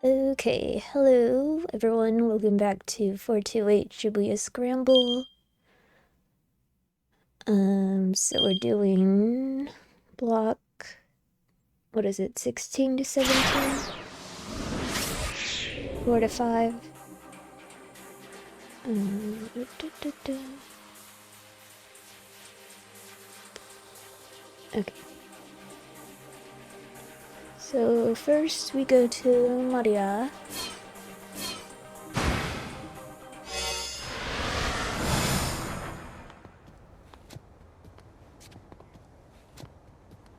Okay, hello everyone, welcome back to 428 Shibuya Scramble. So we're doing block, what is it, 16 to 17? 4 to 5. Okay. So first we go to Maria.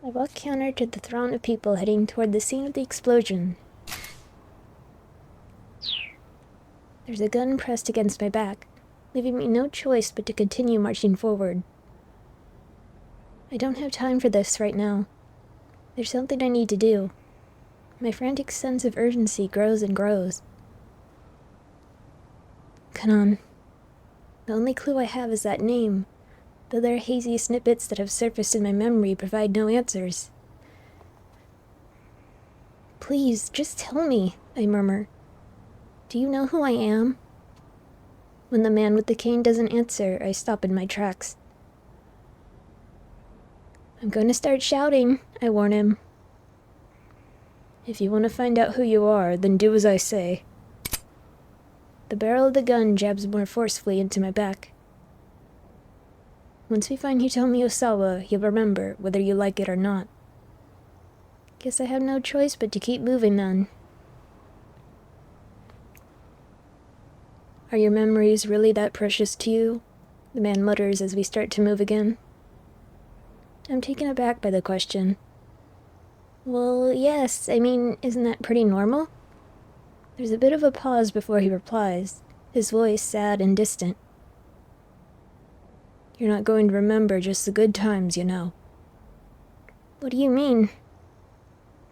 I walk counter to the throng of people heading toward the scene of the explosion. There's a gun pressed against my back, leaving me no choice but to continue marching forward. I don't have time for this right now. There's something I need to do. My frantic sense of urgency grows and grows. Kanan. The only clue I have is that name, though there are hazy snippets that have surfaced in my memory provide no answers. Please, just tell me, I murmur. Do you know who I am? When the man with the cane doesn't answer, I stop in my tracks. I'm going to start shouting, I warn him. If you want to find out who you are, then do as I say. The barrel of the gun jabs more forcefully into my back. Once we find Hitomi Osawa, you'll remember, whether you like it or not. Guess I have no choice but to keep moving then. Are your memories really that precious to you? The man mutters as we start to move again. I'm taken aback by the question. Well, yes, I mean, isn't that pretty normal? There's a bit of a pause before he replies, his voice sad and distant. You're not going to remember just the good times, you know. What do you mean?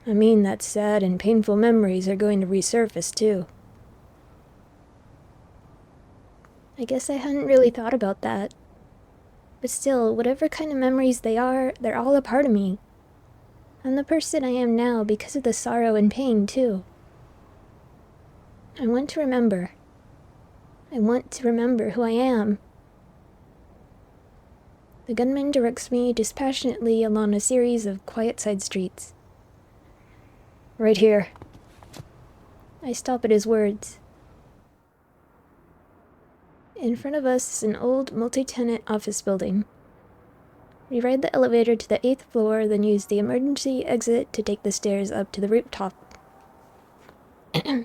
I mean that sad and painful memories are going to resurface, too. I guess I hadn't really thought about that. But still, whatever kind of memories they are, they're all a part of me. I'm the person I am now because of the sorrow and pain, too. I want to remember. I want to remember who I am. The gunman directs me dispassionately along a series of quiet side streets. Right here. I stop at his words. In front of us is an old multi-tenant office building. We ride the elevator to the 8th floor, then use the emergency exit to take the stairs up to the rooftop. A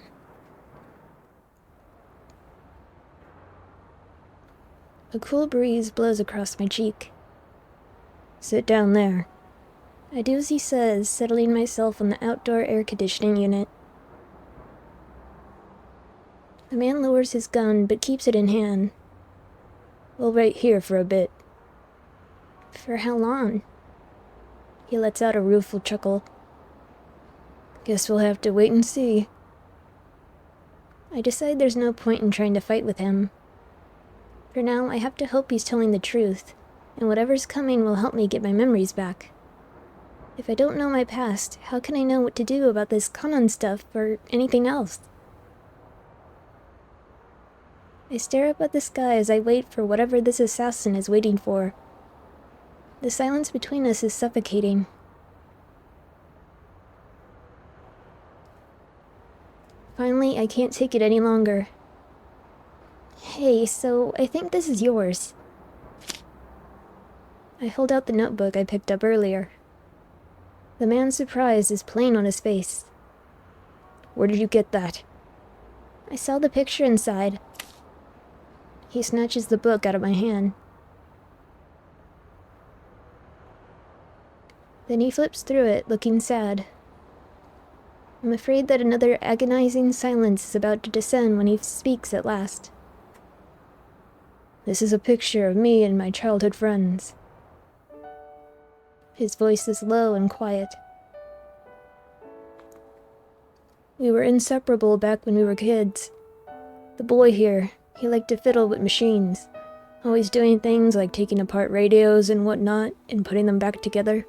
cool breeze blows across my cheek. Sit down there. I do as he says, settling myself on the outdoor air conditioning unit. The man lowers his gun, but keeps it in hand. We'll wait here for a bit. For how long? He lets out a rueful chuckle. Guess we'll have to wait and see. I decide there's no point in trying to fight with him. For now, I have to hope he's telling the truth, and whatever's coming will help me get my memories back. If I don't know my past, how can I know what to do about this Kanan stuff or anything else? I stare up at the sky as I wait for whatever this assassin is waiting for. The silence between us is suffocating. Finally, I can't take it any longer. Hey, so I think this is yours. I hold out the notebook I picked up earlier. The man's surprise is plain on his face. Where did you get that? I saw the picture inside. He snatches the book out of my hand. Then he flips through it, looking sad. I'm afraid that another agonizing silence is about to descend when he speaks at last. This is a picture of me and my childhood friends. His voice is low and quiet. We were inseparable back when we were kids. The boy here, he liked to fiddle with machines, always doing things like taking apart radios and whatnot and putting them back together.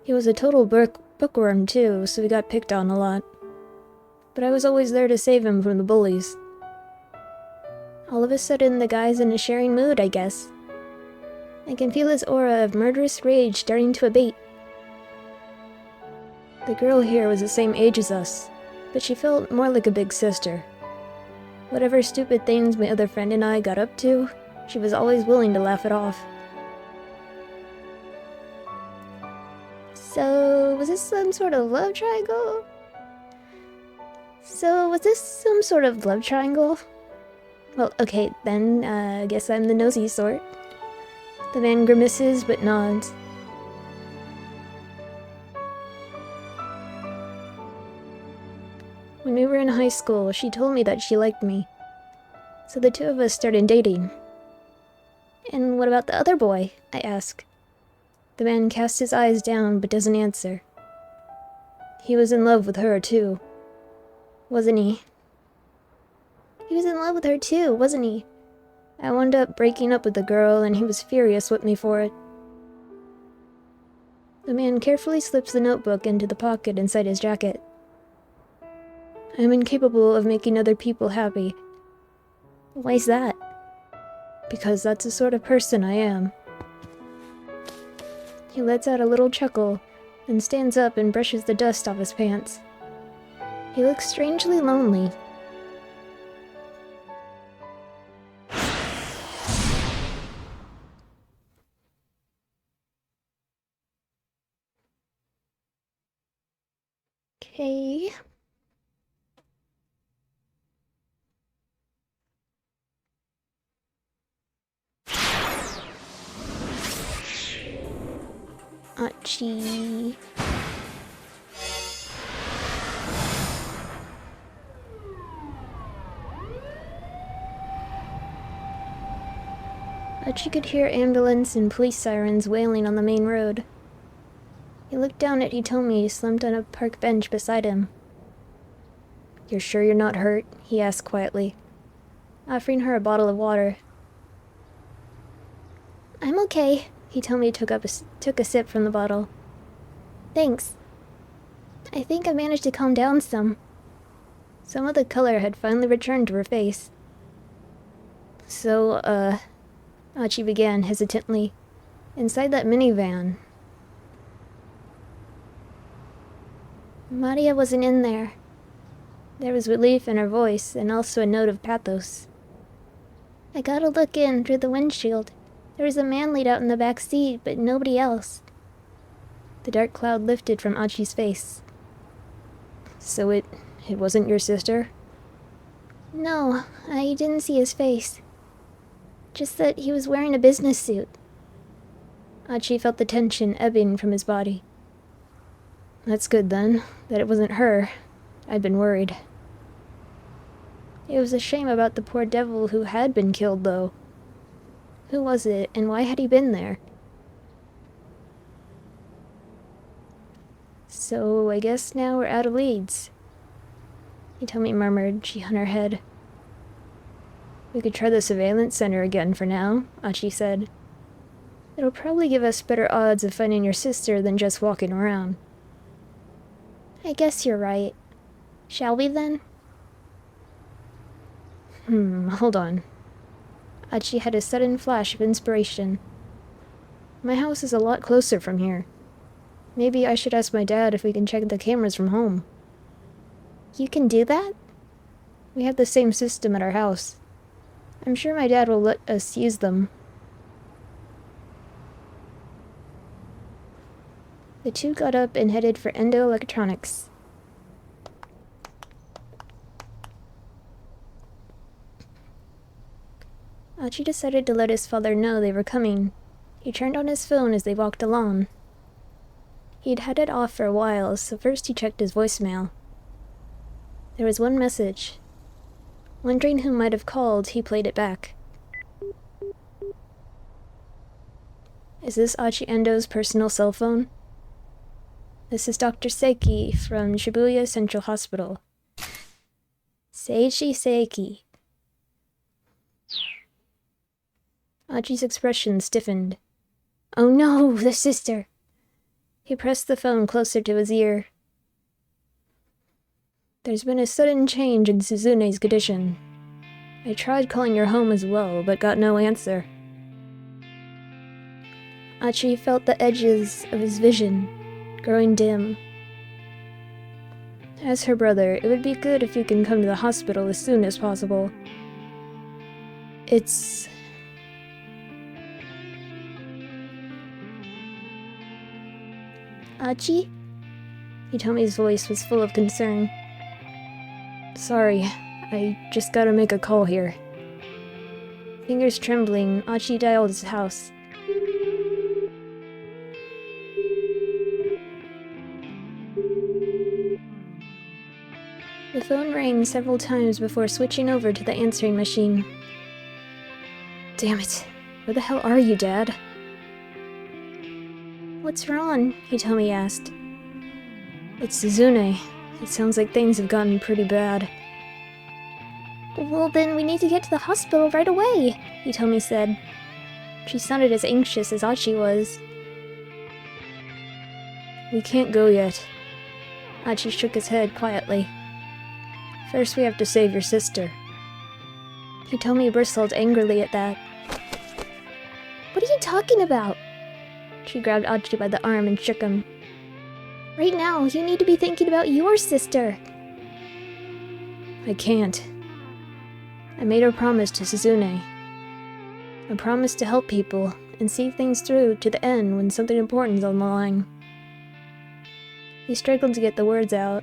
He was a total bookworm too, so he got picked on a lot. but I was always there to save him from the bullies. All of a sudden, the guy's in a sharing mood, I guess. I can feel his aura of murderous rage starting to abate. The girl here was the same age as us, but she felt more like a big sister. Whatever stupid things my other friend and I got up to, she was always willing to laugh it off. So, was this some sort of love triangle? Well, okay, then, I guess I'm the nosy sort. The man grimaces but nods. When we were in high school, she told me that she liked me. So the two of us started dating. And what about the other boy? I ask. The man casts his eyes down but doesn't answer. He was in love with her too, wasn't he? He was in love with her too, wasn't he? I wound up breaking up with the girl and he was furious with me for it. The man carefully slips the notebook into the pocket inside his jacket. I am incapable of making other people happy. Why's that? Because that's the sort of person I am. He lets out a little chuckle, then stands up and brushes the dust off his pants. He looks strangely lonely. Okay. Achi. Achi could hear ambulance and police sirens wailing on the main road. He looked down at Hitomi, slumped on a park bench beside him. "You're sure you're not hurt?" he asked quietly, offering her a bottle of water. "I'm okay," Hitomi took a sip from the bottle. "Thanks. I think I managed to calm down some." Some of the color had finally returned to her face. So, Achi began hesitantly, "inside that minivan." "Maria wasn't in there." There was relief in her voice, and also a note of pathos. "I got a look in through the windshield. There was a man laid out in the back seat, but nobody else." The dark cloud lifted from Achi's face. "So it wasn't your sister?" "No, I didn't see his face. Just that he was wearing a business suit." Achi felt the tension ebbing from his body. "That's good then, that it wasn't her. I'd been worried." It was a shame about the poor devil who had been killed, though. Who was it, and why had he been there? "So, I guess now we're out of leads," Hitomi murmured. She hung her head. "We could try the surveillance center again for now," Achi said. "It'll probably give us better odds of finding your sister than just walking around." "I guess you're right. Shall we then?" Hold on." Achi had a sudden flash of inspiration. "My house is a lot closer from here. Maybe I should ask my dad if we can check the cameras from home." "You can do that?" "We have the same system at our house. I'm sure my dad will let us use them." The two got up and headed for Endo Electronics. Achi decided to let his father know they were coming. He turned on his phone as they walked along. He'd had it off for a while, so first he checked his voicemail. There was one message. Wondering who might have called, he played it back. "Is this Achi Endo's personal cell phone? This is Dr. Seiki from Shibuya Central Hospital." "Seishi Seiki." Achi's expression stiffened. "Oh no, the sister!" He pressed the phone closer to his ear. There's been a sudden change in Suzune's condition. I tried calling your home as well, but got no answer. Achi felt the edges of his vision growing dim. As her brother, it would be good if you can come to the hospital as soon as possible. It's... Achi? Hitomi's voice was full of concern. Sorry, I just gotta make a call here. Fingers trembling, Achi dialed his house. The phone rang several times before switching over to the answering machine. Damn it. Where the hell are you, Dad? What's wrong? Hitomi asked. It's Suzune. It sounds like things have gotten pretty bad. Well, then we need to get to the hospital right away, Hitomi said. She sounded as anxious as Achi was. We can't go yet. Achi shook his head quietly. First we have to save your sister. Hitomi bristled angrily at that. What are you talking about? She grabbed Achi by the arm and shook him. Right now, you need to be thinking about your sister. I can't. I made a promise to Suzune. A promise to help people and see things through to the end when something important's on the line. He struggled to get the words out.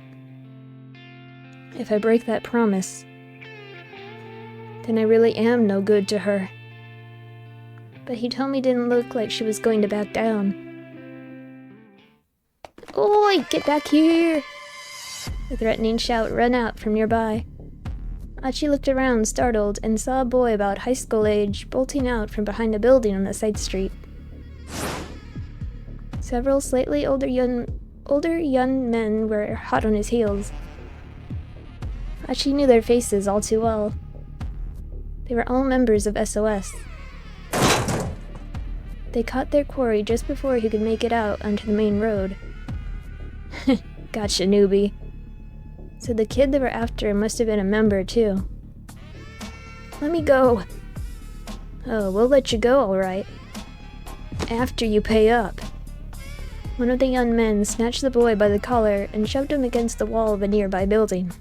If I break that promise, then I really am no good to her. But Hitomi didn't look like she was going to back down. Oi, get back here! A threatening shout ran out from nearby. Achi looked around, startled, and saw a boy about high school age bolting out from behind a building on a side street. Several slightly older young men were hot on his heels. Achi knew their faces all too well. They were all members of SOS. They caught their quarry just before he could make it out onto the main road. Gotcha, newbie. So the kid they were after must have been a member, too. Let me go. Oh, we'll let you go, alright. After you pay up. One of the young men snatched the boy by the collar and shoved him against the wall of a nearby building.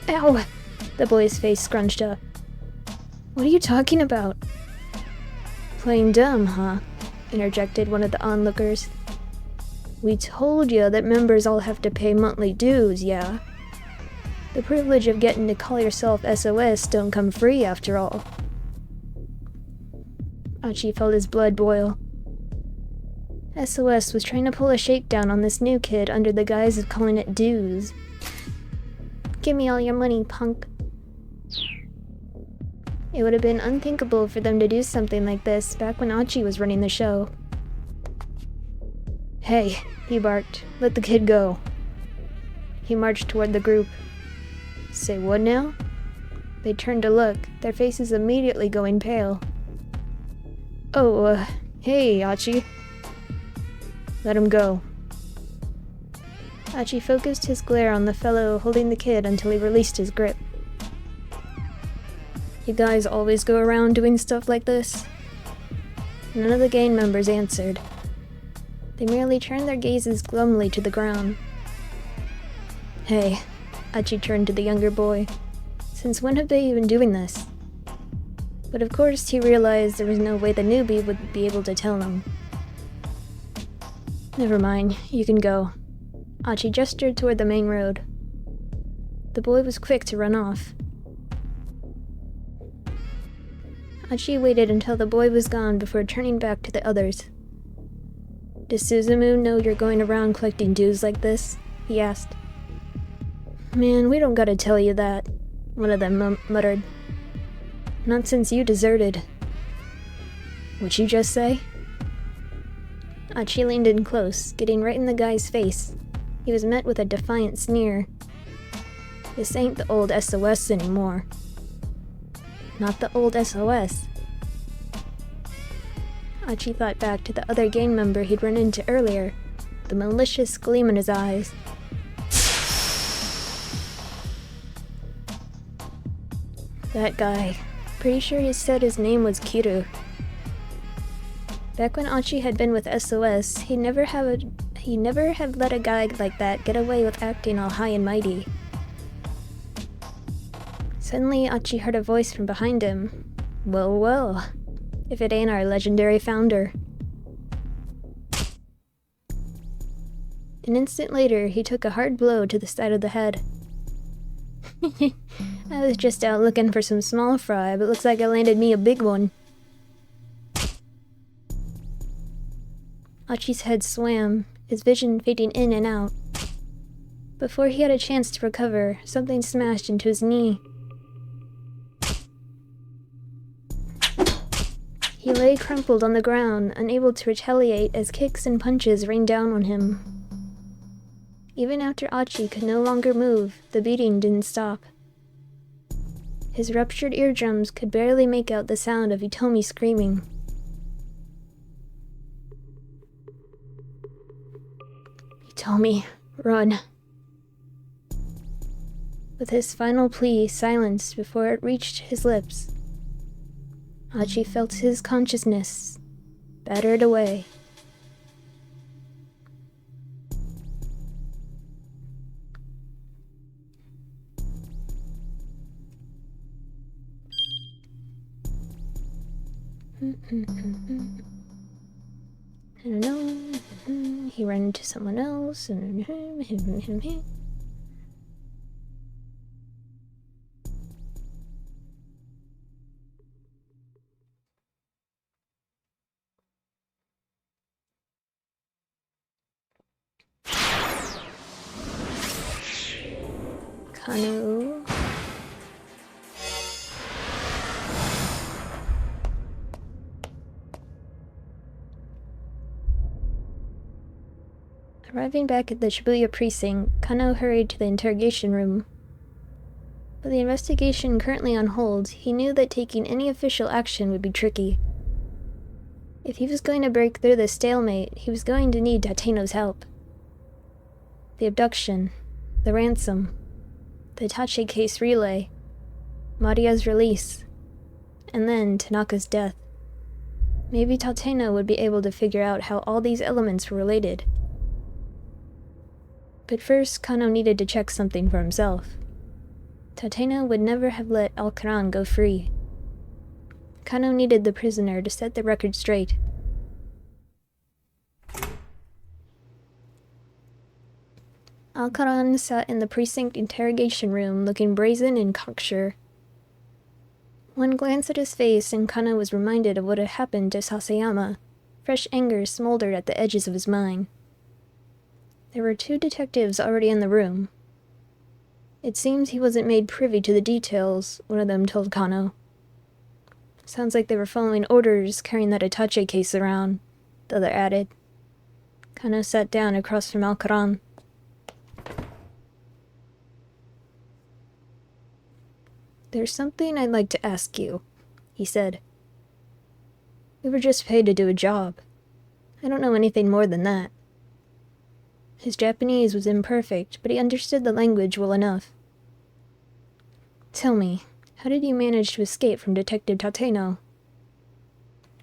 Ow! The boy's face scrunched up. What are you talking about? Playing dumb, huh? Interjected one of the onlookers. We told you that members all have to pay monthly dues, yeah? The privilege of getting to call yourself SOS don't come free after all. Achi felt his blood boil. SOS was trying to pull a shakedown on this new kid under the guise of calling it dues. Give me all your money, punk. It would have been unthinkable for them to do something like this back when Achi was running the show. Hey, he barked. Let the kid go. He marched toward the group. Say what now? They turned to look, their faces immediately going pale. Oh, hey, Achi. Let him go. Achi focused his glare on the fellow holding the kid until he released his grip. You guys always go around doing stuff like this? None of the gang members answered. They merely turned their gazes glumly to the ground. Hey, Achi turned to the younger boy. Since when have they been doing this? But of course he realized there was no way the newbie would be able to tell him. Never mind, you can go. Achi gestured toward the main road. The boy was quick to run off. Achi waited until the boy was gone before turning back to the others. Does Suzumu know you're going around collecting dues like this? He asked. Man, we don't gotta tell you that, one of them muttered. Not since you deserted. What'd you just say? Achi leaned in close, getting right in the guy's face. He was met with a defiant sneer. This ain't the old SOS anymore. Not the old SOS. Achi thought back to the other gang member he'd run into earlier, the malicious gleam in his eyes. That guy. Pretty sure he said his name was Kiru. Back when Achi had been with SOS, he never had let a guy like that get away with acting all high and mighty. Suddenly, Achi heard a voice from behind him. Well, well, if it ain't our legendary founder. An instant later, he took a hard blow to the side of the head. I was just out looking for some small fry, but looks like I landed me a big one. Achi's head swam, his vision fading in and out. Before he had a chance to recover, something smashed into his knee. He lay crumpled on the ground, unable to retaliate as kicks and punches rained down on him. Even after Achi could no longer move, the beating didn't stop. His ruptured eardrums could barely make out the sound of Hitomi screaming. Hitomi, run. With his final plea silenced before it reached his lips, Achi felt his consciousness battered away. I don't know. He ran into someone else. Kanu. Arriving back at the Shibuya precinct, Kano hurried to the interrogation room. With the investigation currently on hold, he knew that taking any official action would be tricky. If he was going to break through the stalemate, he was going to need Tateno's help. The abduction, the ransom, the Itachi case relay, Maria's release, and then Tanaka's death. Maybe Tateno would be able to figure out how all these elements were related. But first, Kano needed to check something for himself. Tateno would never have let Alcaran go free. Kano needed the prisoner to set the record straight. Alcaran sat in the precinct interrogation room looking brazen and cocksure. One glance at his face and Kano was reminded of what had happened to Sasayama. Fresh anger smoldered at the edges of his mind. There were 2 detectives already in the room. It seems he wasn't made privy to the details, one of them told Kano. Sounds like they were following orders, carrying that Itachi case around, the other added. Kano sat down across from Alcaran. There's something I'd like to ask you, he said. We were just paid to do a job. I don't know anything more than that. His Japanese was imperfect, but he understood the language well enough. Tell me, how did you manage to escape from Detective Tateno?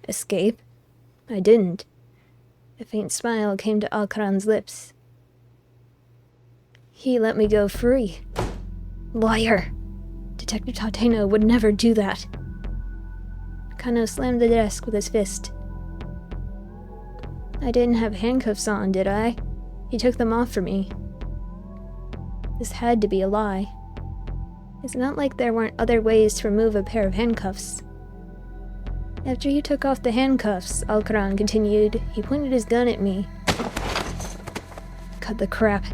Escape? I didn't. A faint smile came to Alcaran's lips. He let me go free. Liar! Detective Tateno would never do that. Kano slammed the desk with his fist. I didn't have handcuffs on, did I? He took them off for me. This had to be a lie. It's not like there weren't other ways to remove a pair of handcuffs. After he took off the handcuffs, Alcaran continued, he pointed his gun at me. Cut the crap.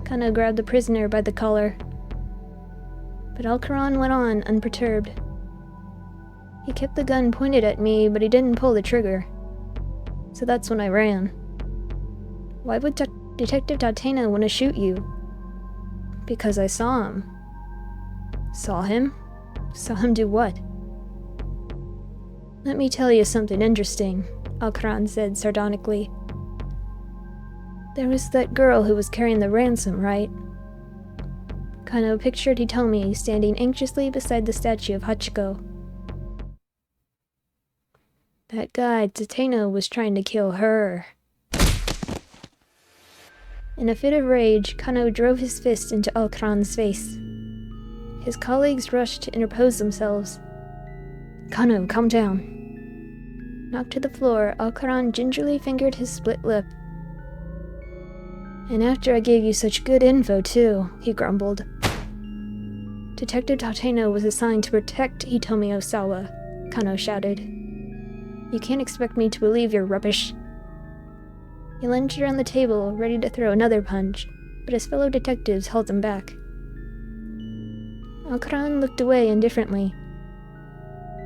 Kano grabbed the prisoner by the collar. But Alcaran went on, unperturbed. He kept the gun pointed at me, but he didn't pull the trigger. So that's when I ran. Why would Detective Tateno want to shoot you? Because I saw him. Saw him? Saw him do what? Let me tell you something interesting, Alcaran said sardonically. There was that girl who was carrying the ransom, right? Kano pictured Hitomi standing anxiously beside the statue of Hachiko. That guy, Tateno, was trying to kill her. In a fit of rage, Kano drove his fist into Alcaran's face. His colleagues rushed to interpose themselves. Kano, calm down. Knocked to the floor, Alcaran gingerly fingered his split lip. And after I gave you such good info, too, he grumbled. Detective Tateno was assigned to protect Hitomi Osawa, Kano shouted. You can't expect me to believe your rubbish. He lunged around the table, ready to throw another punch, but his fellow detectives held him back. Alcaran looked away indifferently.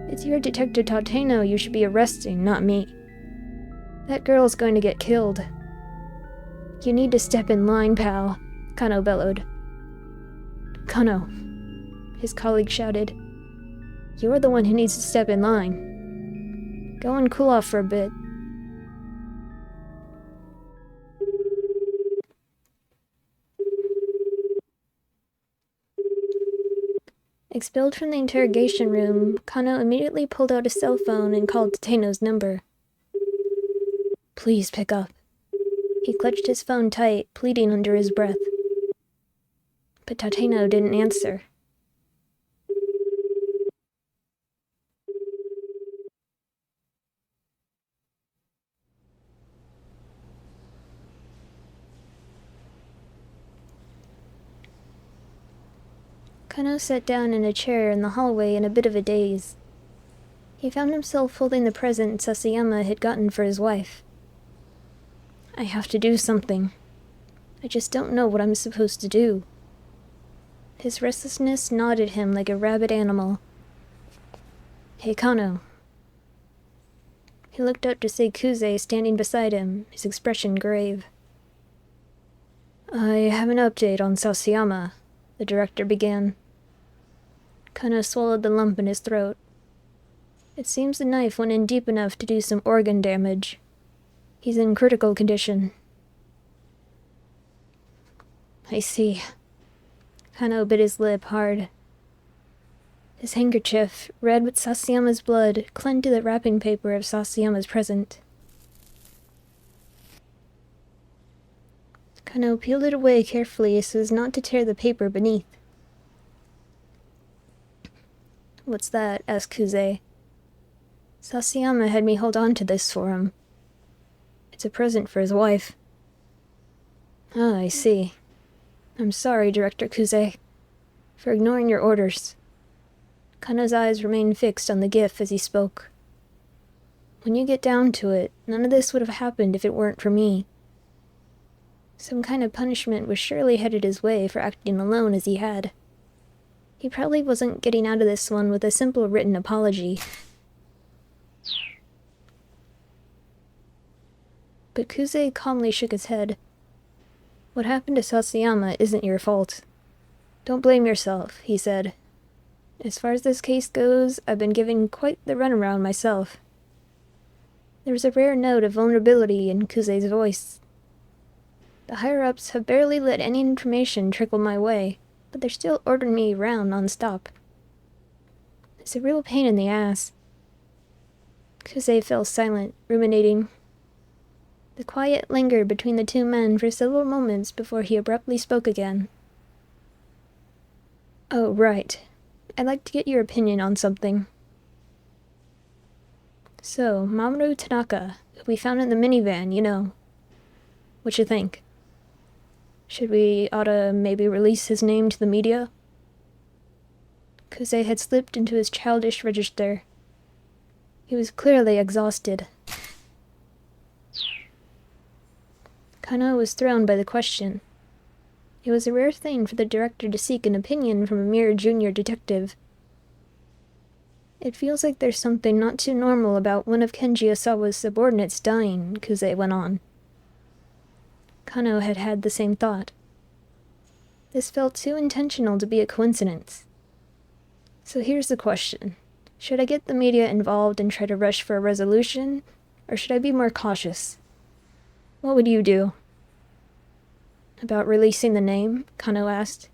It's your Detective Tateno you should be arresting, not me. That girl's going to get killed. You need to step in line, pal, Kano bellowed. Kano, his colleague shouted. You're the one who needs to step in line. Go and cool off for a bit. Expelled from the interrogation room, Kano immediately pulled out a cell phone and called Tateno's number. Please pick up. He clutched his phone tight, pleading under his breath. But Tateno didn't answer. Kano sat down in a chair in the hallway in a bit of a daze. He found himself holding the present Sasayama had gotten for his wife. I have to do something. I just don't know what I'm supposed to do. His restlessness gnawed at him like a rabid animal. Hey, Kano. He looked up to see Kuze standing beside him, his expression grave. I have an update on Sasayama, the director began. Kano swallowed the lump in his throat. It seems the knife went in deep enough to do some organ damage. He's in critical condition. I see. Kano bit his lip hard. His handkerchief, red with Sasayama's blood, clung to the wrapping paper of Sasayama's present. Kano peeled it away carefully so as not to tear the paper beneath. What's that? Asked Kuze. Sasayama had me hold on to this for him. It's a present for his wife. Ah, I see. I'm sorry, Director Kuze, for ignoring your orders. Kano's eyes remained fixed on the GIF as he spoke. When you get down to it, none of this would have happened if it weren't for me. Some kind of punishment was surely headed his way for acting alone as he had. He probably wasn't getting out of this one with a simple written apology. But Kuze calmly shook his head. What happened to Sasayama isn't your fault. Don't blame yourself, he said. As far as this case goes, I've been giving quite the runaround myself. There was a rare note of vulnerability in Kuze's voice. The higher-ups have barely let any information trickle my way, but they're still ordering me around non-stop. It's a real pain in the ass. Kuze fell silent, ruminating. The quiet lingered between the two men for several moments before he abruptly spoke again. Oh, right. I'd like to get your opinion on something. So, Mamoru Tanaka, who we found in the minivan, you know. What you think? Should we oughta maybe release his name to the media? Kuze had slipped into his childish register. He was clearly exhausted. Kano was thrown by the question. It was a rare thing for the director to seek an opinion from a mere junior detective. It feels like there's something not too normal about one of Kenji Osawa's subordinates dying, Kuze went on. Kano had had the same thought. This felt too intentional to be a coincidence. So here's the question. Should I get the media involved and try to rush for a resolution, or should I be more cautious? What would you do? About releasing the name? Kano asked.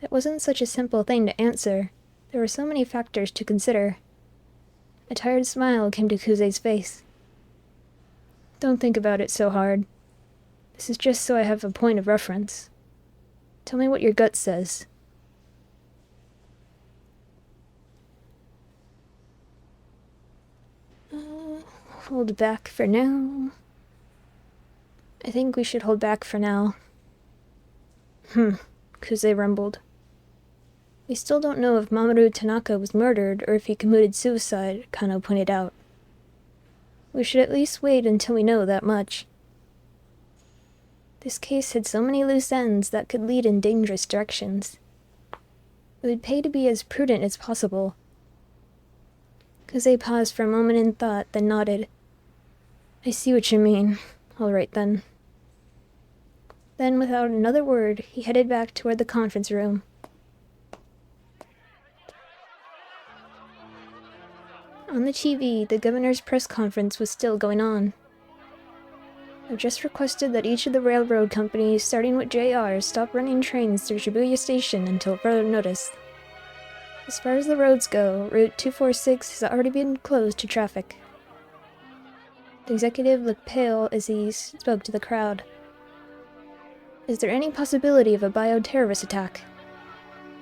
It wasn't such a simple thing to answer. There were so many factors to consider. A tired smile came to Kuze's face. Don't think about it so hard. This is just so I have a point of reference. Tell me what your gut says. Hold back for now. I think we should hold back for now. Kuze rumbled. We still don't know if Mamoru Tanaka was murdered or if he committed suicide, Kano pointed out. We should at least wait until we know that much. This case had so many loose ends that could lead in dangerous directions. It would pay to be as prudent as possible. Kuze paused for a moment in thought, then nodded. I see what you mean. All right, then. Then, without another word, he headed back toward the conference room. On the TV, the governor's press conference was still going on. I've just requested that each of the railroad companies, starting with JR, stop running trains through Shibuya Station until further notice. As far as the roads go, Route 246 has already been closed to traffic. The executive looked pale as he spoke to the crowd. Is there any possibility of a bioterrorist attack?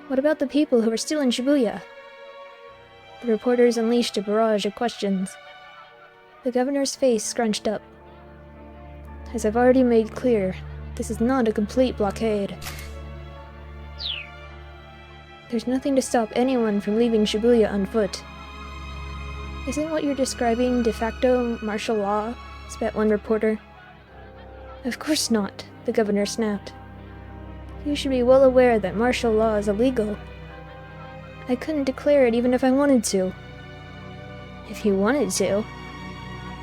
What about the people who are still in Shibuya? The reporters unleashed a barrage of questions. The governor's face scrunched up. As I've already made clear, this is not a complete blockade. There's nothing to stop anyone from leaving Shibuya on foot. Isn't what you're describing de facto martial law? Spat one reporter. Of course not, the governor snapped. You should be well aware that martial law is illegal. I couldn't declare it even if I wanted to. If you wanted to?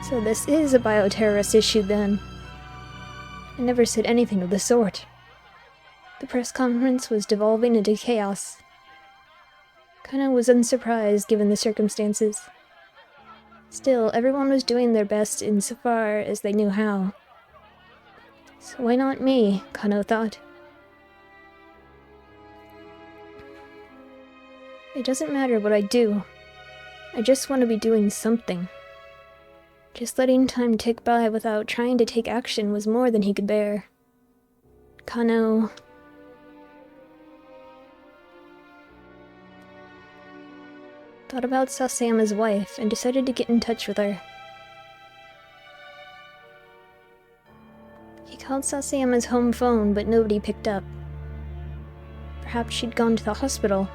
So this is a bioterrorist issue then. I never said anything of the sort. The press conference was devolving into chaos. Kana was unsurprised given the circumstances. Still, everyone was doing their best insofar as they knew how. So why not me, Kano thought. It doesn't matter what I do. I just want to be doing something. Just letting time tick by without trying to take action was more than he could bear. Kano... thought about Sasayama's wife and decided to get in touch with her. He called Sasayama's home phone, but nobody picked up. Perhaps she'd gone to the hospital.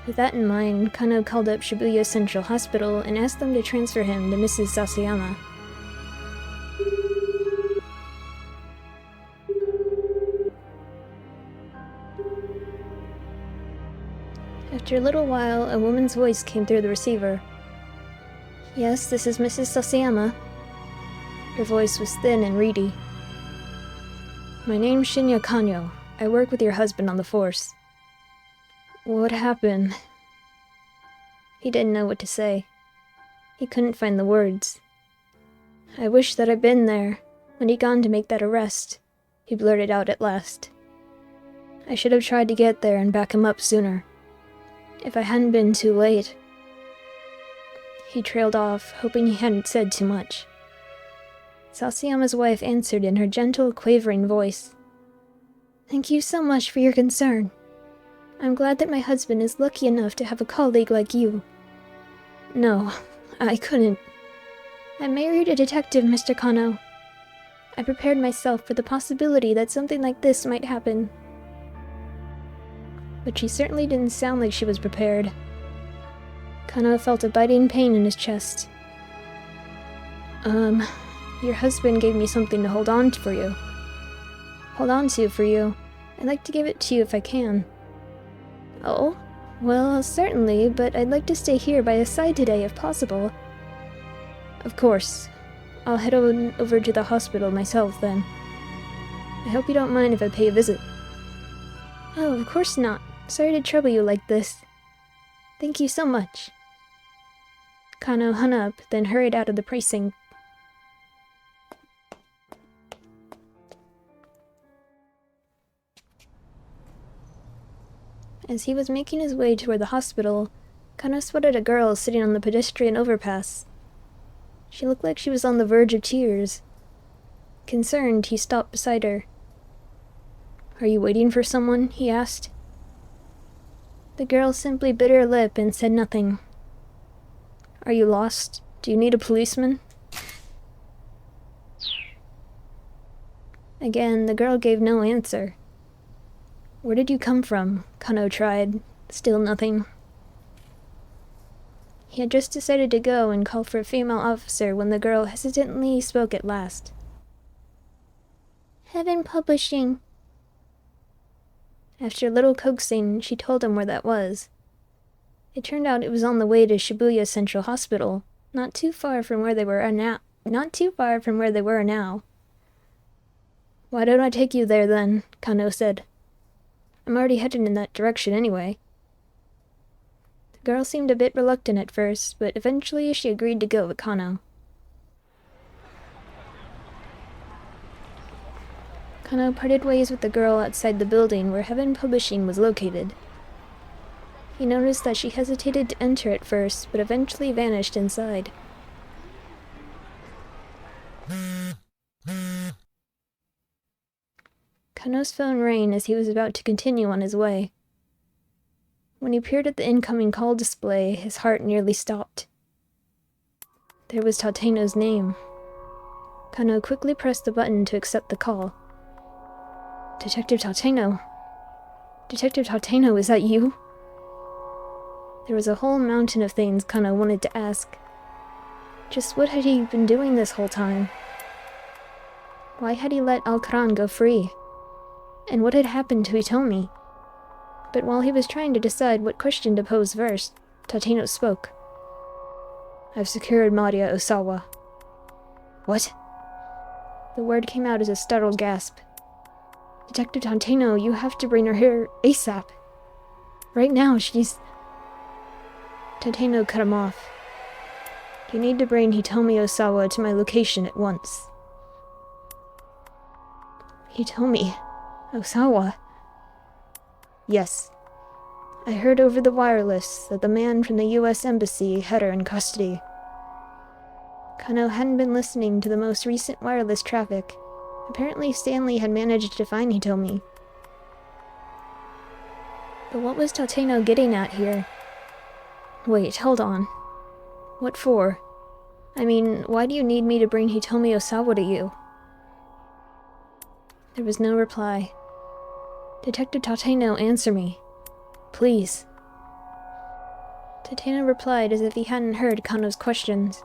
With that in mind, Kano called up Shibuya Central Hospital and asked them to transfer him to Mrs. Sasayama. After a little while, a woman's voice came through the receiver. Yes, this is Mrs. Sasayama. Her voice was thin and reedy. My name's Shinya Kanyo. I work with your husband on the force. What happened? He didn't know what to say. He couldn't find the words. I wish that I'd been there, when he'd gone to make that arrest, he blurted out at last. I should have tried to get there and back him up sooner. If I hadn't been too late. He trailed off, hoping he hadn't said too much. Sasayama's wife answered in her gentle, quavering voice. Thank you so much for your concern. I'm glad that my husband is lucky enough to have a colleague like you. No, I couldn't. I married a detective, Mr. Kano. I prepared myself for the possibility that something like this might happen. But she certainly didn't sound like she was prepared. Kano felt a biting pain in his chest. Your husband gave me something to hold on to for you. I'd like to give it to you if I can. Oh? Well, certainly, but I'd like to stay here by his side today if possible. Of course. I'll head over to the hospital myself then. I hope you don't mind if I pay a visit. Oh, of course not. Sorry to trouble you like this. Thank you so much. Kano hung up, then hurried out of the precinct. As he was making his way toward the hospital, Kano spotted a girl sitting on the pedestrian overpass. She looked like she was on the verge of tears. Concerned, he stopped beside her. "Are you waiting for someone?" he asked. The girl simply bit her lip and said nothing. "Are you lost? Do you need a policeman?" Again, the girl gave no answer. "Where did you come from?" Kano tried. Still nothing. He had just decided to go and call for a female officer when the girl hesitantly spoke at last. "Heaven Publishing." After a little coaxing, she told him where that was. It turned out it was on the way to Shibuya Central Hospital, not too far from where they were now. "Why don't I take you there then?" Kano said. "I'm already headed in that direction anyway." The girl seemed a bit reluctant at first, but eventually she agreed to go with Kano. Kano parted ways with the girl outside the building where Heaven Publishing was located. He noticed that she hesitated to enter at first, but eventually vanished inside. Kano's phone rang as he was about to continue on his way. When he peered at the incoming call display, his heart nearly stopped. There was Tateno's name. Kano quickly pressed the button to accept the call. "Detective Tateno? Detective Tateno, is that you?" There was a whole mountain of things Kano wanted to ask. Just what had he been doing this whole time? Why had he let Alcaran go free? And what had happened to Hitomi? But while he was trying to decide what question to pose first, Tateno spoke. "I've secured Maria Osawa." "What?" The word came out as a startled gasp. "Detective Tateno, you have to bring her here ASAP. Right now, she's..." Tateno cut him off. "You need to bring Hitomi Osawa to my location at once." "Hitomi Osawa?" "Yes. I heard over the wireless that the man from the US Embassy had her in custody." Kano hadn't been listening to the most recent wireless traffic. Apparently Stanley had managed to find Hitomi. But what was Tateno getting at here? Wait, hold on. What for? I mean, why do you need me to bring Hitomi Osawa to you? There was no reply. "Detective Tateno, answer me. Please." Tateno replied as if he hadn't heard Kano's questions.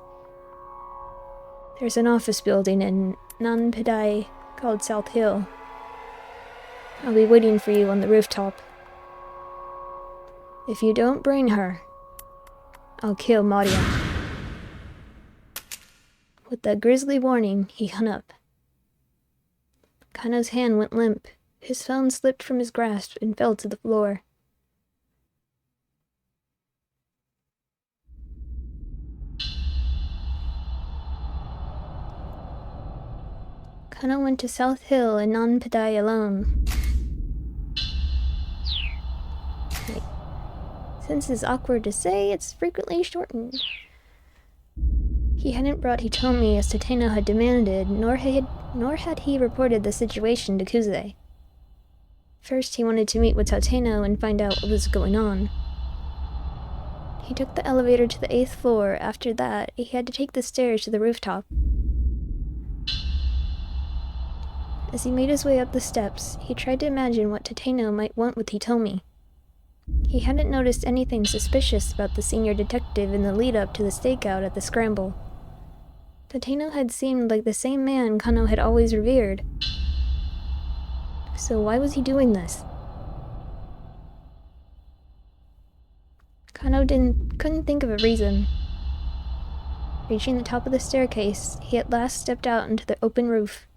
"There's an office building in Nanpedai called South Hill. I'll be waiting for you on the rooftop. If you don't bring her, I'll kill Maria." With that grisly warning, he hung up. Kano's hand went limp. His phone slipped from his grasp and fell to the floor. Kano went to South Hill and Nanpedai alone. Wait. Since it's awkward to say, it's frequently shortened. He hadn't brought Hitomi as Tateno had demanded, nor had he reported the situation to Kuze. First, he wanted to meet with Tateno and find out what was going on. He took the elevator to the 8th floor. After that, he had to take the stairs to the rooftop. As he made his way up the steps, he tried to imagine what Tateno might want with Hitomi. He hadn't noticed anything suspicious about the senior detective in the lead-up to the stakeout at the Scramble. Tateno had seemed like the same man Kano had always revered. So why was he doing this? Kano couldn't think of a reason. Reaching the top of the staircase, he at last stepped out into the open roof.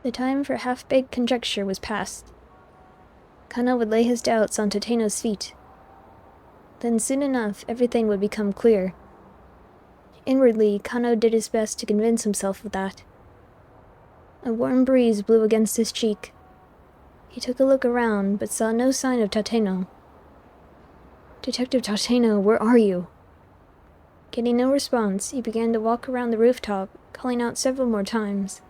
The time for half-baked conjecture was past. Kano would lay his doubts on Tateno's feet. Then soon enough, everything would become clear. Inwardly, Kano did his best to convince himself of that. A warm breeze blew against his cheek. He took a look around, but saw no sign of Tateno. "Detective Tateno, where are you?" Getting no response, he began to walk around the rooftop, calling out several more times.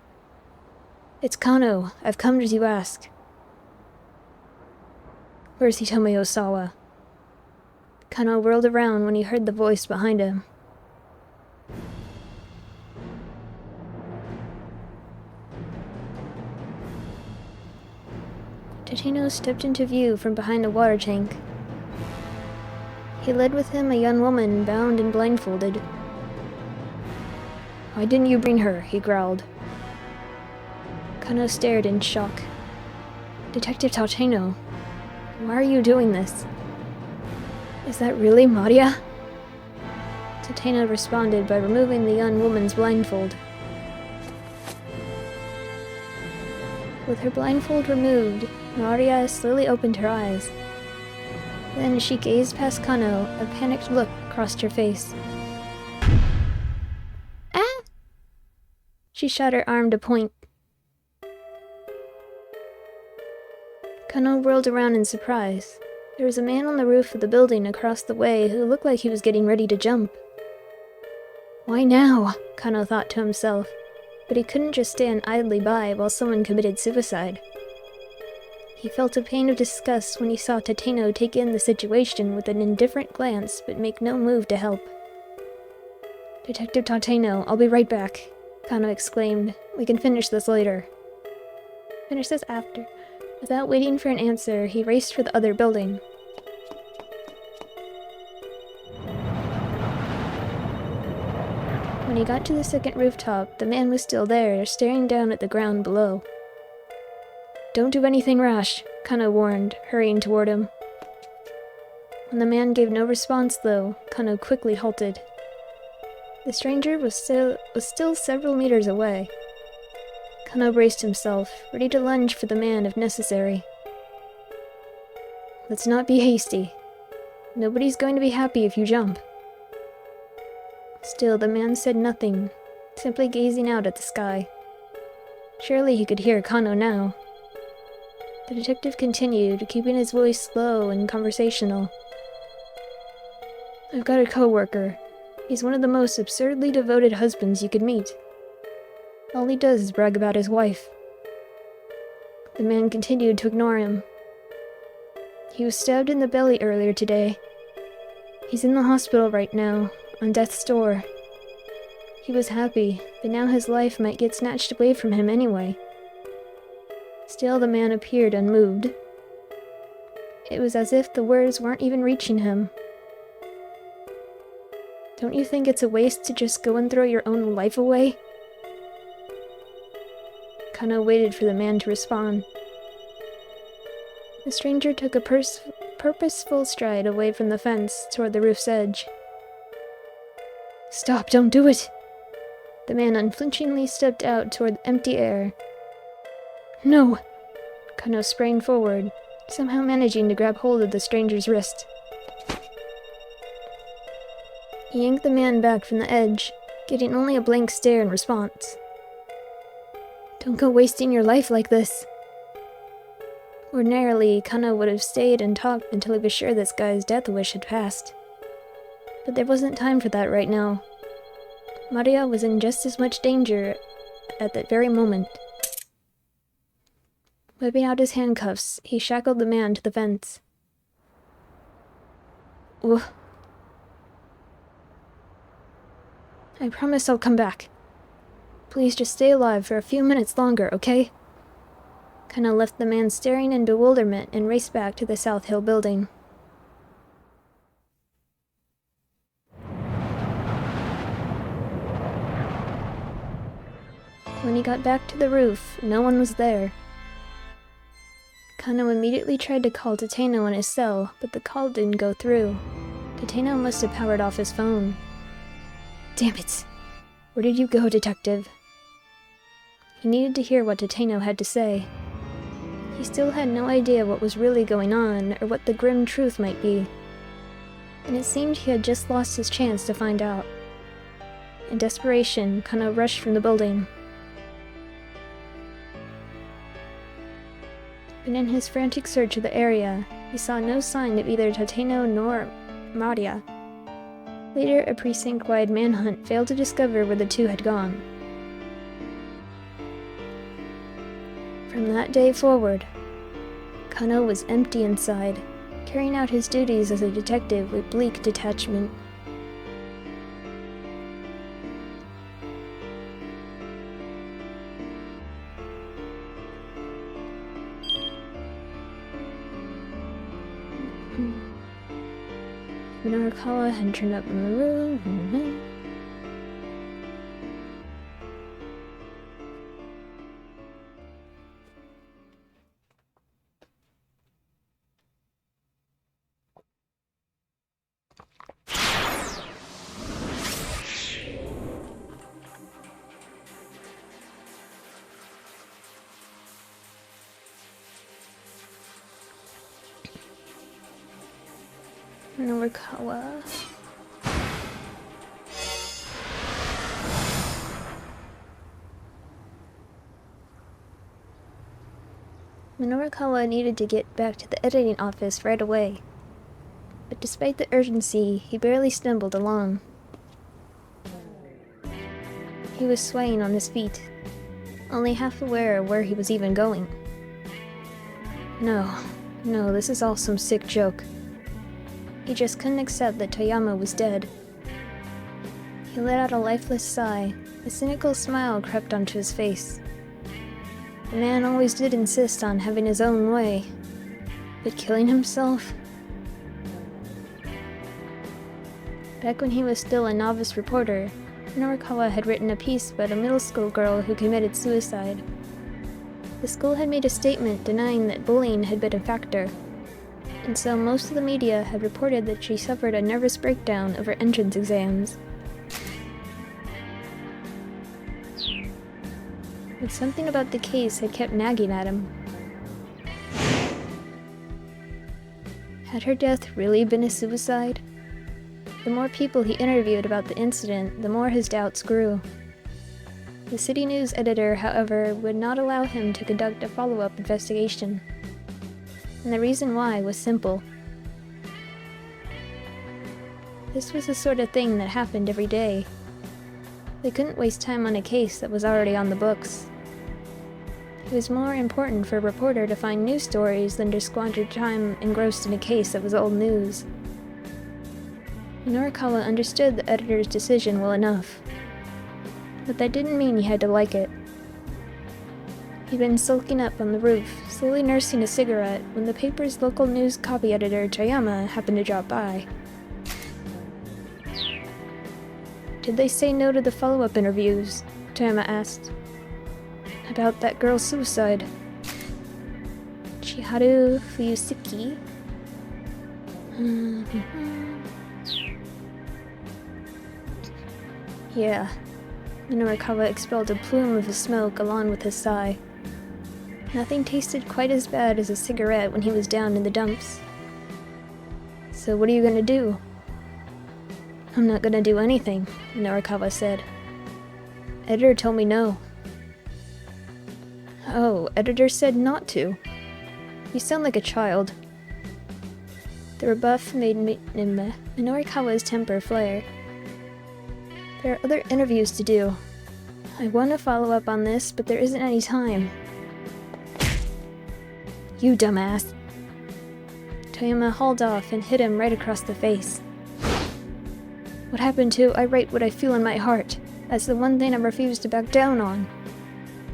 "It's Kano. I've come as you asked." "Where's Hitome Osawa?" Kano whirled around when he heard the voice behind him. Tateno stepped into view from behind a water tank. He led with him a young woman bound and blindfolded. "Why didn't you bring her?" he growled. Kano stared in shock. "Detective Tateno, why are you doing this? Is that really Maria?" Tateno responded by removing the young woman's blindfold. With her blindfold removed, Maria slowly opened her eyes. Then she gazed past Kano, a panicked look crossed her face. "Ah!" She shot her arm to point. Kano whirled around in surprise. There was a man on the roof of the building across the way who looked like he was getting ready to jump. "Why now?" Kano thought to himself, but he couldn't just stand idly by while someone committed suicide. He felt a pain of disgust when he saw Tateno take in the situation with an indifferent glance but make no move to help. "Detective Tateno, I'll be right back," Kano exclaimed. "We can finish this later." "Finish this after." Without waiting for an answer, he raced for the other building. When he got to the second rooftop, the man was still there, staring down at the ground below. "Don't do anything rash," Kano warned, hurrying toward him. When the man gave no response, though, Kano quickly halted. The stranger was still several meters away. Kano braced himself, ready to lunge for the man if necessary. "Let's not be hasty. Nobody's going to be happy if you jump." Still, the man said nothing, simply gazing out at the sky. Surely he could hear Kano now. The detective continued, keeping his voice low and conversational. "I've got a co-worker. He's one of the most absurdly devoted husbands you could meet. All he does is brag about his wife." The man continued to ignore him. "He was stabbed in the belly earlier today. He's in the hospital right now, on death's door. He was happy, but now his life might get snatched away from him anyway." Still, the man appeared unmoved. It was as if the words weren't even reaching him. "Don't you think it's a waste to just go and throw your own life away?" Kano waited for the man to respond. The stranger took a purposeful stride away from the fence toward the roof's edge. "Stop, don't do it!" The man unflinchingly stepped out toward the empty air. "No!" Kano sprang forward, somehow managing to grab hold of the stranger's wrist. He yanked the man back from the edge, getting only a blank stare in response. "Don't go wasting your life like this." Ordinarily, Kano would have stayed and talked until he was sure this guy's death wish had passed. But there wasn't time for that right now. Maria was in just as much danger at that very moment. Whipping out his handcuffs, he shackled the man to the fence. "Ugh. I promise I'll come back. Please just stay alive for a few minutes longer, okay?" Kano left the man staring in bewilderment and raced back to the South Hill building. When he got back to the roof, no one was there. Kano immediately tried to call Tateno in his cell, but the call didn't go through. Tateno must have powered off his phone. Damn it! Where did you go, detective? He needed to hear what Tateno had to say. He still had no idea what was really going on, or what the grim truth might be. And it seemed he had just lost his chance to find out. In desperation, Kano rushed from the building. But in his frantic search of the area, he saw no sign of either Tateno nor Maria. Later, a precinct-wide manhunt failed to discover where the two had gone. From that day forward, Kano was empty inside, carrying out his duties as a detective with bleak detachment. Norikawa had turned up in the room. Norikawa. Norikawa needed to get back to the editing office right away. But despite the urgency, he barely stumbled along. He was swaying on his feet, only half aware of where he was even going. No, this is all some sick joke. He just couldn't accept that Toyama was dead. He let out a lifeless sigh. A cynical smile crept onto his face. The man always did insist on having his own way. But killing himself? Back when he was still a novice reporter, Norikawa had written a piece about a middle school girl who committed suicide. The school had made a statement denying that bullying had been a factor, and so most of the media had reported that she suffered a nervous breakdown over entrance exams. But something about the case had kept nagging at him. Had her death really been a suicide? The more people he interviewed about the incident, the more his doubts grew. The city news editor, however, would not allow him to conduct a follow-up investigation. And the reason why was simple. This was the sort of thing that happened every day. They couldn't waste time on a case that was already on the books. It was more important for a reporter to find new stories than to squander time engrossed in a case that was old news. Norikawa understood the editor's decision well enough, but that didn't mean he had to like it. He'd been sulking up on the roof, slowly nursing a cigarette, when the paper's local news copy editor, Toyama, happened to drop by. Did they say no to the follow-up interviews? Toyama asked. About that girl's suicide. Chiharu Fuyusiki? Yeah. Norikawa expelled a plume of smoke along with his sigh. Nothing tasted quite as bad as a cigarette when he was down in the dumps. So what are you gonna do? I'm not gonna do anything, Norikawa said. Editor told me no. Oh, editor said not to. You sound like a child. The rebuff made Norikawa's temper flare. There are other interviews to do. I want to follow up on this, but there isn't any time. You dumbass. Toyama hauled off and hit him right across the face. What happened to I write what I feel in my heart? That's the one thing I refuse to back down on.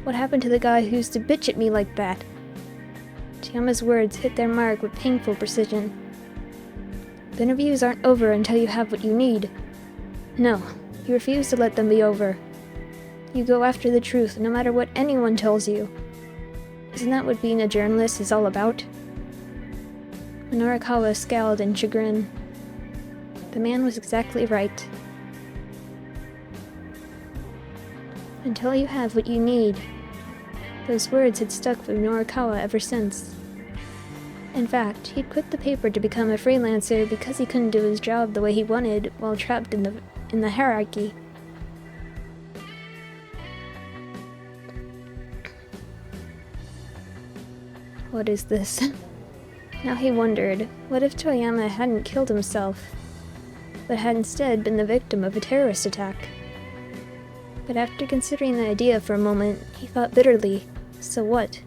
What happened to the guy who used to bitch at me like that? Toyama's words hit their mark with painful precision. The interviews aren't over until you have what you need. No, you refuse to let them be over. You go after the truth no matter what anyone tells you. Isn't that what being a journalist is all about? Norikawa scowled in chagrin. The man was exactly right. Until you have what you need. Those words had stuck with Norikawa ever since. In fact, he'd quit the paper to become a freelancer because he couldn't do his job the way he wanted while trapped in the hierarchy. What is this? Now he wondered, what if Toyama hadn't killed himself, but had instead been the victim of a terrorist attack? But after considering the idea for a moment, he thought bitterly, so what?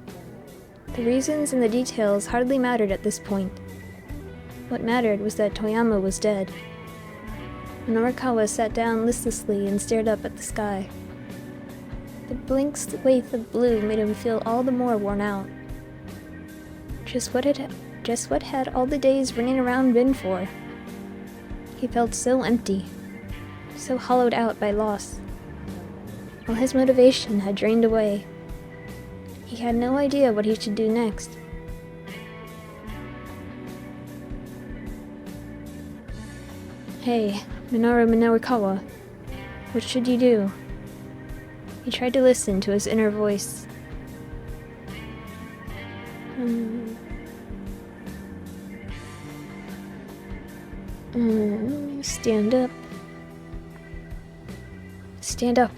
The reasons and the details hardly mattered at this point. What mattered was that Toyama was dead. Norikawa sat down listlessly and stared up at the sky. The blank swathe of blue made him feel all the more worn out. Just what had all the days running around been for? He felt so empty, so hollowed out by loss. All his motivation had drained away. He had no idea what he should do next. Hey, Minoru Norikawa, what should you do? He tried to listen to his inner voice. Stand up. Stand up.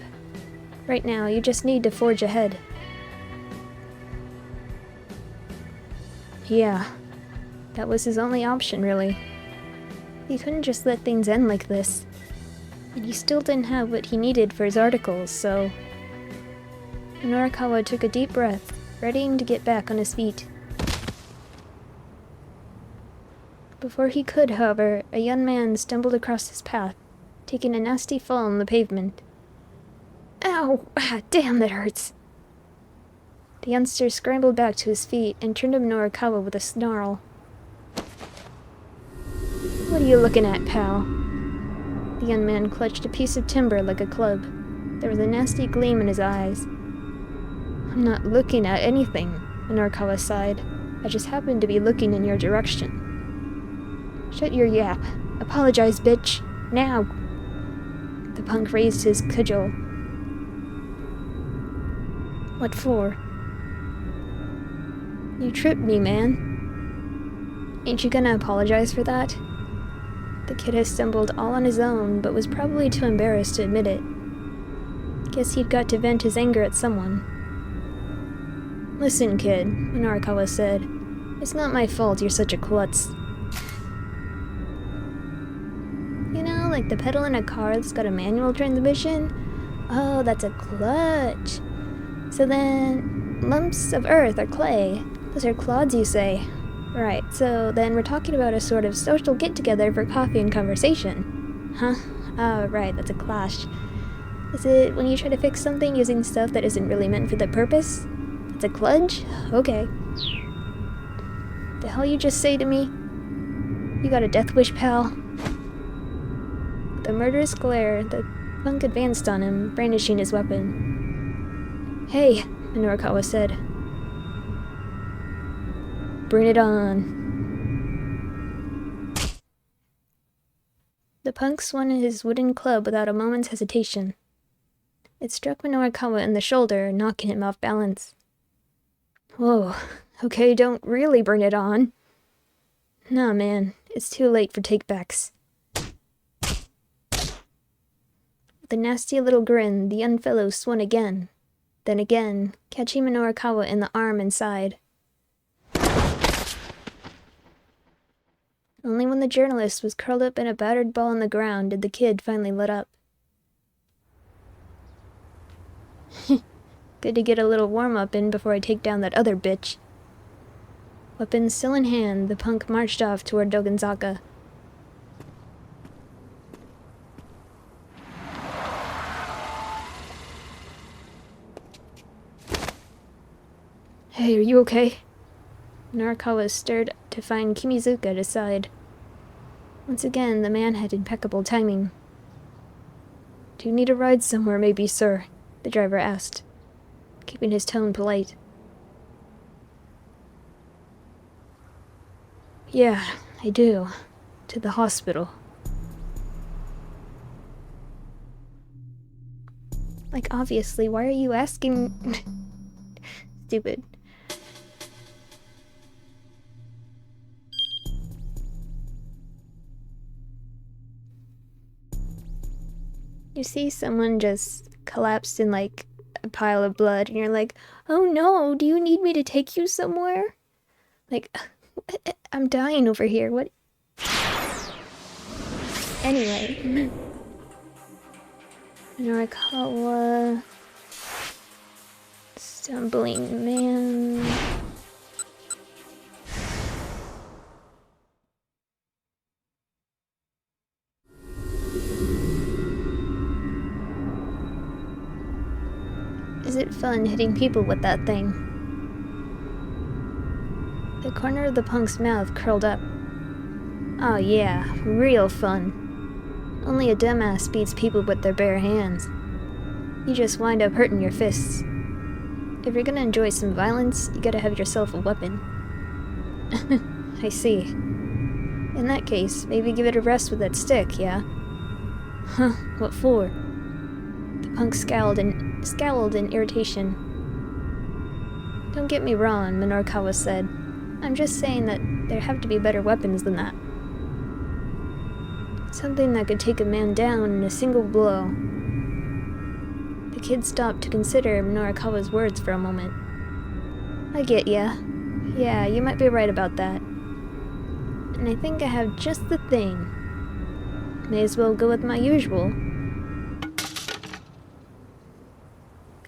Right now, you just need to forge ahead. Yeah, that was his only option, really. He couldn't just let things end like this. And he still didn't have what he needed for his articles, so... Norikawa took a deep breath, readying to get back on his feet. Before he could, however, a young man stumbled across his path, taking a nasty fall on the pavement. Ow! Ah, damn, that hurts! The youngster scrambled back to his feet and turned to Norikawa with a snarl. What are you looking at, pal? The young man clutched a piece of timber like a club. There was a nasty gleam in his eyes. I'm not looking at anything, Norikawa sighed. I just happened to be looking in your direction. Shut your yap. Apologize, bitch. Now! The punk raised his cudgel. What for? You tripped me, man. Ain't you gonna apologize for that? The kid had stumbled all on his own, but was probably too embarrassed to admit it. Guess he'd got to vent his anger at someone. Listen, kid, Norikawa said. It's not my fault you're such a klutz. You know, like the pedal in a car that's got a manual transmission? Oh, that's a clutch. So then, lumps of earth or clay. Those are clods, you say? Right, so then we're talking about a sort of social get-together for coffee and conversation. Huh? Oh, right, that's a clash. Is it when you try to fix something using stuff that isn't really meant for the purpose? It's a kludge? Okay. The hell you just say to me? You got a death wish, pal? With a murderous glare, the punk advanced on him, brandishing his weapon. Hey, Norikawa said. Bring it on. The punk swung his wooden club without a moment's hesitation. It struck Norikawa in the shoulder, knocking him off balance. Whoa, okay, don't really bring it on. Nah, man, it's too late for takebacks. With a nasty little grin, the young fellow swung again. Then again, catching Norikawa in the arm and side. Only when the journalist was curled up in a battered ball on the ground did the kid finally let up. Good to get a little warm-up in before I take down that other bitch. Weapon still in hand, the punk marched off toward Dogenzaka. Hey, are you okay? Norikawa stirred to find Kimizuka at his side. Once again, the man had impeccable timing. Do you need a ride somewhere, maybe, sir? The driver asked, keeping his tone polite. Yeah, I do. To the hospital. Like, obviously, why are you asking? Stupid. You see someone just collapsed in, like, a pile of blood, and you're like, oh no, do you need me to take you somewhere? Like, I'm dying over here, what? Anyway. Norikawa... Stumbling man... Is it fun hitting people with that thing? The corner of the punk's mouth curled up. Oh yeah, real fun. Only a dumbass beats people with their bare hands. You just wind up hurting your fists. If you're gonna enjoy some violence, you gotta have yourself a weapon. I see. In that case, maybe give it a rest with that stick, yeah? Huh, what for? The punk scowled in irritation. Don't get me wrong, Minorikawa said. I'm just saying that there have to be better weapons than that. Something that could take a man down in a single blow. The kid stopped to consider Minorikawa's words for a moment. I get ya. Yeah, you might be right about that. And I think I have just the thing. May as well go with my usual.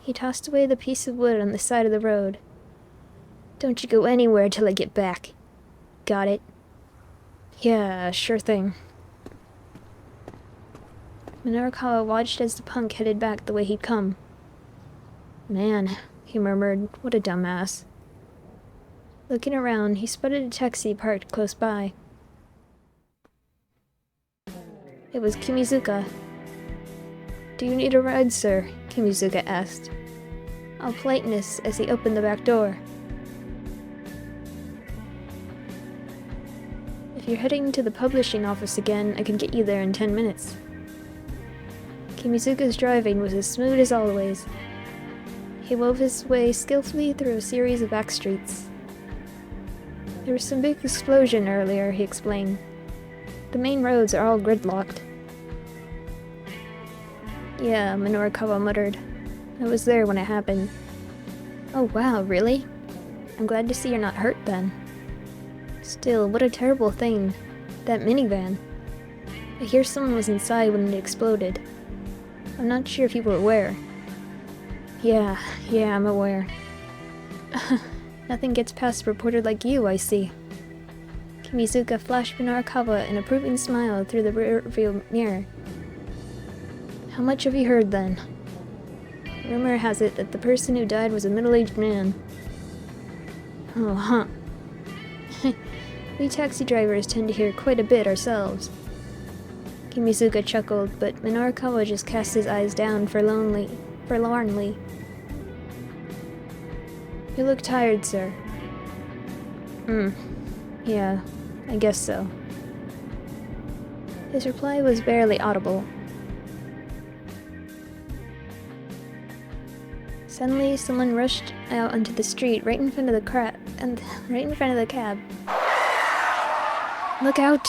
He tossed away the piece of wood on the side of the road. Don't you go anywhere till I get back. Got it? Yeah, sure thing. Minorikawa watched as the punk headed back the way he'd come. Man, he murmured, what a dumbass. Looking around, he spotted a taxi parked close by. It was Kimizuka. Do you need a ride, sir? Kimizuka asked. All politeness as he opened the back door. If you're heading to the publishing office again, I can get you there in 10 minutes. Kimizuka's driving was as smooth as always. He wove his way skillfully through a series of back streets. There was some big explosion earlier, he explained. The main roads are all gridlocked. Yeah, Minorikawa muttered. I was there when it happened. Oh wow, really? I'm glad to see you're not hurt then. Still, what a terrible thing. That minivan. I hear someone was inside when it exploded. I'm not sure if you were aware. Yeah, I'm aware. Nothing gets past a reporter like you, I see. Kimizuka flashed Minorikawa an approving smile through the rearview mirror. How much have you heard, then? Rumor has it that the person who died was a middle-aged man. Oh, huh. We taxi drivers tend to hear quite a bit ourselves. Kimizuka chuckled, but Minorikawa just cast his eyes down forlornly. You look tired, sir. Yeah, I guess so. His reply was barely audible. Suddenly, someone rushed out onto the street right in front of the cab. Look out!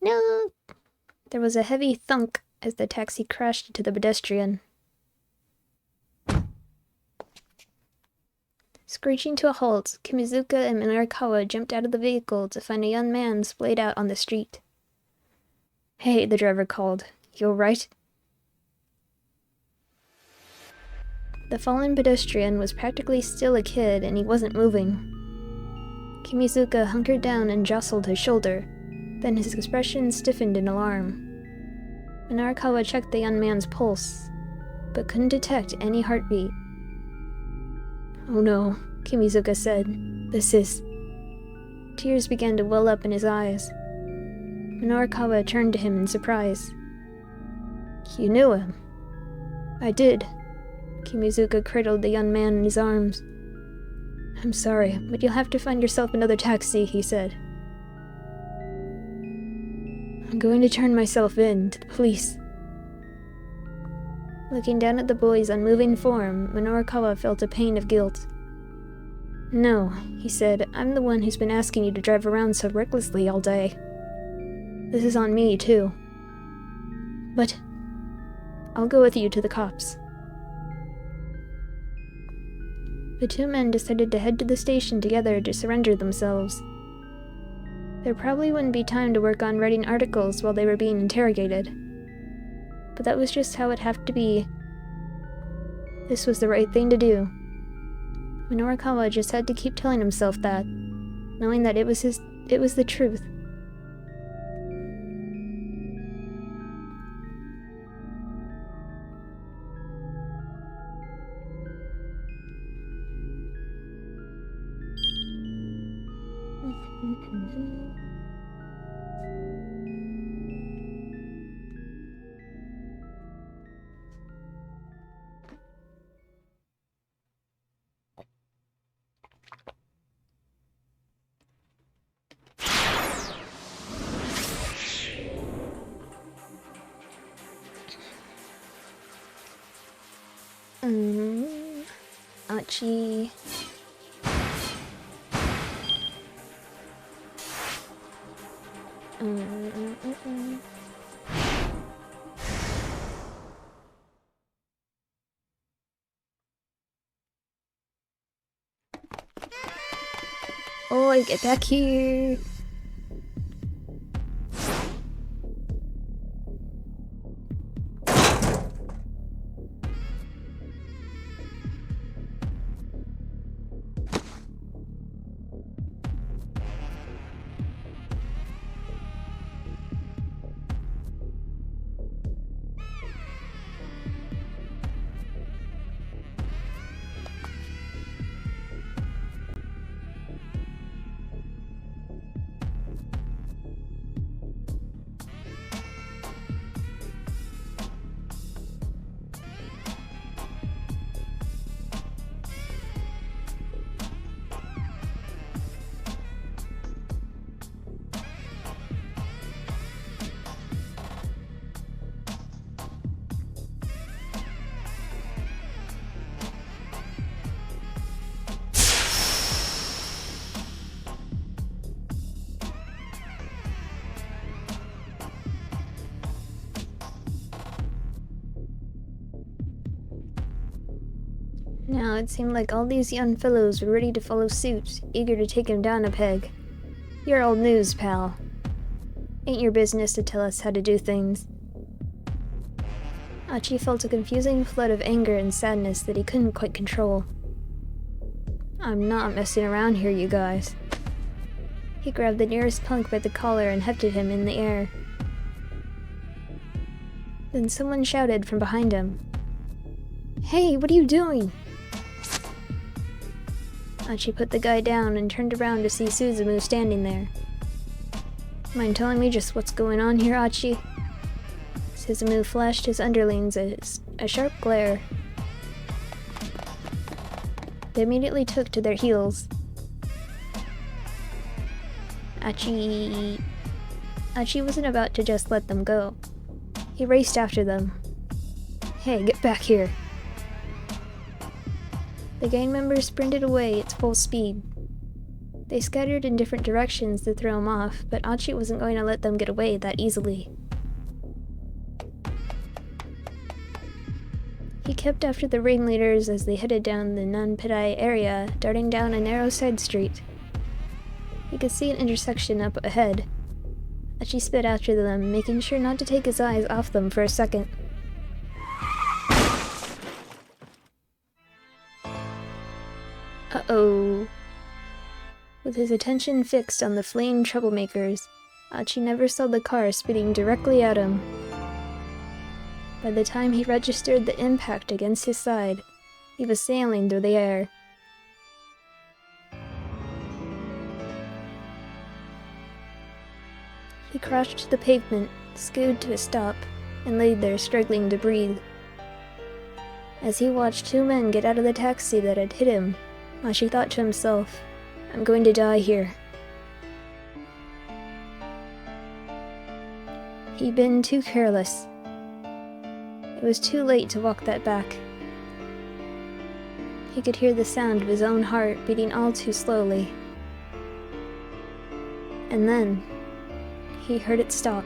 No! There was a heavy thunk as the taxi crashed into the pedestrian. Screeching to a halt, Kimizuka and Minorikawa jumped out of the vehicle to find a young man splayed out on the street. Hey, the driver called. You alright? The fallen pedestrian was practically still a kid, and he wasn't moving. Kimizuka hunkered down and jostled his shoulder, then his expression stiffened in alarm. Minorikawa checked the young man's pulse, but couldn't detect any heartbeat. Oh no, Kimizuka said. This is... Tears began to well up in his eyes. Minorikawa turned to him in surprise. You knew him? I did. Kimizuka cradled the young man in his arms. I'm sorry, but you'll have to find yourself another taxi, he said. I'm going to turn myself in to the police. Looking down at the boy's unmoving form, Minorikawa felt a pain of guilt. No, he said, I'm the one who's been asking you to drive around so recklessly all day. This is on me, too. But I'll go with you to the cops. The two men decided to head to the station together to surrender themselves. There probably wouldn't be time to work on writing articles while they were being interrogated. But that was just how it'd have to be. This was the right thing to do. Minorikawa just had to keep telling himself that, knowing that it was the truth. Achi. Oi, get back here! Now it seemed like all these young fellows were ready to follow suit, eager to take him down a peg. You're old news, pal. Ain't your business to tell us how to do things. Achi felt a confusing flood of anger and sadness that he couldn't quite control. I'm not messing around here, you guys. He grabbed the nearest punk by the collar and hefted him in the air. Then someone shouted from behind him. Hey, what are you doing? Achi put the guy down and turned around to see Suzumu standing there. Mind telling me just what's going on here, Achi? Suzumu flashed his underlings a sharp glare. They immediately took to their heels. Achi wasn't about to just let them go. He raced after them. Hey, get back here! The gang members sprinted away at full speed. They scattered in different directions to throw him off, but Achi wasn't going to let them get away that easily. He kept after the ringleaders as they headed down the Nanpedai area, darting down a narrow side street. He could see an intersection up ahead. Achi sped after them, making sure not to take his eyes off them for a second. Uh-oh. With his attention fixed on the fleeing troublemakers, Achi never saw the car speeding directly at him. By the time he registered the impact against his side, he was sailing through the air. He crashed to the pavement, skewed to a stop, and laid there struggling to breathe. As he watched two men get out of the taxi that had hit him, Achi thought to himself, I'm going to die here. He'd been too careless. It was too late to walk that back. He could hear the sound of his own heart beating all too slowly. And then, he heard it stop.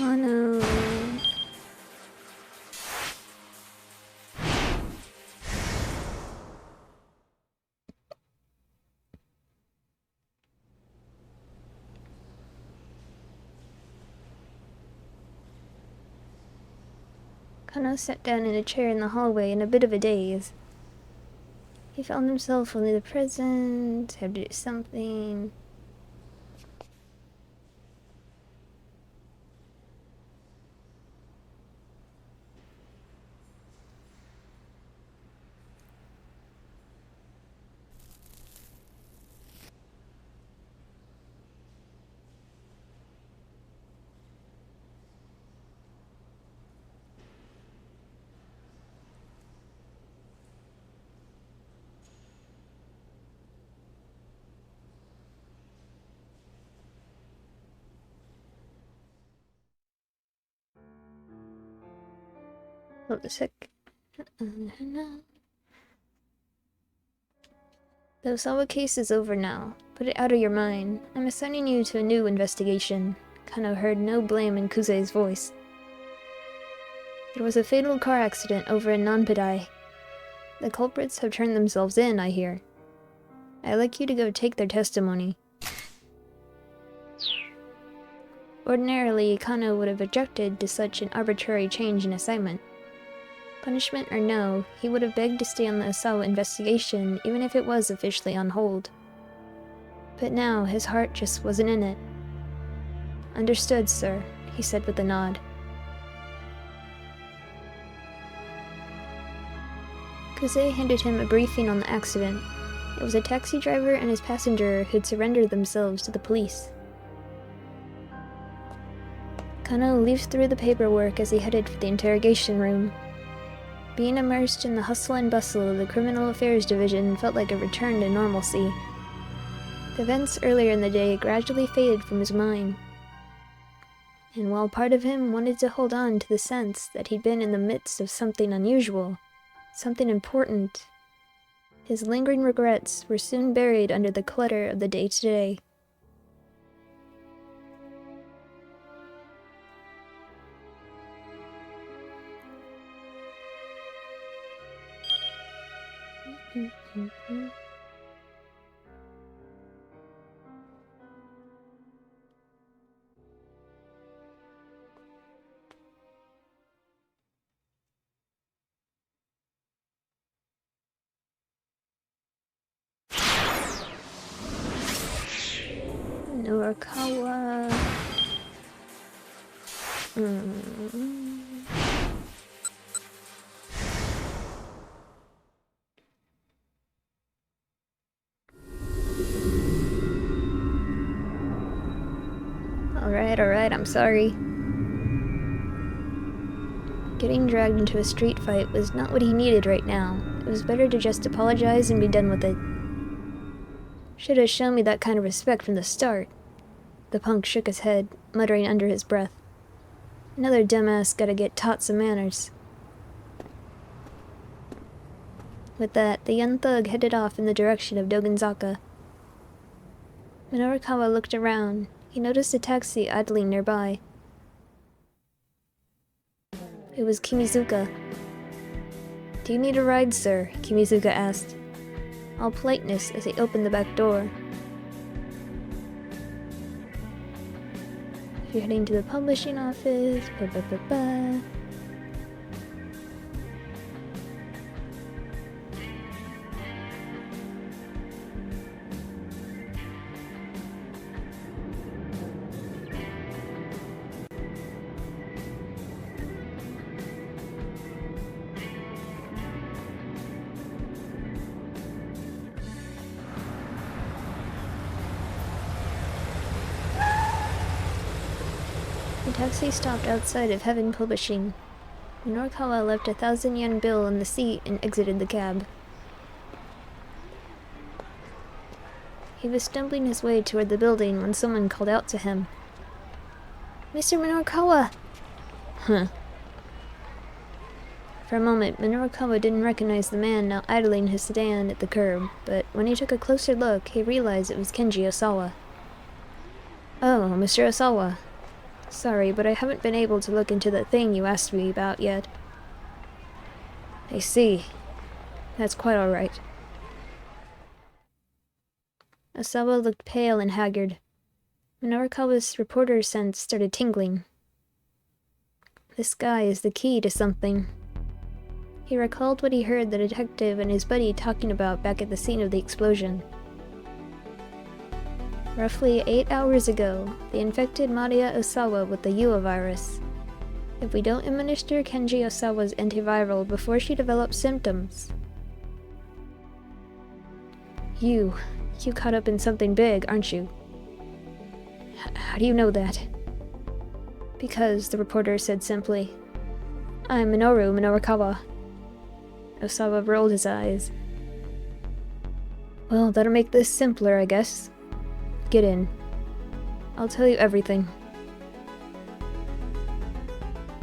Oh no. Kano sat down in a chair in the hallway in a bit of a daze. He found himself only the present, had to do something. Hold a sec. The Osawa case is over now. Put it out of your mind. I'm assigning you to a new investigation. Kano heard no blame in Kusei's voice. There was a fatal car accident over in Nanpadai. The culprits have turned themselves in, I hear. I'd like you to go take their testimony. Ordinarily, Kano would have objected to such an arbitrary change in assignment. Punishment or no, he would have begged to stay on the Osawa investigation even if it was officially on hold. But now, his heart just wasn't in it. Understood, sir, he said with a nod. Kusei handed him a briefing on the accident. It was a taxi driver and his passenger who'd surrendered themselves to the police. Kano leafed through the paperwork as he headed for the interrogation room. Being immersed in the hustle and bustle of the Criminal Affairs Division felt like a return to normalcy. The events earlier in the day gradually faded from his mind. And while part of him wanted to hold on to the sense that he'd been in the midst of something unusual, something important, his lingering regrets were soon buried under the clutter of the day-to-day. Norikawa. Alright, I'm sorry. Getting dragged into a street fight was not what he needed right now. It was better to just apologize and be done with it. Should have shown me that kind of respect from the start. The punk shook his head, muttering under his breath. Another dumbass gotta get taught some manners. With that, the young thug headed off in the direction of Dogenzaka. Minorikawa looked around. He noticed a taxi idling nearby. It was Kimizuka. "Do you need a ride, sir?" Kimizuka asked, all politeness as he opened the back door. "If you're heading to the publishing office, The taxi stopped outside of Heaven Publishing. Minorikawa left a 1,000 yen bill on the seat and exited the cab. He was stumbling his way toward the building when someone called out to him. "Mr. Minorikawa!" Huh. For a moment, Minorikawa didn't recognize the man now idling his sedan at the curb, but when he took a closer look, he realized it was Kenji Osawa. "Oh, Mr. Osawa." Sorry, but I haven't been able to look into the thing you asked me about yet. I see. That's quite alright. Osawa looked pale and haggard. Minorikawa's reporter sense started tingling. This guy is the key to something. He recalled what he heard the detective and his buddy talking about back at the scene of the explosion. Roughly 8 hours ago, they infected Maria Osawa with the Ua virus. If we don't administer Kenji Osawa's antiviral before she develops symptoms... You caught up in something big, aren't you? How do you know that? Because, the reporter said simply. I'm Minoru Minorikawa. Osawa rolled his eyes. Well, that'll make this simpler, I guess. Get in. I'll tell you everything.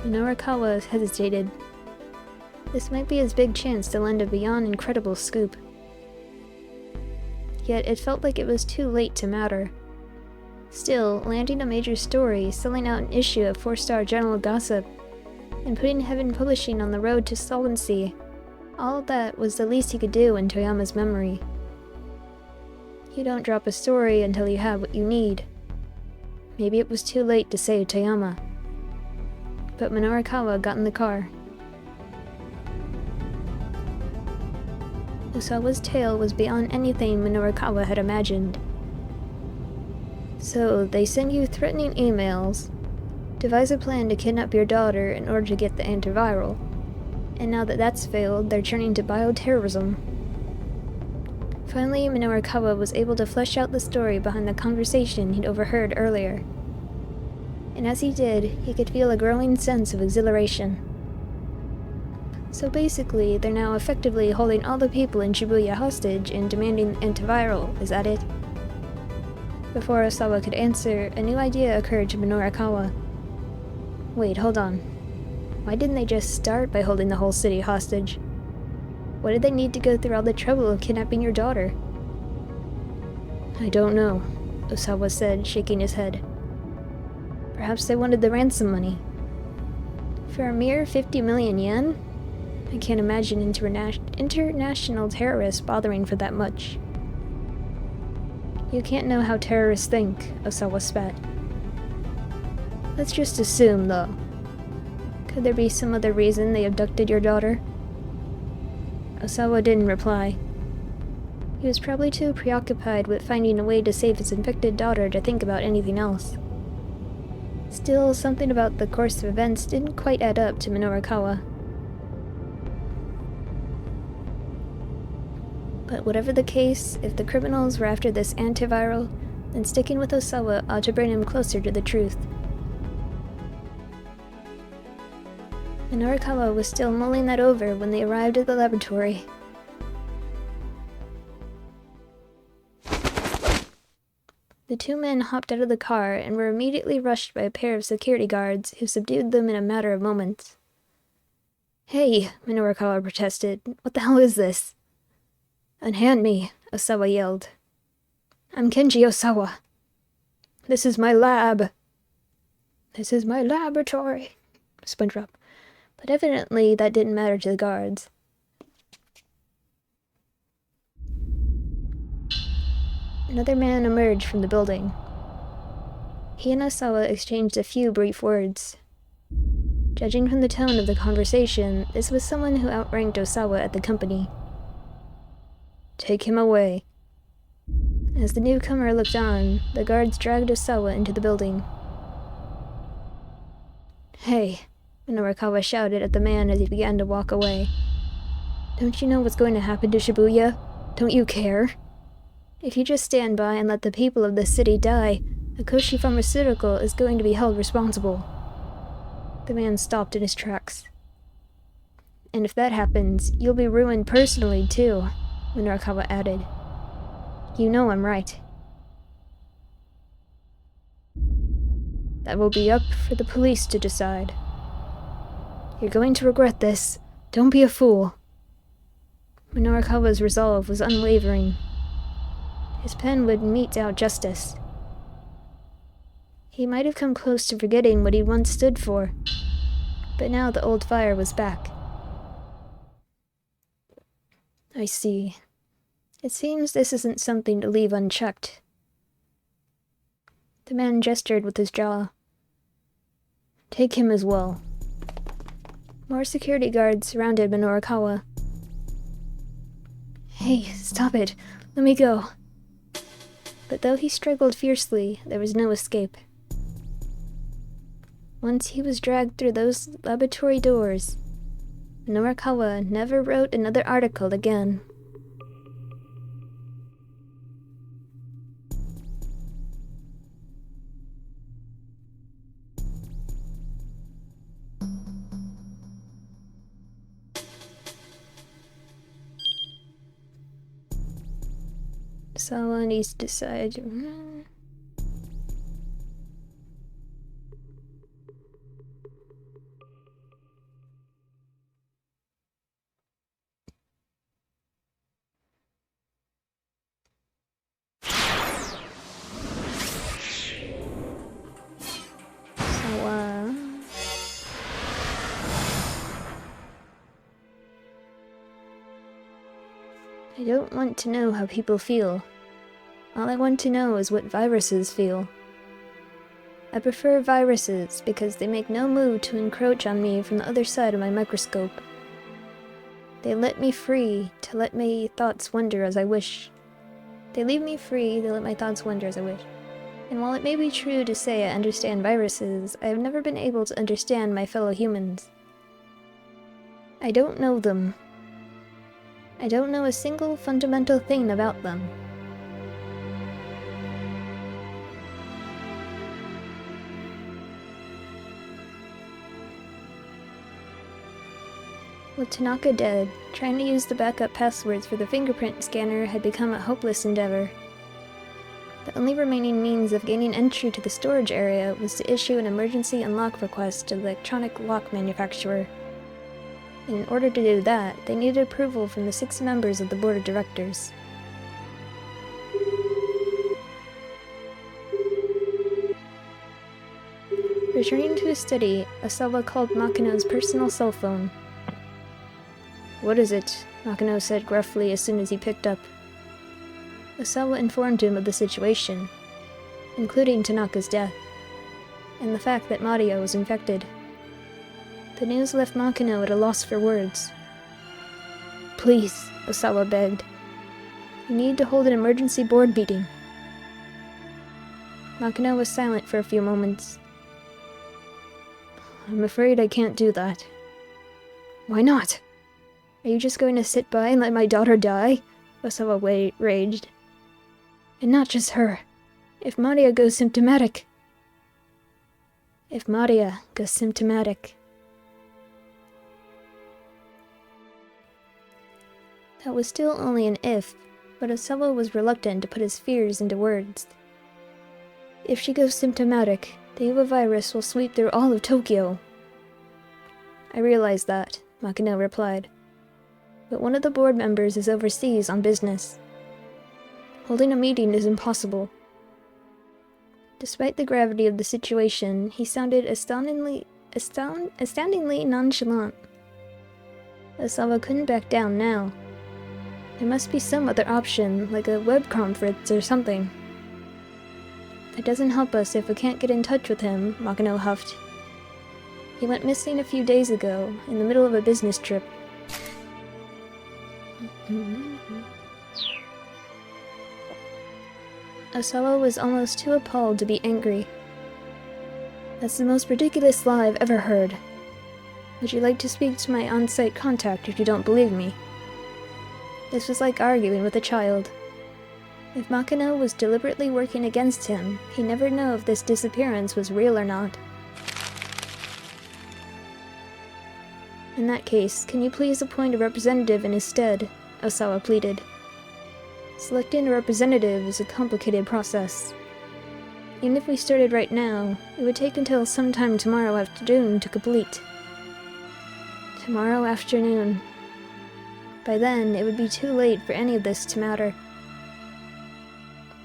Minorikawa hesitated. This might be his big chance to lend a beyond incredible scoop. Yet it felt like it was too late to matter. Still, landing a major story, selling out an issue of 4-star general gossip, and putting Heaven Publishing on the road to solvency, all of that was the least he could do in Toyama's memory. You don't drop a story until you have what you need. Maybe it was too late to save Toyama. But Minorikawa got in the car. Osawa's tale was beyond anything Minorikawa had imagined. So, they send you threatening emails, devise a plan to kidnap your daughter in order to get the antiviral, and now that that's failed, they're turning to bioterrorism. Finally, Minorikawa was able to flesh out the story behind the conversation he'd overheard earlier. And as he did, he could feel a growing sense of exhilaration. So basically, they're now effectively holding all the people in Shibuya hostage and demanding antiviral, is that it? Before Osawa could answer, a new idea occurred to Minorikawa. Wait, hold on. Why didn't they just start by holding the whole city hostage? Why did they need to go through all the trouble of kidnapping your daughter? I don't know, Osawa said, shaking his head. Perhaps they wanted the ransom money. For a mere 50 million yen? I can't imagine international terrorists bothering for that much. You can't know how terrorists think, Osawa spat. Let's just assume, though. Could there be some other reason they abducted your daughter? Osawa didn't reply. He was probably too preoccupied with finding a way to save his infected daughter to think about anything else. Still, something about the course of events didn't quite add up to Minorikawa. But whatever the case, if the criminals were after this antiviral, then sticking with Osawa ought to bring him closer to the truth. Minorikawa was still mulling that over when they arrived at the laboratory. The two men hopped out of the car and were immediately rushed by a pair of security guards who subdued them in a matter of moments. Hey, Minorikawa protested. What the hell is this? Unhand me, Osawa yelled. I'm Kenji Osawa. This is my lab. This is my laboratory, SpongeBob. But evidently that didn't matter to the guards. Another man emerged from the building. He and Osawa exchanged a few brief words. Judging from the tone of the conversation, this was someone who outranked Osawa at the company. Take him away. As the newcomer looked on, the guards dragged Osawa into the building. Hey, Minorikawa shouted at the man as he began to walk away. Don't you know what's going to happen to Shibuya? Don't you care? If you just stand by and let the people of this city die, Akoshi Pharmaceutical is going to be held responsible. The man stopped in his tracks. And if that happens, you'll be ruined personally, too, Minorikawa added. You know I'm right. That will be up for the police to decide. You're going to regret this. Don't be a fool. Minorikawa's resolve was unwavering. His pen would mete out justice. He might have come close to forgetting what he once stood for, but now the old fire was back. I see. It seems this isn't something to leave unchecked. The man gestured with his jaw. Take him as well. More security guards surrounded Minorikawa. Hey, stop it. Let me go. But though he struggled fiercely, there was no escape. Once he was dragged through those laboratory doors, Minorikawa never wrote another article again. Someone needs to decide. I don't want to know how people feel. All I want to know is what viruses feel. I prefer viruses because they make no move to encroach on me from the other side of my microscope. They let me free to let my thoughts wander as I wish. They leave me free to let my thoughts wander as I wish. And while it may be true to say I understand viruses, I have never been able to understand my fellow humans. I don't know them. I don't know a single fundamental thing about them. With Tanaka dead, trying to use the backup passwords for the fingerprint scanner had become a hopeless endeavor. The only remaining means of gaining entry to the storage area was to issue an emergency unlock request to the electronic lock manufacturer. In order to do that, they needed approval from the 6 members of the board of directors. Returning to his study, Osawa called Makino's personal cell phone. What is it? Makino said gruffly as soon as he picked up. Osawa informed him of the situation, including Tanaka's death, and the fact that Maria was infected. The news left Makino at a loss for words. Please, Osawa begged. You need to hold an emergency board meeting. Makino was silent for a few moments. I'm afraid I can't do that. Why not? Are you just going to sit by and let my daughter die? Osawa raged. And not just her. If Maria goes symptomatic. That was still only an if, but Osawa was reluctant to put his fears into words. If she goes symptomatic, the Uva virus will sweep through all of Tokyo. I realize that, Makino replied. But one of the board members is overseas on business. Holding a meeting is impossible. Despite the gravity of the situation, he sounded astoundingly nonchalant. Osawa couldn't back down now. There must be some other option, like a web conference or something. It doesn't help us if we can't get in touch with him, Makino huffed. He went missing a few days ago, in the middle of a business trip. Osawa was almost too appalled to be angry. That's the most ridiculous lie I've ever heard. Would you like to speak to my on-site contact if you don't believe me? This was like arguing with a child. If Makino was deliberately working against him, he'd never know if this disappearance was real or not. In that case, can you please appoint a representative in his stead? Osawa pleaded. Selecting a representative is a complicated process. Even if we started right now, it would take until sometime tomorrow afternoon to complete. Tomorrow afternoon. By then, it would be too late for any of this to matter.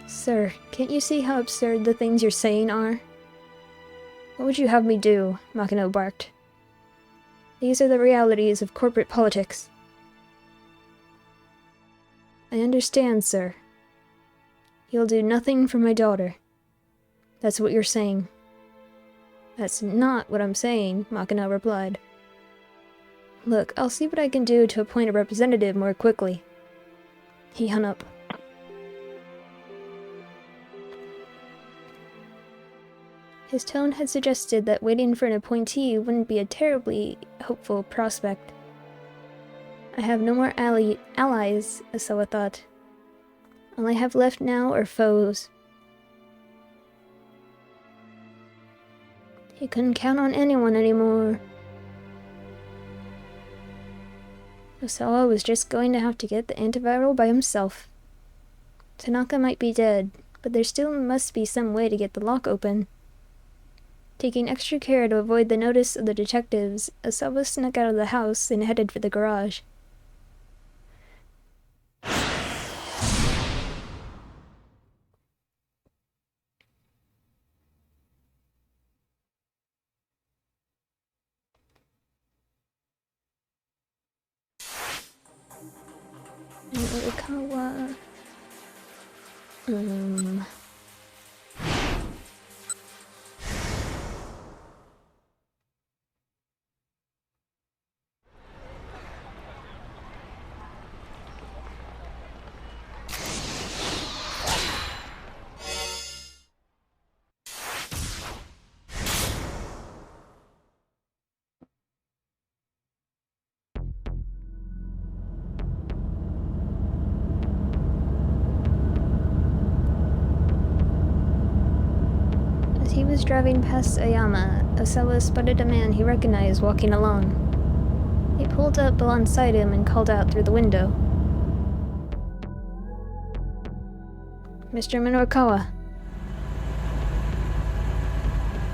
Sir, can't you see how absurd the things you're saying are? What would you have me do? Makino barked. These are the realities of corporate politics. I understand, sir. You'll do nothing for my daughter. That's what you're saying. That's not what I'm saying, Makino replied. Look, I'll see what I can do to appoint a representative more quickly. He hung up. His tone had suggested that waiting for an appointee wouldn't be a terribly hopeful prospect. I have no more allies, Asawa thought. All I have left now are foes. He couldn't count on anyone anymore. Osawa was just going to have to get the antiviral by himself. Tanaka might be dead, but there still must be some way to get the lock open. Taking extra care to avoid the notice of the detectives, Osawa snuck out of the house and headed for the garage. Urikawa... As he was driving past Ayama, Osawa spotted a man he recognized walking along. He pulled up alongside him and called out through the window. Mr. Minorukawa.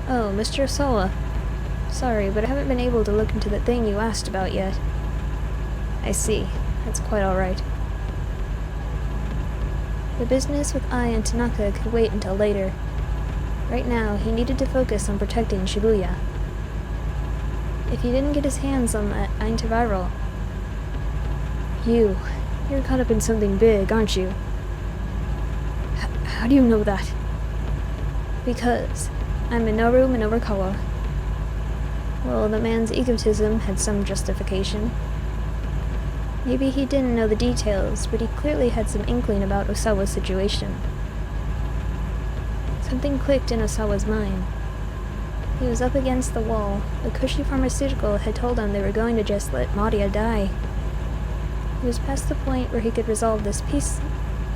Oh, Mr. Osawa. Sorry, but I haven't been able to look into the thing you asked about yet. I see. That's quite alright. The business with I and Tanaka could wait until later. Right now, he needed to focus on protecting Shibuya. If he didn't get his hands on that antiviral... You're caught up in something big, aren't you? How do you know that? Because I'm Minoru Minorukawa. Well, the man's egotism had some justification. Maybe he didn't know the details, but he clearly had some inkling about Osawa's situation. Something clicked in Osawa's mind. He was up against the wall. The cushy pharmaceutical had told him they were going to just let Maria die. He was past the point where he could resolve this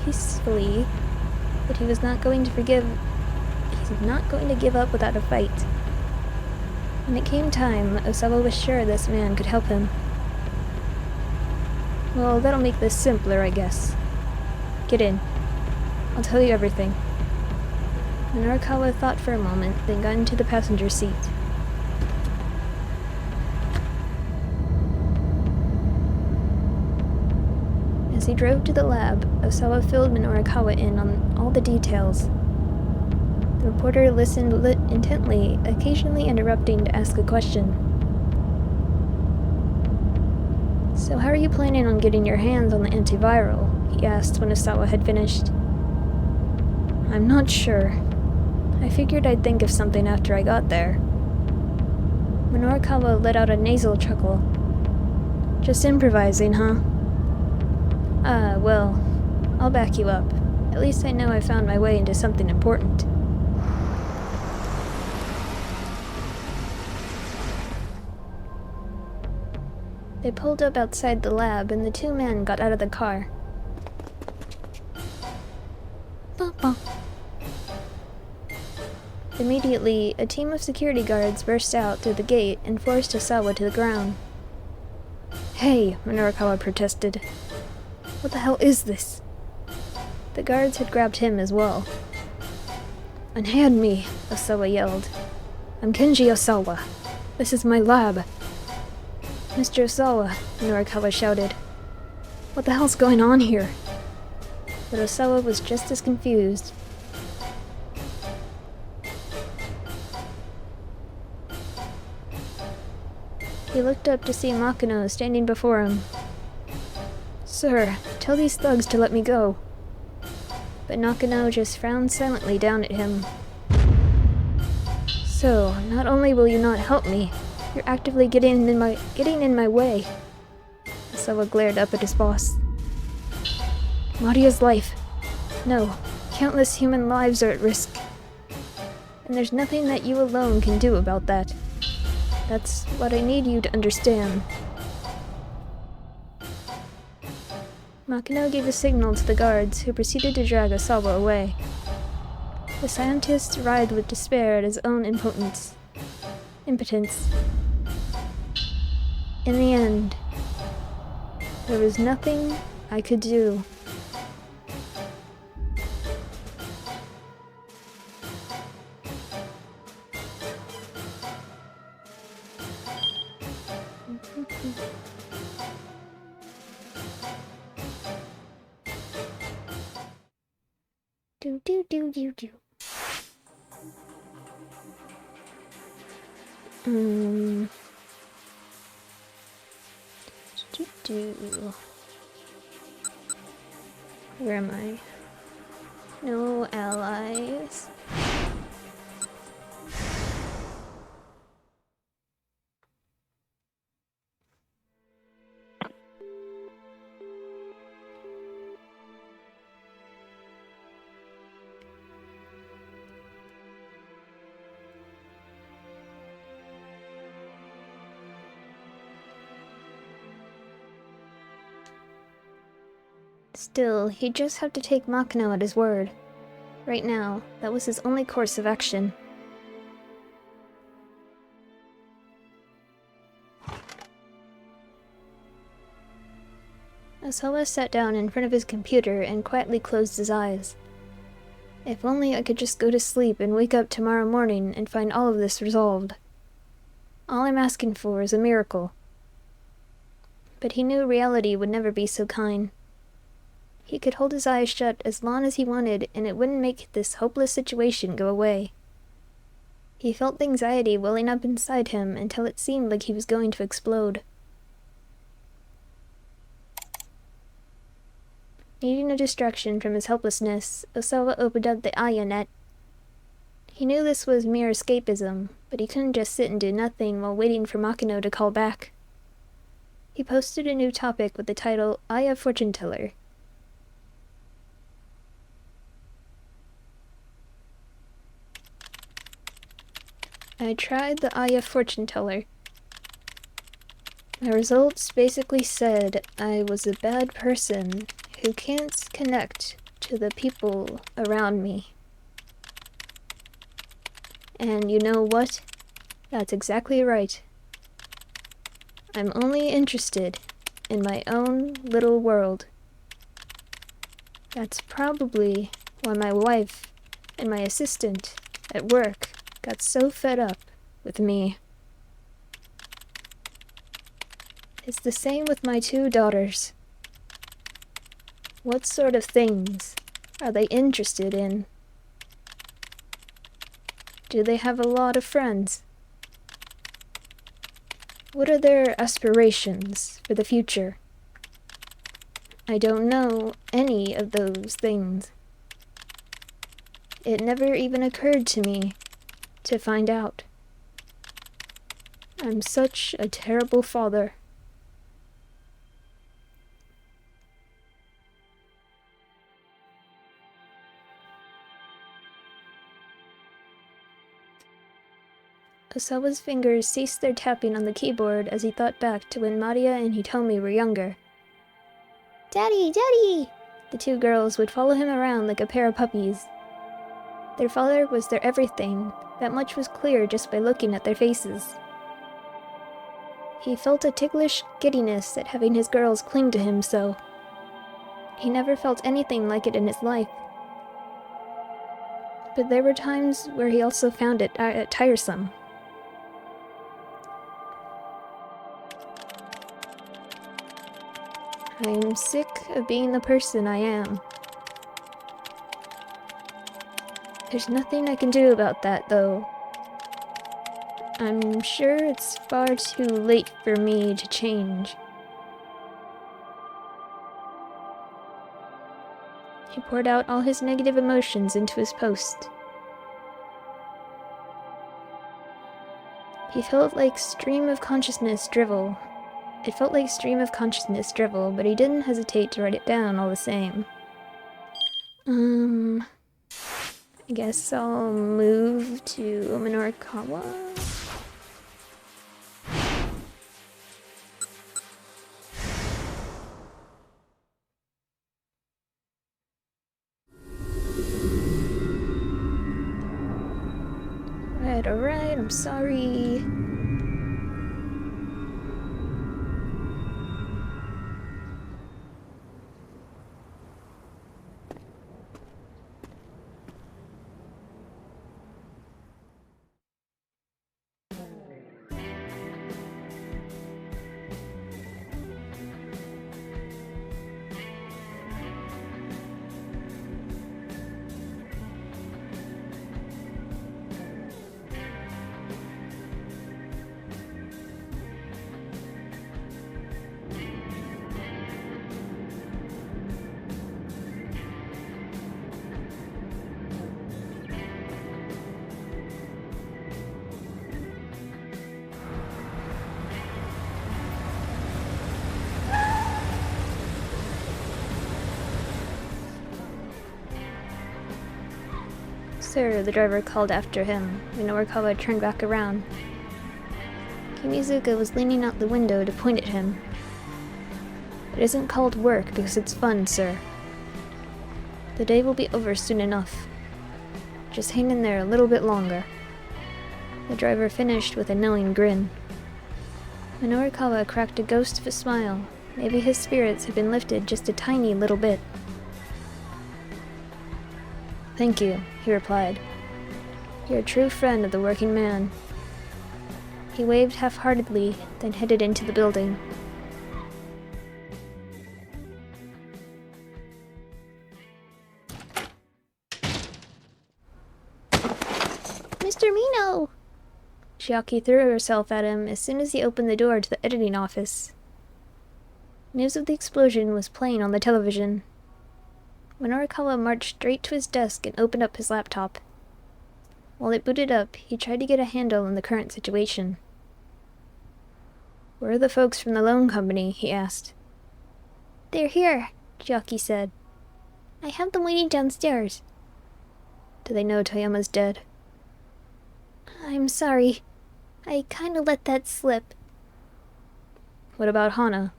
peacefully, but he was not going to forgive. He's not going to give up without a fight. When it came time, Osawa was sure this man could help him. Well, that'll make this simpler, I guess. Get in. I'll tell you everything. Minorukawa thought for a moment, then got into the passenger seat. As he drove to the lab, Osawa filled Minorukawa in on all the details. The reporter listened intently, occasionally interrupting to ask a question. So how are you planning on getting your hands on the antiviral? He asked when Osawa had finished. I'm not sure. I figured I'd think of something after I got there. Minorukawa let out a nasal chuckle. Just improvising, huh? Well, I'll back you up. At least I know I found my way into something important. They pulled up outside the lab, and the two men got out of the car. Ba-ba. Immediately, a team of security guards burst out through the gate and forced Osawa to the ground. Hey, Minorukawa protested. What the hell is this? The guards had grabbed him as well. Unhand me, Osawa yelled. I'm Kenji Osawa. This is my lab. Mr. Osawa, Minorukawa shouted. What the hell's going on here? But Osawa was just as confused. He looked up to see Makino standing before him. "Sir, tell these thugs to let me go." But Nakano just frowned silently down at him. "So, not only will you not help me, you're actively getting in my way." Osawa glared up at his boss. "Maria's life. No, countless human lives are at risk. And there's nothing that you alone can do about that. That's what I need you to understand." Makino gave a signal to the guards, who proceeded to drag Osawa away. The scientist writhed with despair at his own impotence. In the end, there was nothing I could do. Do do do do do. Where am I? No allies. Still, he'd just have to take Makino at his word. Right now, that was his only course of action. Osawa sat down in front of his computer and quietly closed his eyes. If only I could just go to sleep and wake up tomorrow morning and find all of this resolved. All I'm asking for is a miracle. But he knew reality would never be so kind. He could hold his eyes shut as long as he wanted, and it wouldn't make this hopeless situation go away. He felt the anxiety welling up inside him until it seemed like he was going to explode. Needing a distraction from his helplessness, Osawa opened up the Ayanet. He knew this was mere escapism, but he couldn't just sit and do nothing while waiting for Makino to call back. He posted a new topic with the title, Aya Fortune Teller. I tried the Aya Fortune Teller. My results basically said I was a bad person who can't connect to the people around me. And you know what? That's exactly right. I'm only interested in my own little world. That's probably why my wife and my assistant at work got so fed up with me. It's the same with my 2 daughters. What sort of things are they interested in? Do they have a lot of friends? What are their aspirations for the future? I don't know any of those things. It never even occurred to me to find out. I'm such a terrible father. Osawa's fingers ceased their tapping on the keyboard as he thought back to when Maria and Hitomi were younger. "Daddy! Daddy!" The 2 girls would follow him around like a pair of puppies. Their father was their everything. That much was clear just by looking at their faces. He felt a ticklish giddiness at having his girls cling to him so. He never felt anything like it in his life. But there were times where he also found it tiresome. I'm sick of being the person I am. There's nothing I can do about that, though. I'm sure it's far too late for me to change. He poured out all his negative emotions into his post. He felt like stream of consciousness drivel. It felt like stream of consciousness drivel, but he didn't hesitate to write it down all the same. I guess I'll move to Minorikawa. Alright, I'm sorry. Sir, the driver called after him. Minorikawa turned back around. Kimizuka was leaning out the window to point at him. It isn't called work because it's fun, sir. The day will be over soon enough. Just hang in there a little bit longer. The driver finished with a knowing grin. Minorikawa cracked a ghost of a smile. Maybe his spirits had been lifted just a tiny little bit. Thank you, he replied. You're a true friend of the working man. He waved half-heartedly, then headed into the building. Mr. Mino! Chiaki threw herself at him as soon as he opened the door to the editing office. News of the explosion was playing on the television. Minorikawa marched straight to his desk and opened up his laptop. While it booted up, he tried to get a handle on the current situation. Where are the folks from the loan company? He asked. They're here, Chiaki said. I have them waiting downstairs. Do they know Toyama's dead? I'm sorry. I kinda let that slip. What about Hana?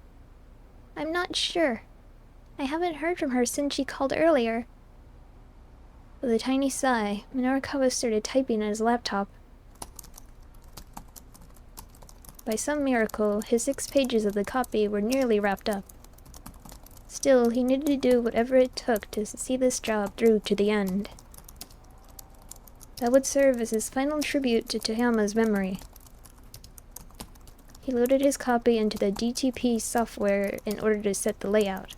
I'm not sure. I haven't heard from her since she called earlier. With a tiny sigh, Minorikawa started typing on his laptop. By some miracle, his 6 pages of the copy were nearly wrapped up. Still, he needed to do whatever it took to see this job through to the end. That would serve as his final tribute to Toyama's memory. He loaded his copy into the DTP software in order to set the layout.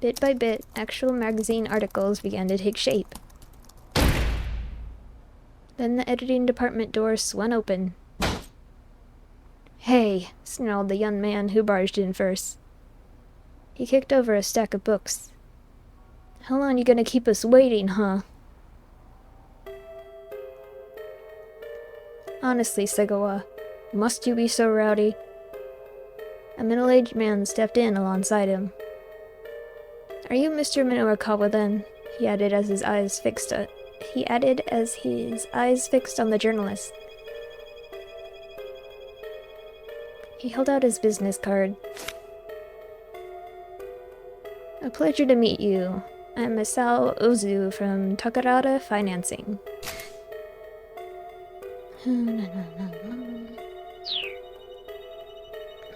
Bit by bit, actual magazine articles began to take shape. Then the editing department door swung open. Hey, snarled the young man who barged in first. He kicked over a stack of books. How long you gonna keep us waiting, huh? Honestly, Segawa, must you be so rowdy? A middle-aged man stepped in alongside him. Are you Mr. Minorikawa then? He added as his eyes fixed on the journalist. He held out his business card. A pleasure to meet you. I'm Masao Ozu from Takarada Financing.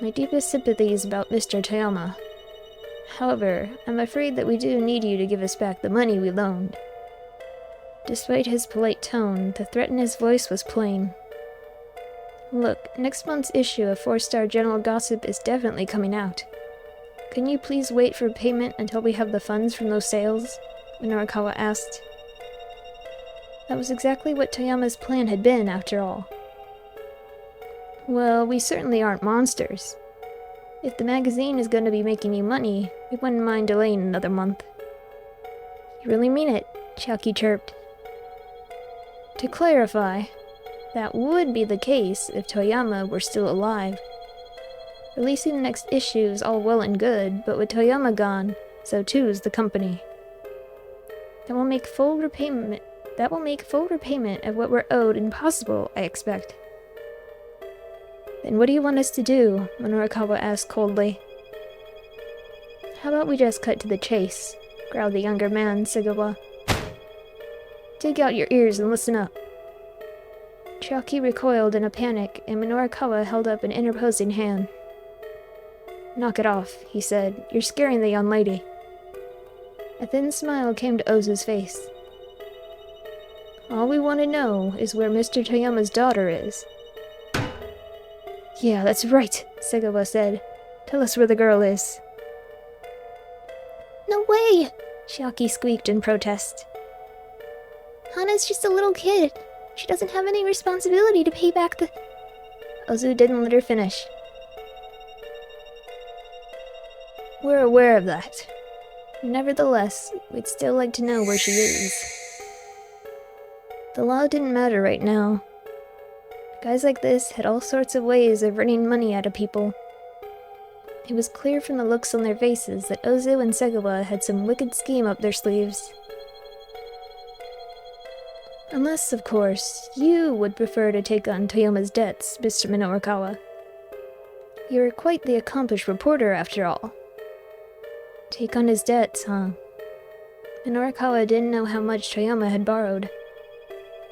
My deepest sympathies about Mr. Toyama. However, I'm afraid that we do need you to give us back the money we loaned. Despite his polite tone, the threat in his voice was plain. Look, next month's issue of 4-Star General Gossip is definitely coming out. Can you please wait for payment until we have the funds from those sales? Minorikawa asked. That was exactly what Toyama's plan had been, after all. Well, we certainly aren't monsters. If the magazine is going to be making you money, we wouldn't mind delaying another month. You really mean it, Chiaki chirped. To clarify, that would be the case if Toyama were still alive. Releasing the next issue is all well and good, but with Toyama gone, so too is the company. That will make full repayment of what we're owed impossible, I expect. Then what do you want us to do? Minorikawa asked coldly. How about we just cut to the chase? Growled the younger man, Sugawa. Dig out your ears and listen up. Chiaki recoiled in a panic, and Minorikawa held up an interposing hand. Knock it off, he said. You're scaring the young lady. A thin smile came to Ozu's face. All we want to know is where Mr. Toyama's daughter is. Yeah, that's right, Sugawa said. Tell us where the girl is. No way! Chiaki squeaked in protest. Hana's just a little kid. She doesn't have any responsibility to pay back the... Ozu didn't let her finish. We're aware of that. Nevertheless, we'd still like to know where she is. The law didn't matter right now. Guys like this had all sorts of ways of earning money out of people. It was clear from the looks on their faces that Ozu and Sugawa had some wicked scheme up their sleeves. Unless, of course, you would prefer to take on Toyama's debts, Mr. Minorikawa. You're quite the accomplished reporter, after all. Take on his debts, huh? Minorikawa didn't know how much Toyama had borrowed.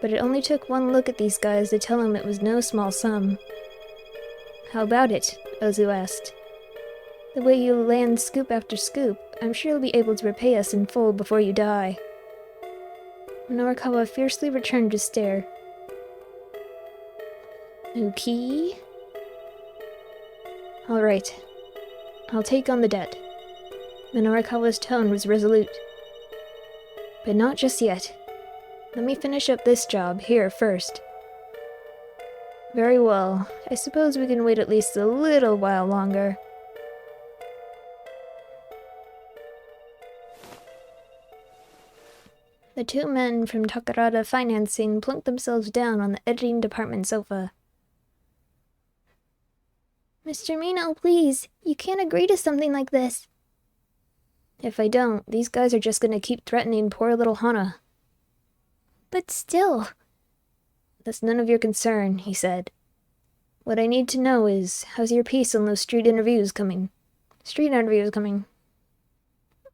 But it only took one look at these guys to tell him it was no small sum. How about it? Ozu asked. The way you land scoop after scoop, I'm sure you'll be able to repay us in full before you die. Minorikawa fiercely returned to stare. Okay? Alright. I'll take on the debt. Minorikawa's tone was resolute. But not just yet. Let me finish up this job here first. Very well. I suppose we can wait at least a little while longer. The two men from Takarada Financing plunked themselves down on the editing department sofa. Mr. Mino, please. You can't agree to something like this. If I don't, these guys are just gonna keep threatening poor little Hana. But still... That's none of your concern, he said. What I need to know is, how's your piece on those street interviews coming?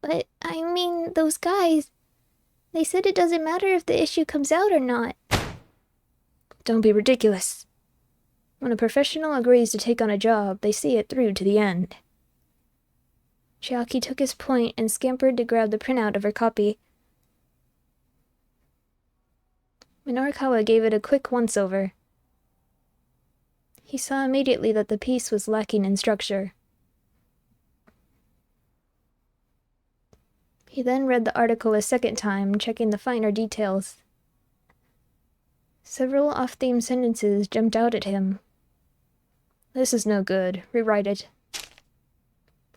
But, I mean, those guys... They said it doesn't matter if the issue comes out or not. Don't be ridiculous. When a professional agrees to take on a job, they see it through to the end. Chiaki took his point and scampered to grab the printout of her copy. Minorikawa gave it a quick once-over. He saw immediately that the piece was lacking in structure. He then read the article a second time, checking the finer details. Several off-theme sentences jumped out at him. This is no good. Rewrite it.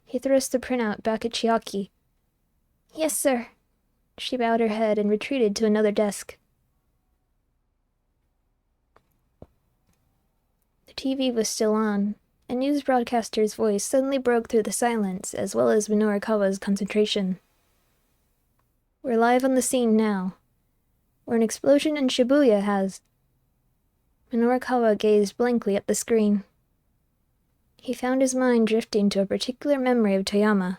He thrust the printout back at Chiaki. Yes, sir. She bowed her head and retreated to another desk. The TV was still on. A news broadcaster's voice suddenly broke through the silence, as well as Minorikawa's concentration. We're live on the scene now. Where an explosion in Shibuya has... Minorikawa gazed blankly at the screen. He found his mind drifting to a particular memory of Toyama.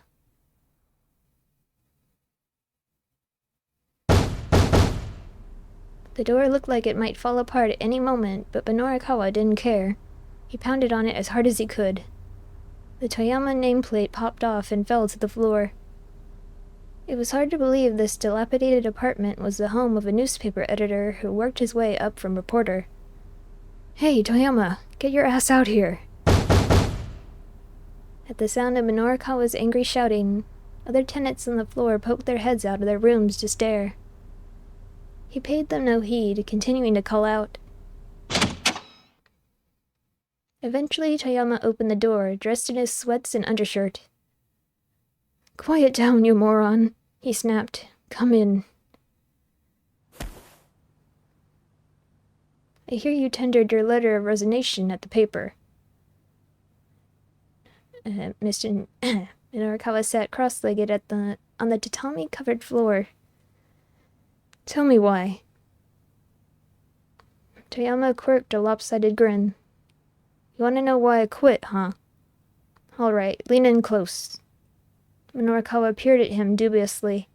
The door looked like it might fall apart at any moment, but Minorikawa didn't care. He pounded on it as hard as he could. The Toyama nameplate popped off and fell to the floor. It was hard to believe this dilapidated apartment was the home of a newspaper editor who worked his way up from reporter. Hey, Toyama, get your ass out here! At the sound of Minorikawa's angry shouting, other tenants on the floor poked their heads out of their rooms to stare. He paid them no heed, continuing to call out. Eventually, Toyama opened the door, dressed in his sweats and undershirt. "Quiet down, you moron," he snapped. "Come in." "I hear you tendered your letter of resignation at the paper." Mr. Minorukawa sat cross-legged on the tatami-covered floor. "Tell me why." Toyama quirked a lopsided grin. "You want to know why I quit, huh? All right, lean in close." Minorukawa peered at him dubiously.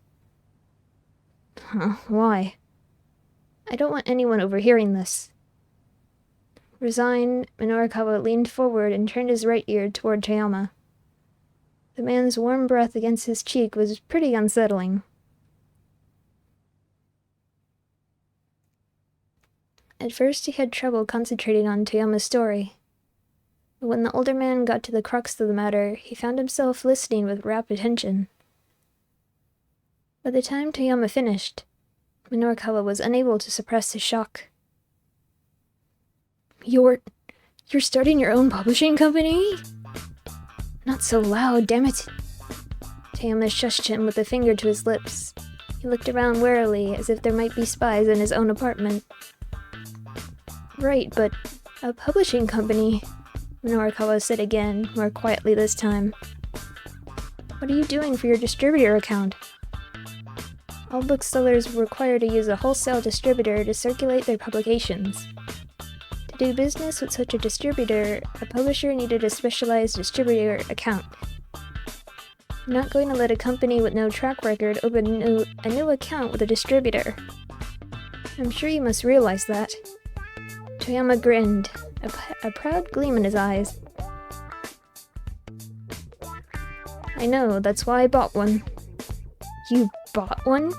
"Huh, why?" "I don't want anyone overhearing this." Resigned, Minorukawa leaned forward and turned his right ear toward Toyama. The man's warm breath against his cheek was pretty unsettling. At first he had trouble concentrating on Toyama's story. But when the older man got to the crux of the matter, he found himself listening with rapt attention. By the time Toyama finished, Minorukawa was unable to suppress his shock. You're starting your own publishing company?" "Not so loud, damn it." Toyama shushed him with a finger to his lips. He looked around warily, as if there might be spies in his own apartment. "Right, but a publishing company," Minorukawa said again, more quietly this time. "What are you doing for your distributor account?" All booksellers were required to use a wholesale distributor to circulate their publications. To do business with such a distributor, a publisher needed a specialized distributor account. I'm not going to let a company with no track record open a new account with a distributor. I'm sure you must realize that. Toyama grinned, a proud gleam in his eyes. "I know, that's why I bought one." "You bought one?"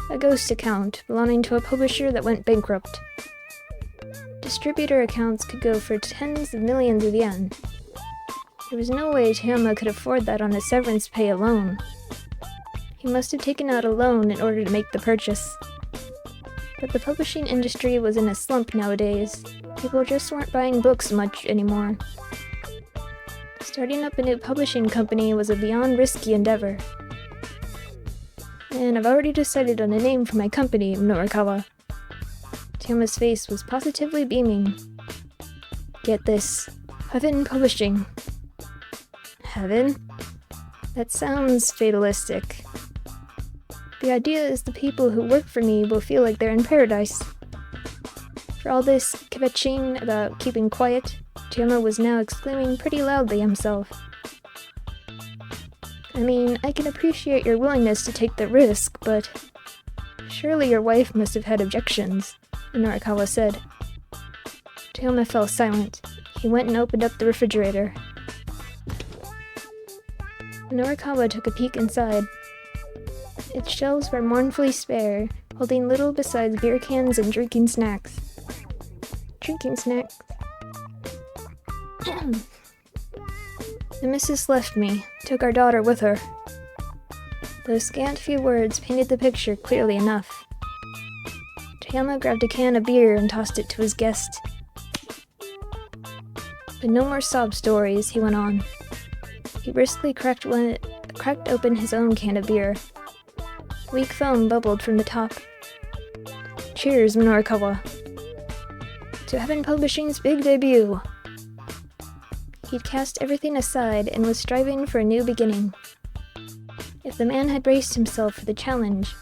"A ghost account, belonging to a publisher that went bankrupt. Distributor accounts could go for tens of millions of yen. There was no way Toyama could afford that on his severance pay alone. He must have taken out a loan in order to make the purchase. But the publishing industry was in a slump nowadays. People just weren't buying books much anymore. Starting up a new publishing company was a beyond risky endeavor. And I've already decided on a name for my company, Minorukawa." Toyama's face was positively beaming. "Get this. Heaven Publishing." "Heaven? That sounds fatalistic. The idea is the people who work for me will feel like they're in paradise." For all this kvetching about keeping quiet, Toyama was now exclaiming pretty loudly himself. "I mean, I can appreciate your willingness to take the risk, but surely your wife must have had objections," Minorukawa said. Toyama fell silent. He went and opened up the refrigerator. Minorukawa took a peek inside. Its shelves were mournfully spare, holding little besides beer cans and drinking snacks. Drinking snacks. "The missus left me, took our daughter with her." Those scant few words painted the picture clearly enough. Toyama grabbed a can of beer and tossed it to his guest. "But no more sob stories," he went on. He briskly cracked open his own can of beer. Weak foam bubbled from the top. "Cheers, Minorukawa. To Heaven Publishing's big debut." He'd cast everything aside and was striving for a new beginning. If the man had braced himself for the challenge,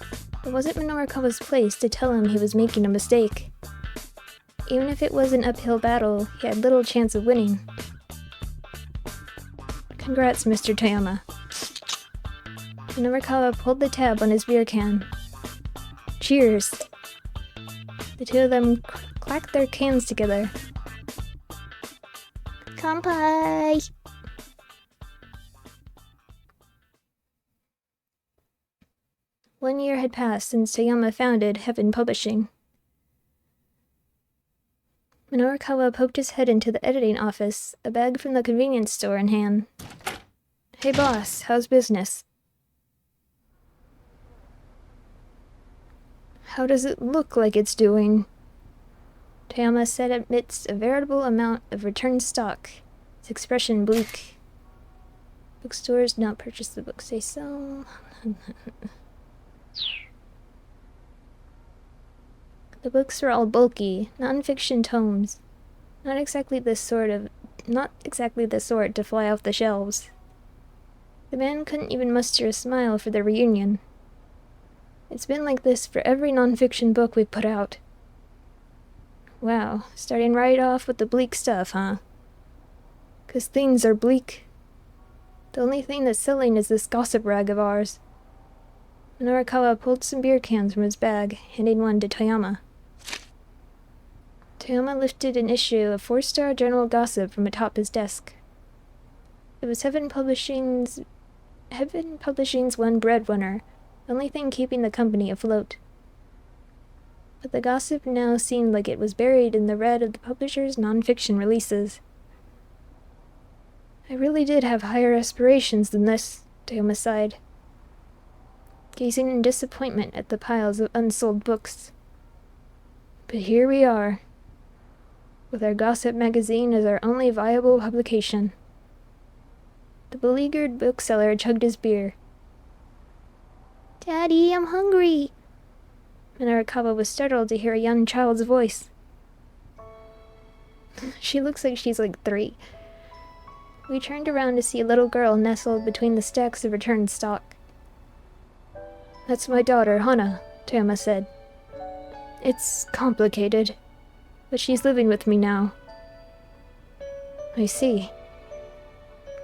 it wasn't Minorukawa's place to tell him he was making a mistake. Even if it was an uphill battle, he had little chance of winning. "Congrats, Mr. Toyama." Minorukawa pulled the tab on his beer can. "Cheers." The two of them clacked their cans together. "Kanpai!" One year had passed since Toyama founded Heaven Publishing. Minorukawa poked his head into the editing office, a bag from the convenience store in hand. "Hey boss, how's business?" "How does it look like it's doing?" Toyama said amidst a veritable amount of returned stock, his expression bleak. Bookstores do not purchase the books they sell. The books were all bulky, non-fiction tomes. Not exactly the sort to fly off the shelves. The man couldn't even muster a smile for the reunion. It's been like this for every non-fiction book we've put out. Wow, starting right off with the bleak stuff, huh? 'Cause things are bleak. The only thing that's selling is this gossip rag of ours. Minorikawa pulled some beer cans from his bag, handing one to Toyama. Toyama lifted an issue of 4-star general gossip from atop his desk. It was Heaven Publishing's one breadwinner, the only thing keeping the company afloat. But the gossip now seemed like it was buried in the red of the publisher's non-fiction releases. I really did have higher aspirations than this, Toyama sighed, gazing in disappointment at the piles of unsold books. But here we are, with our gossip magazine as our only viable publication. The beleaguered bookseller chugged his beer. Daddy, I'm hungry! Minorikawa was startled to hear a young child's voice. She looks like she's like 3. We turned around to see a little girl nestled between the stacks of returned stock. That's my daughter, Hana, Toyama said. It's complicated, but she's living with me now. I see.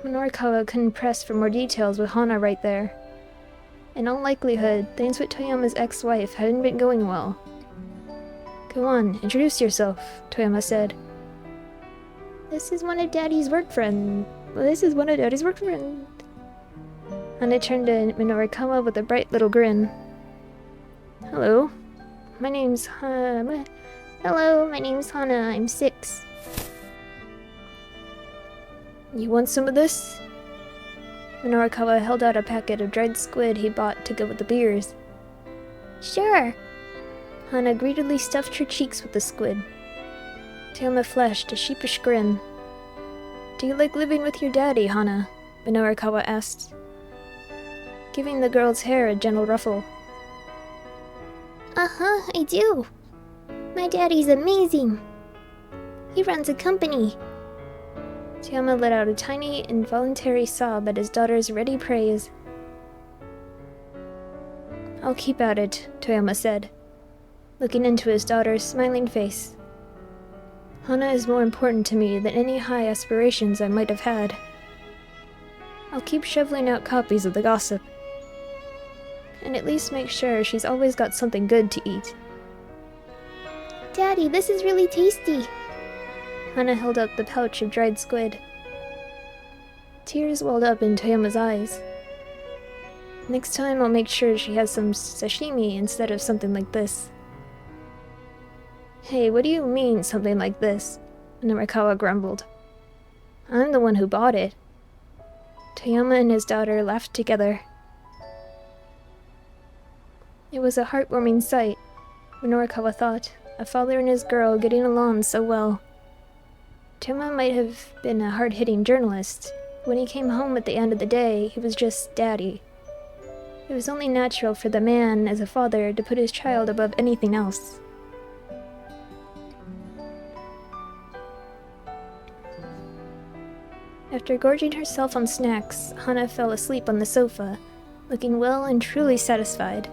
Minorikawa couldn't press for more details with Hana right there. In all likelihood, things with Toyama's ex-wife hadn't been going well. Go on, introduce yourself, Toyama said. This is one of Daddy's work friends. Hana turned to Minorikawa with a bright little grin. Hello, my name's Hana. I'm 6. You want some of this? Minorikawa held out a packet of dried squid he bought to go with the beers. Sure. Hana greedily stuffed her cheeks with the squid. Toyama flashed a sheepish grin. Do you like living with your daddy, Hana? Minorikawa asked, giving the girl's hair a gentle ruffle. Uh-huh, I do. My daddy's amazing. He runs a company. Toyama let out a tiny, involuntary sob at his daughter's ready praise. I'll keep at it, Toyama said, looking into his daughter's smiling face. Hana is more important to me than any high aspirations I might have had. I'll keep shoveling out copies of the gossip, and at least make sure she's always got something good to eat. Daddy, this is really tasty. Hana held up the pouch of dried squid. Tears welled up in Toyama's eyes. Next time I'll make sure she has some sashimi instead of something like this. Hey, what do you mean, something like this? Minorikawa grumbled. I'm the one who bought it. Toyama and his daughter laughed together. It was a heartwarming sight, Minorikawa thought, a father and his girl getting along so well. Toyama might have been a hard-hitting journalist. When he came home at the end of the day, he was just daddy. It was only natural for the man, as a father, to put his child above anything else. After gorging herself on snacks, Hana fell asleep on the sofa, looking well and truly satisfied.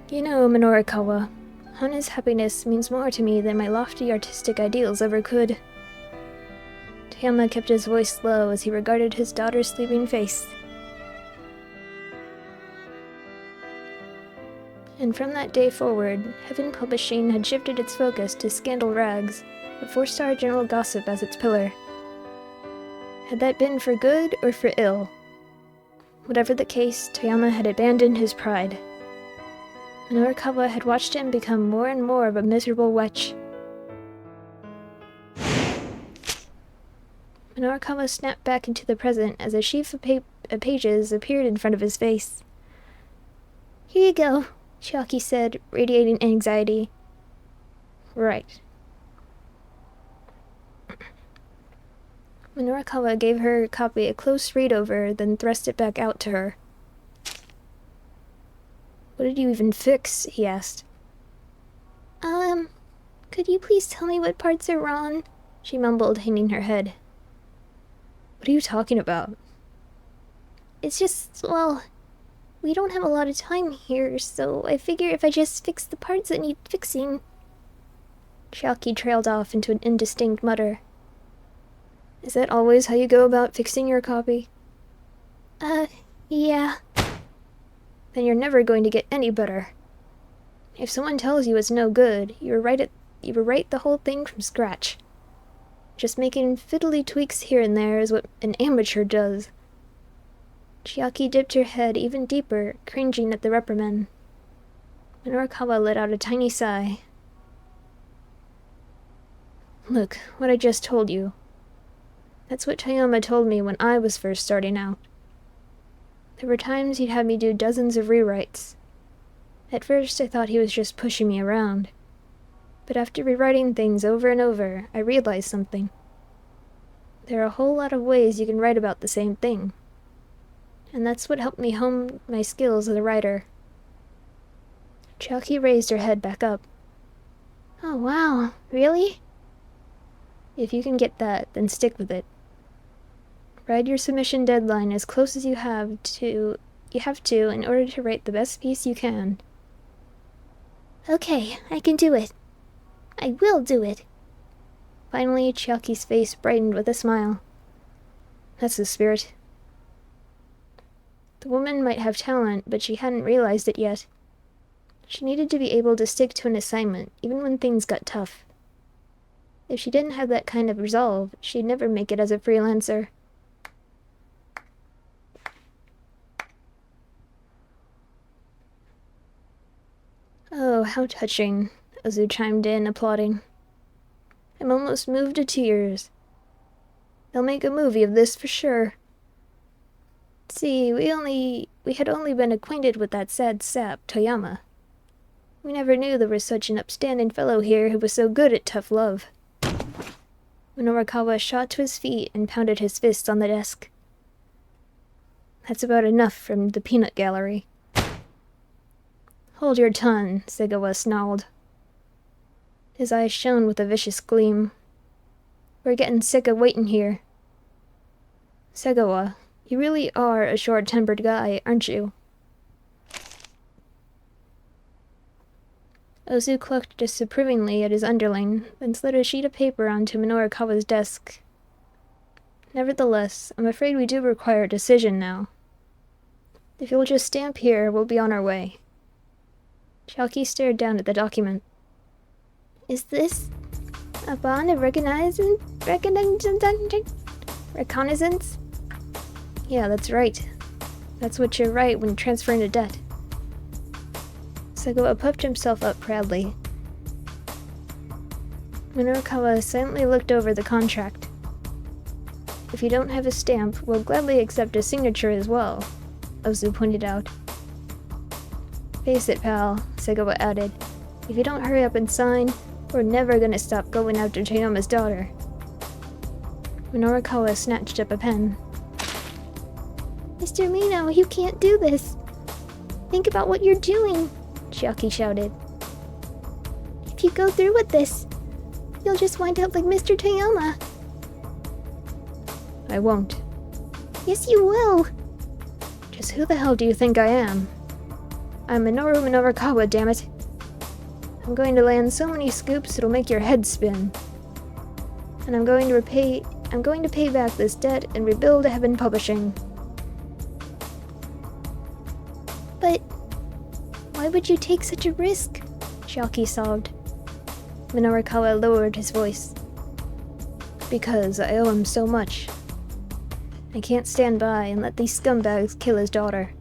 You know, Minorikawa, Hana's happiness means more to me than my lofty artistic ideals ever could. Toyama kept his voice low as he regarded his daughter's sleeping face. And from that day forward, Heaven Publishing had shifted its focus to scandal rags, with 4-star general gossip as its pillar. Had that been for good or for ill? Whatever the case, Toyama had abandoned his pride. Minorikawa had watched him become more and more of a miserable wretch. Minorikawa snapped back into the present as a sheaf of pages appeared in front of his face. Here you go, Chiaki said, radiating anxiety. Right. Minorikawa gave her copy a close read-over, then thrust it back out to her. What did you even fix? He asked. Could you please tell me what parts are wrong? She mumbled, hanging her head. What are you talking about? It's just, well, we don't have a lot of time here, so I figure if I just fix the parts that need fixing. Chiaki trailed off into an indistinct mutter. Is that always how you go about fixing your copy? Yeah. Then you're never going to get any better. If someone tells you it's no good, you write the whole thing from scratch. Just making fiddly tweaks here and there is what an amateur does. Chiaki dipped her head even deeper, cringing at the reprimand. Minorikawa let out a tiny sigh. Look, what I just told you. That's what Toyama told me when I was first starting out. There were times he'd have me do dozens of rewrites. At first I thought he was just pushing me around. But after rewriting things over and over, I realized something. There are a whole lot of ways you can write about the same thing. And that's what helped me hone my skills as a writer. Chiaki raised her head back up. Oh wow, really? If you can get that, then stick with it. Write your submission deadline as close as you have to in order to write the best piece you can. Okay, I can do it. I will do it. Finally, Chiaki's face brightened with a smile. That's the spirit. The woman might have talent, but she hadn't realized it yet. She needed to be able to stick to an assignment, even when things got tough. If she didn't have that kind of resolve, she'd never make it as a freelancer. Oh, how touching, Ozu chimed in, applauding. I'm almost moved to tears. They'll make a movie of this for sure. See, we had only been acquainted with that sad sap, Toyama. We never knew there was such an upstanding fellow here who was so good at tough love. Minorikawa shot to his feet and pounded his fists on the desk. That's about enough from the peanut gallery. Hold your tongue, Segawa snarled. His eyes shone with a vicious gleam. We're getting sick of waiting here. Segawa, you really are a short-tempered guy, aren't you? Ozu clucked disapprovingly at his underling, then slid a sheet of paper onto Minorikawa's desk. Nevertheless, I'm afraid we do require a decision now. If you'll just stamp here, we'll be on our way. Chiaki stared down at the document. Is this a bond of reconnaissance? Yeah, that's right. That's what you write when transferring a debt. Segawa puffed himself up proudly. Minorikawa silently looked over the contract. If you don't have a stamp, we'll gladly accept a signature as well, Ozu pointed out. Face it, pal, Segawa added. If you don't hurry up and sign, we're never gonna stop going after Toyama's daughter. Minorikawa snatched up a pen. Mr. Mino, you can't do this. Think about what you're doing, Chiaki shouted. If you go through with this, you'll just wind up like Mr. Toyama. I won't. Yes, you will. Just who the hell do you think I am? I'm Minoru Minorikawa, dammit. I'm going to land so many scoops it'll make your head spin. And I'm going to pay back this debt and rebuild Heaven Publishing. But why would you take such a risk? Chiaki sobbed. Minorikawa lowered his voice. Because I owe him so much. I can't stand by and let these scumbags kill his daughter.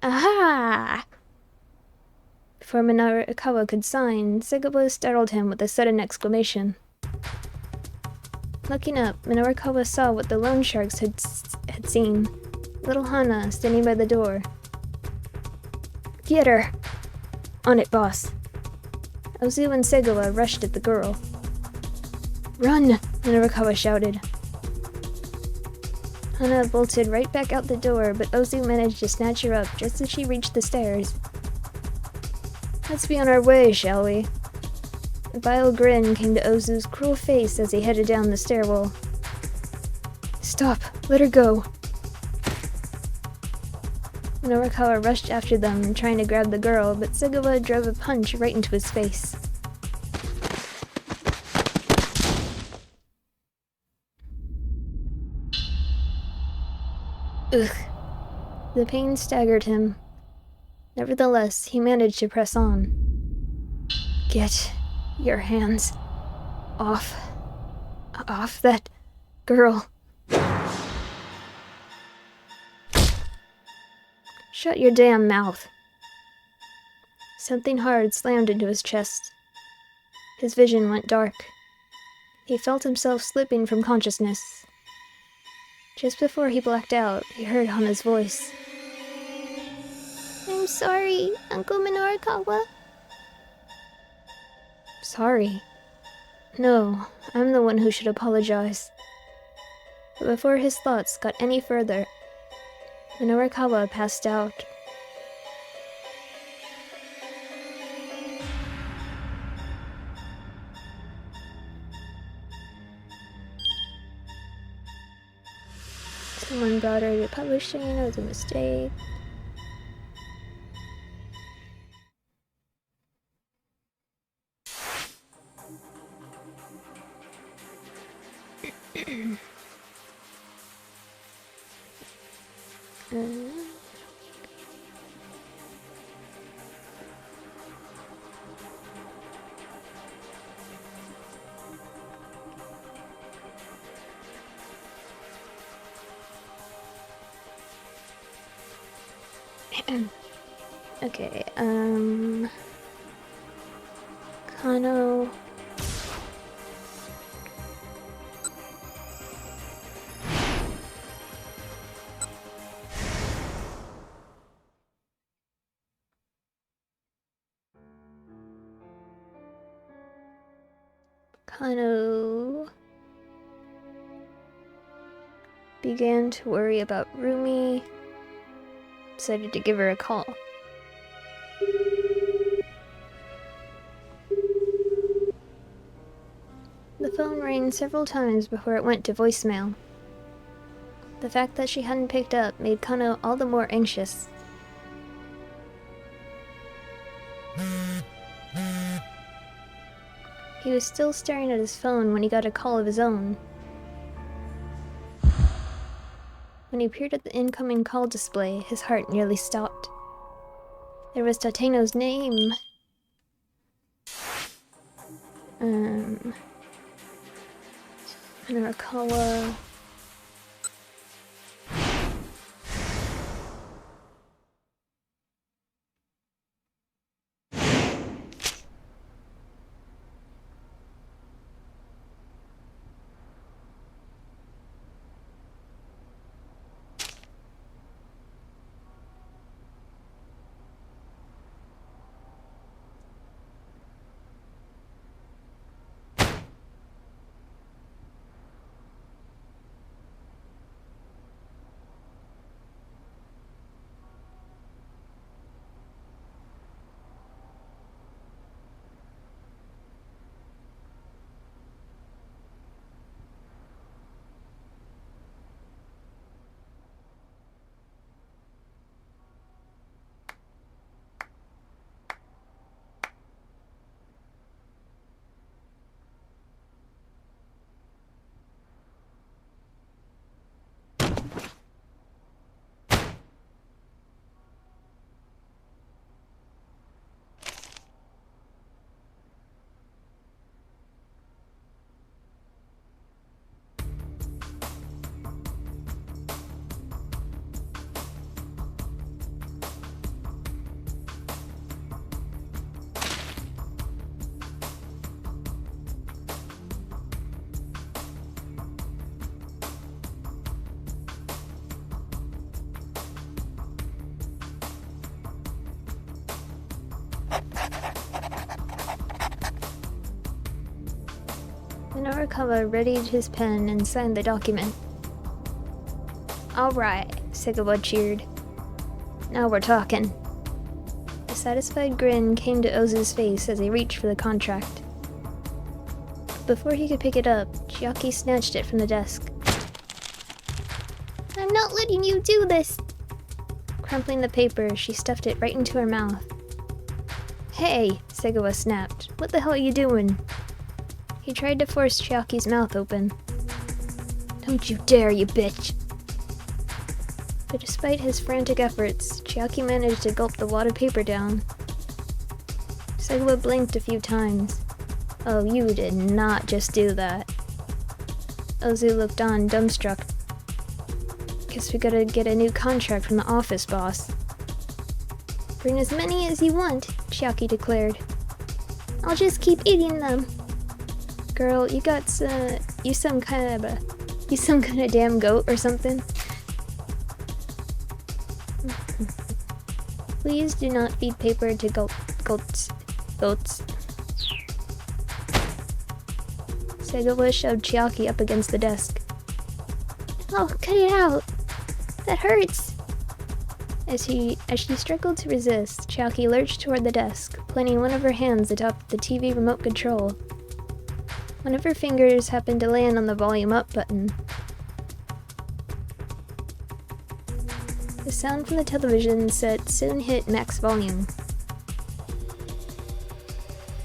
Aha! Before Minorikawa could sign, Segawa startled him with a sudden exclamation. Looking up, Minorikawa saw what the loan sharks had seen. Little Hana standing by the door. Get her! On it, boss. Ozu and Segawa rushed at the girl. Run! Minorikawa shouted. Hana bolted right back out the door, but Ozu managed to snatch her up just as she reached the stairs. Let's be on our way, shall we? A vile grin came to Ozu's cruel face as he headed down the stairwell. Stop! Let her go! Minorikawa rushed after them, trying to grab the girl, but Segawa drove a punch right into his face. Ugh. The pain staggered him. Nevertheless, he managed to press on. Get your hands off that girl. Shut your damn mouth. Something hard slammed into his chest. His vision went dark. He felt himself slipping from consciousness. Just before he blacked out, he heard Hana's voice. I'm sorry, Uncle Minorikawa. Sorry? No, I'm the one who should apologize. But before his thoughts got any further, Minorikawa passed out. Someone brought her to publishing, it was a mistake. Okay, Kano. Kano began to worry about Rumi, decided to give her a call. The phone rang several times before it went to voicemail. The fact that she hadn't picked up made Kano all the more anxious. He was still staring at his phone when he got a call of his own. When he peered at the incoming call display, his heart nearly stopped. There was Tateno's name. Minorikawa. Norikawa readied his pen and signed the document. "Alright," Segawa cheered. "Now we're talking." A satisfied grin came to Ozu's face as he reached for the contract. Before he could pick it up, Chiaki snatched it from the desk. "I'm not letting you do this!" Crumpling the paper, she stuffed it right into her mouth. "Hey!" Segawa snapped. "What the hell are you doing?" He tried to force Chiaki's mouth open. "Don't you dare, you bitch!" But despite his frantic efforts, Chiaki managed to gulp the wad of paper down. Segawa blinked a few times. "Oh, you did not just do that." Ozu looked on, dumbstruck. "Guess we gotta get a new contract from the office boss." "Bring as many as you want," Chiaki declared. "I'll just keep eating them." "Girl, you some kind of damn goat or something?" "Please do not feed paper to goats. Segawa shoved Chiaki up against the desk. "Oh, cut it out! That hurts!" As she struggled to resist, Chiaki lurched toward the desk, planting one of her hands atop the TV remote control. One of her fingers happened to land on the volume up button. The sound from the television set soon hit max volume.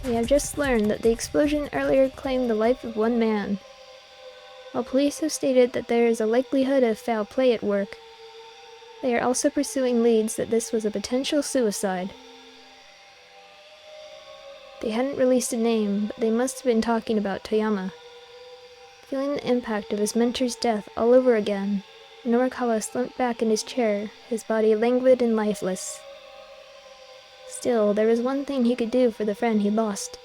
We have just learned that the explosion earlier claimed the life of one man. While police have stated that there is a likelihood of foul play at work, they are also pursuing leads that this was a potential suicide. They hadn't released a name, but they must have been talking about Toyama. Feeling the impact of his mentor's death all over again, Norikawa slumped back in his chair, his body languid and lifeless. Still, there was one thing he could do for the friend he'd lost.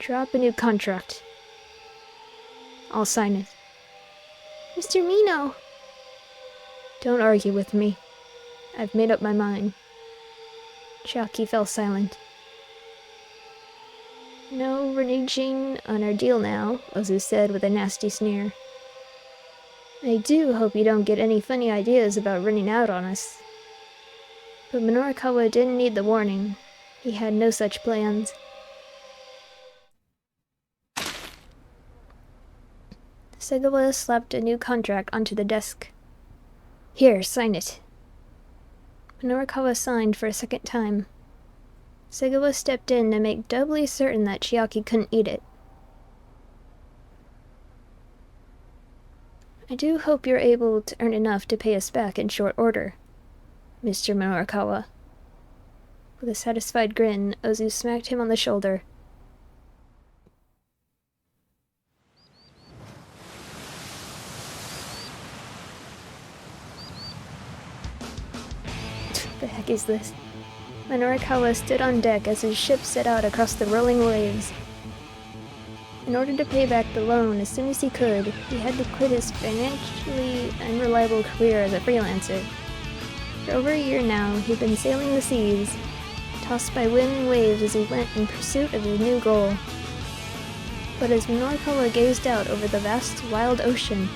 "Drop a new contract." "I'll sign it." "Mr. Mino!" "Don't argue with me. I've made up my mind." Chiaki fell silent. "No reneging on our deal now," Ozu said with a nasty sneer. "I do hope you don't get any funny ideas about running out on us." But Norikawa didn't need the warning. He had no such plans. Segawa slapped a new contract onto the desk. "Here, sign it." Norikawa signed for a second time. Segawa stepped in to make doubly certain that Chiaki couldn't eat it. "I do hope you're able to earn enough to pay us back in short order, Mr. Norikawa." With a satisfied grin, Ozu smacked him on the shoulder. What the heck is this? Norikawa stood on deck as his ship set out across the rolling waves. In order to pay back the loan as soon as he could, he had to quit his financially unreliable career as a freelancer. For over a year now, he'd been sailing the seas, tossed by wind and waves as he went in pursuit of his new goal. But as Norikawa gazed out over the vast, wild ocean,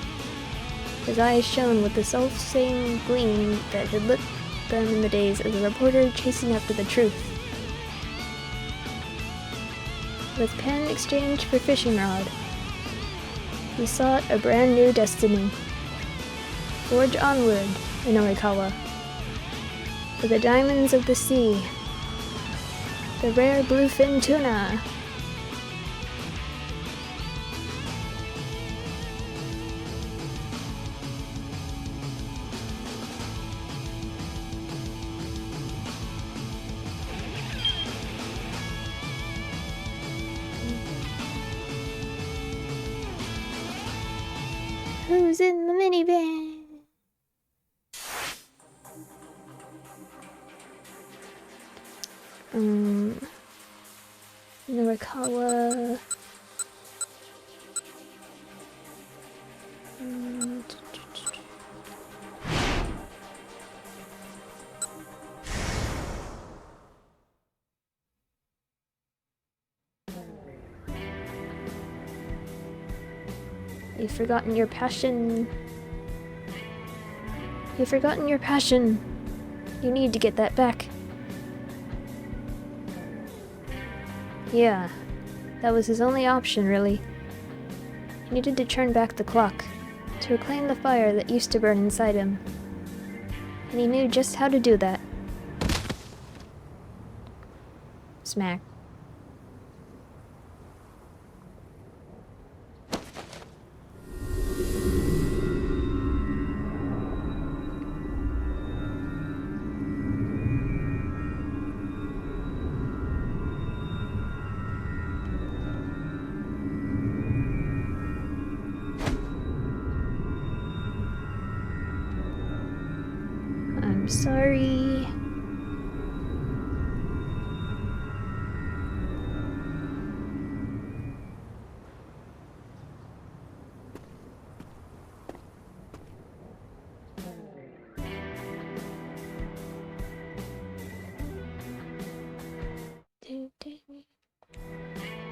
his eyes shone with the self-same gleam that had lit them in the days as a reporter chasing after the truth. With pen exchanged for fishing rod, he sought a brand new destiny. Forge onward, Norikawa, for the diamonds of the sea, the rare bluefin tuna. "Who's in the minivan?" Norikawa. You've forgotten your passion. You've forgotten your passion. You need to get that back. Yeah, that was his only option, really. He needed to turn back the clock, to reclaim the fire that used to burn inside him. And he knew just how to do that. Smack. I'm sorry.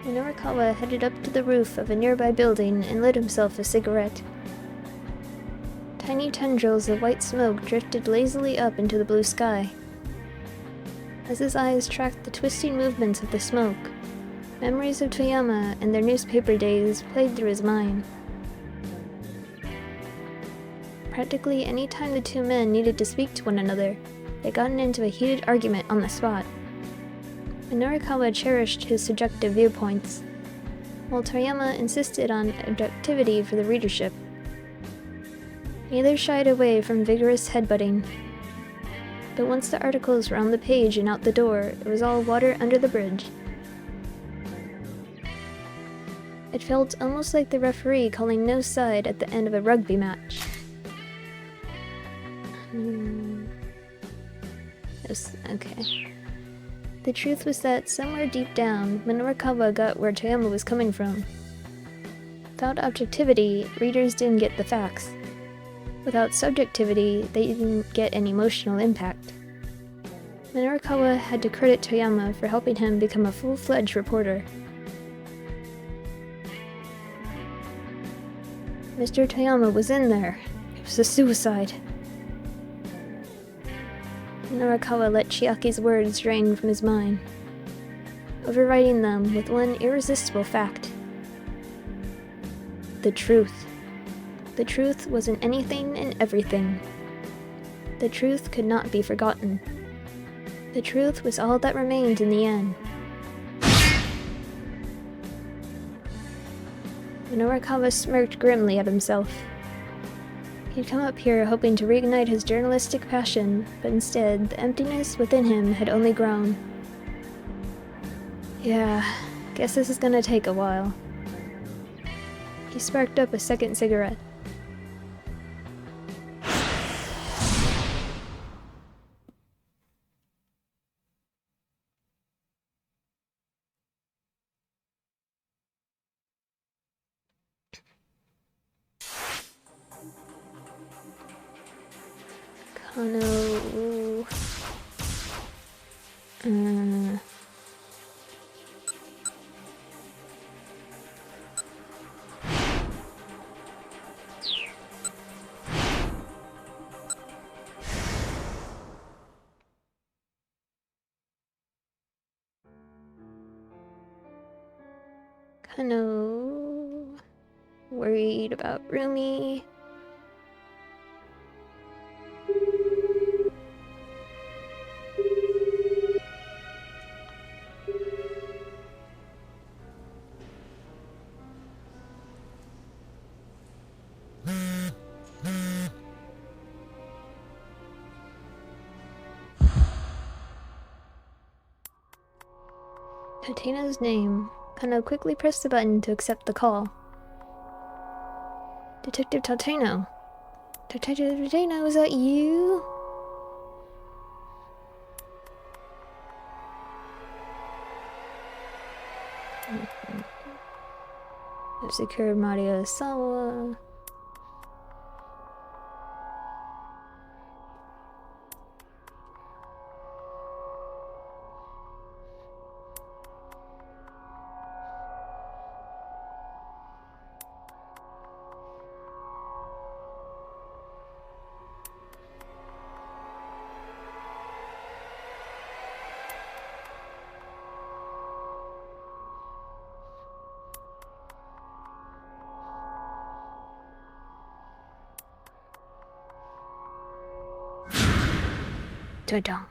Minorikawa headed up to the roof of a nearby building and lit himself a cigarette. Tiny tendrils of white smoke drifted lazily up into the blue sky. As his eyes tracked the twisting movements of the smoke, memories of Toyama and their newspaper days played through his mind. Practically any time the two men needed to speak to one another, they got into a heated argument on the spot. Minorikawa cherished his subjective viewpoints, while Toyama insisted on objectivity for the readership. Neither shied away from vigorous headbutting. But once the articles were on the page and out the door, it was all water under the bridge. It felt almost like the referee calling no side at the end of a rugby match. Okay. The truth was that somewhere deep down, Minorikawa got where Toyama was coming from. Without objectivity, readers didn't get the facts. Without subjectivity, they didn't get an emotional impact. Minorikawa had to credit Toyama for helping him become a full-fledged reporter. Mr. Toyama was in there. It was a suicide. Minorikawa let Chiaki's words drain from his mind, overriding them with one irresistible fact. The truth. The truth was in anything and everything. The truth could not be forgotten. The truth was all that remained in the end. Minorikawa smirked grimly at himself. He'd come up here hoping to reignite his journalistic passion, but instead, the emptiness within him had only grown. Yeah, guess this is gonna take a while. He sparked up a second cigarette. Kano... Kano... Worried about Rumi... Tatena's name. Kano quickly pressed the button to accept the call. Detective Tateno. Detective Tateno, is that you? I've secured Maria Sawa. Ta-da.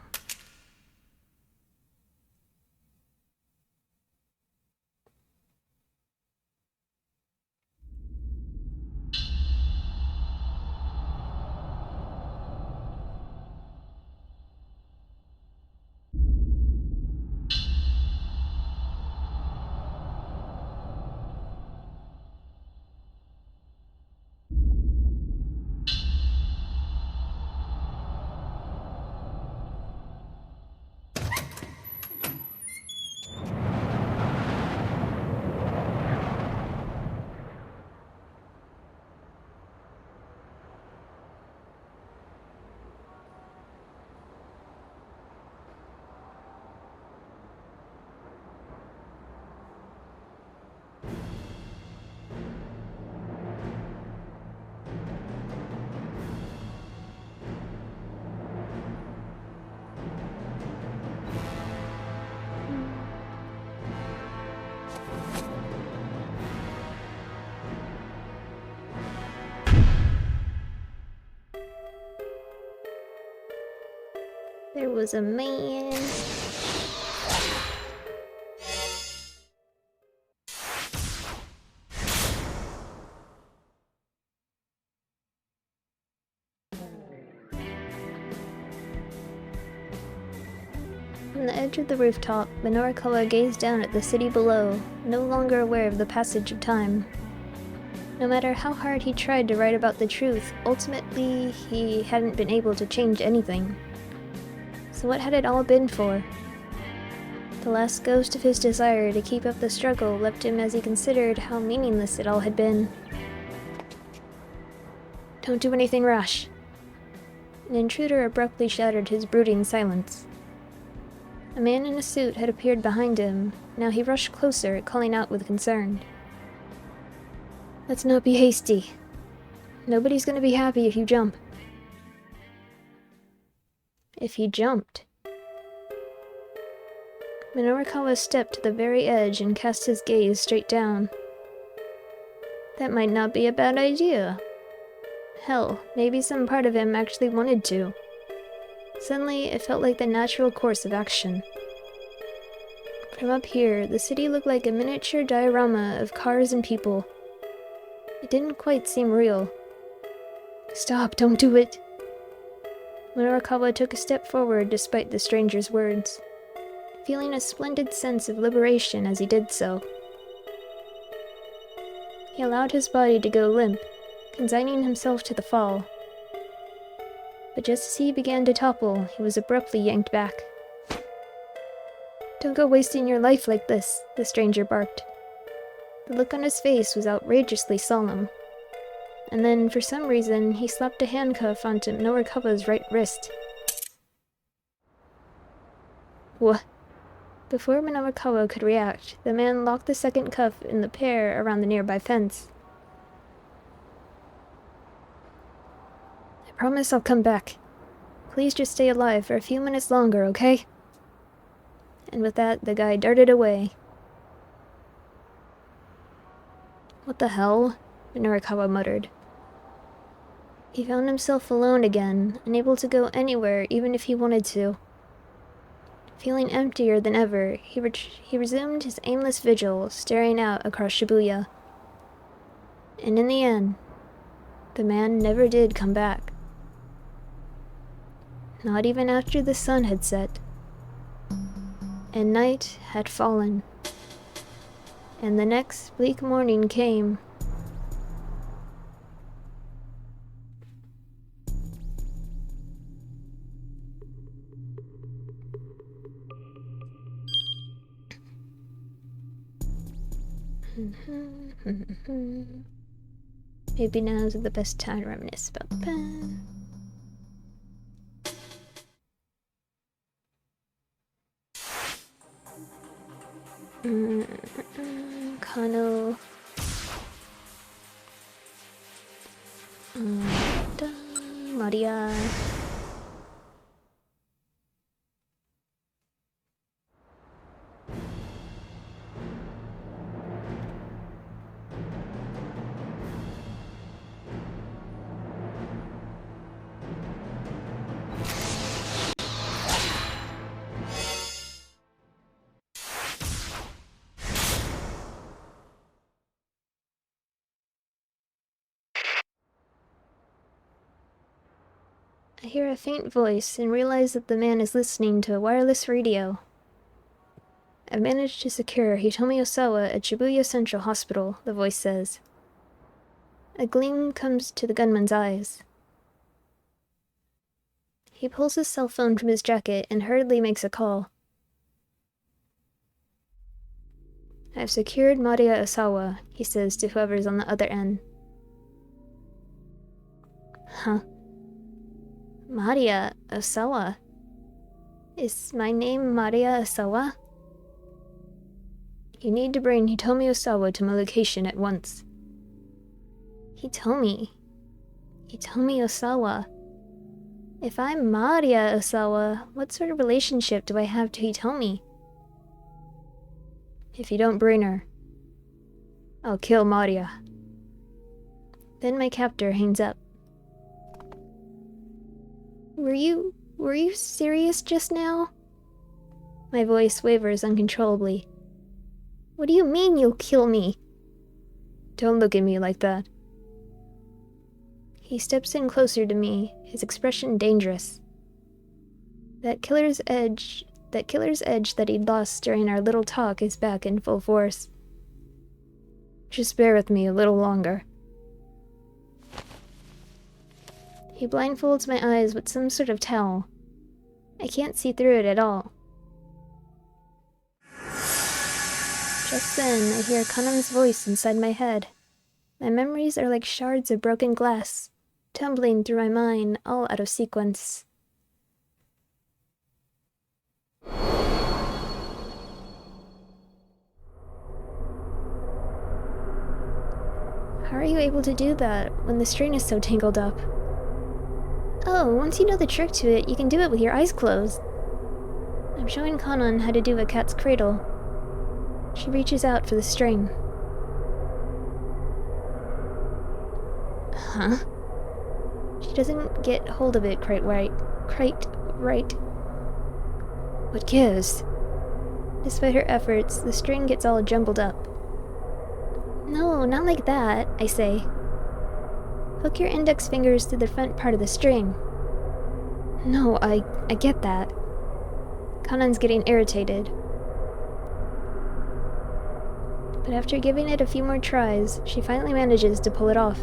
There was a man. From the edge of the rooftop, Minorikawa gazed down at the city below, no longer aware of the passage of time. No matter how hard he tried to write about the truth, ultimately he hadn't been able to change anything. So what had it all been for? The last ghost of his desire to keep up the struggle left him as he considered how meaningless it all had been. Don't do anything rash. An intruder abruptly shattered his brooding silence. A man in a suit had appeared behind him. Now he rushed closer, calling out with concern. Let's not be hasty. Nobody's gonna be happy if you jump. If he jumped. Minorikawa stepped to the very edge and cast his gaze straight down. That might not be a bad idea. Hell, maybe some part of him actually wanted to. Suddenly, it felt like the natural course of action. From up here, the city looked like a miniature diorama of cars and people. It didn't quite seem real. Stop, don't do it! Minorikawa took a step forward despite the stranger's words, feeling a splendid sense of liberation as he did so. He allowed his body to go limp, consigning himself to the fall. But just as he began to topple, he was abruptly yanked back. Don't go wasting your life like this, the stranger barked. The look on his face was outrageously solemn. And then, for some reason, he slapped a handcuff onto Minorikawa's right wrist. What? Before Minorikawa could react, the man locked the second cuff in the pair around the nearby fence. I promise I'll come back. Please just stay alive for a few minutes longer, okay? And with that, the guy darted away. What the hell? Minorikawa muttered. He found himself alone again, unable to go anywhere even if he wanted to. Feeling emptier than ever, he resumed his aimless vigil, staring out across Shibuya. And in the end, the man never did come back. Not even after the sun had set. And night had fallen. And the next bleak morning came. Maybe now's the best time to reminisce about the past. Kano. Maria. I hear a faint voice and realize that the man is listening to a wireless radio. I've managed to secure Hitomi Osawa at Shibuya Central Hospital, the voice says. A gleam comes to the gunman's eyes. He pulls his cell phone from his jacket and hurriedly makes a call. I've secured Maria Osawa, he says to whoever's on the other end. Huh? Maria Osawa? Is my name Maria Osawa? You need to bring Hitomi Osawa to my location at once. Hitomi Osawa. If I'm Maria Osawa, what sort of relationship do I have to Hitomi? If you don't bring her, I'll kill Maria. Then my captor hangs up. Were you serious just now? My voice wavers uncontrollably. What do you mean you'll kill me? Don't look at me like that. He steps in closer to me, his expression dangerous. That killer's edge that he'd lost during our little talk is back in full force. Just bear with me a little longer. He blindfolds my eyes with some sort of towel. I can't see through it at all. Just then, I hear Kanan's voice inside my head. My memories are like shards of broken glass, tumbling through my mind, all out of sequence. How are you able to do that when the string is so tangled up? Oh, once you know the trick to it, you can do it with your eyes closed. I'm showing Kanan how to do a cat's cradle. She reaches out for the string. Huh? She doesn't get hold of it quite right. What gives? Despite her efforts, the string gets all jumbled up. No, not like that, I say. Hook your index fingers to the front part of the string. No, I get that. Kanan's getting irritated. But after giving it a few more tries, she finally manages to pull it off.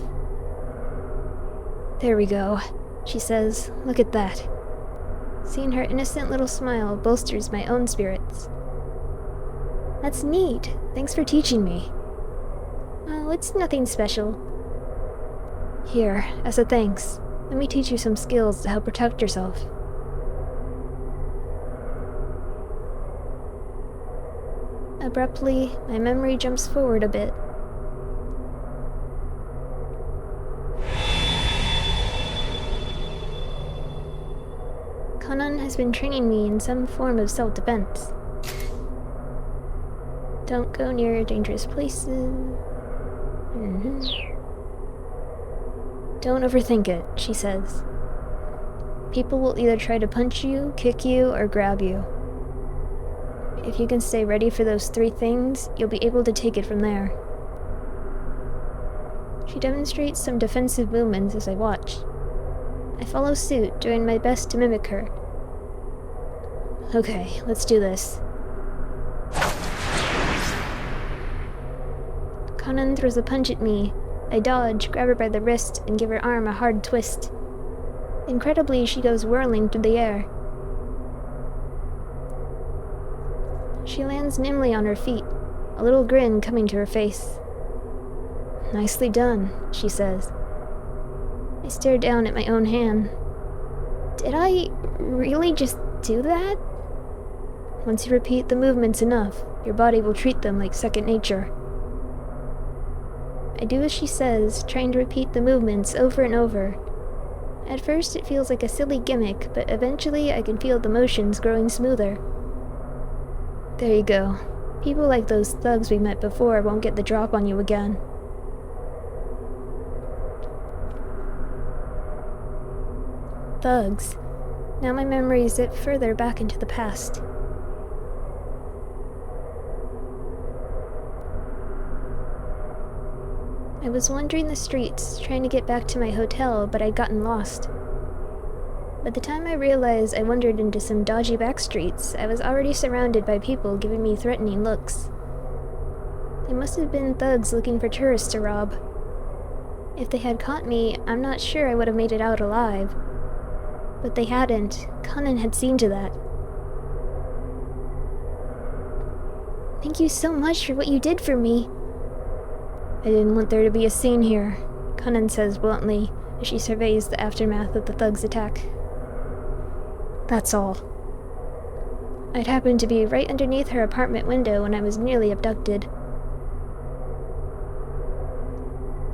There we go, she says. Look at that. Seeing her innocent little smile bolsters my own spirits. That's neat. Thanks for teaching me. Oh, it's nothing special. Here, as a thanks, let me teach you some skills to help protect yourself. Abruptly, my memory jumps forward a bit. Kanan has been training me in some form of self-defense. Don't go near dangerous places. Don't overthink it, she says. People will either try to punch you, kick you, or grab you. If you can stay ready for those three things, you'll be able to take it from there. She demonstrates some defensive movements as I watch. I follow suit, doing my best to mimic her. Okay, let's do this. Kanan throws a punch at me. I dodge, grab her by the wrist, and give her arm a hard twist. Incredibly, she goes whirling through the air. She lands nimbly on her feet, a little grin coming to her face. Nicely done, she says. I stare down at my own hand. Did I really just do that? Once you repeat the movements enough, your body will treat them like second nature. I do as she says, trying to repeat the movements over and over. At first it feels like a silly gimmick, but eventually I can feel the motions growing smoother. There you go. People like those thugs we met before won't get the drop on you again. Thugs. Now my memories zip further back into the past. I was wandering the streets, trying to get back to my hotel, but I'd gotten lost. By the time I realized I wandered into some dodgy back streets, I was already surrounded by people giving me threatening looks. They must have been thugs looking for tourists to rob. If they had caught me, I'm not sure I would have made it out alive. But they hadn't. Conan had seen to that. Thank you so much for what you did for me. I didn't want there to be a scene here, Conan says bluntly as she surveys the aftermath of the thugs' attack. That's all. I'd happened to be right underneath her apartment window when I was nearly abducted.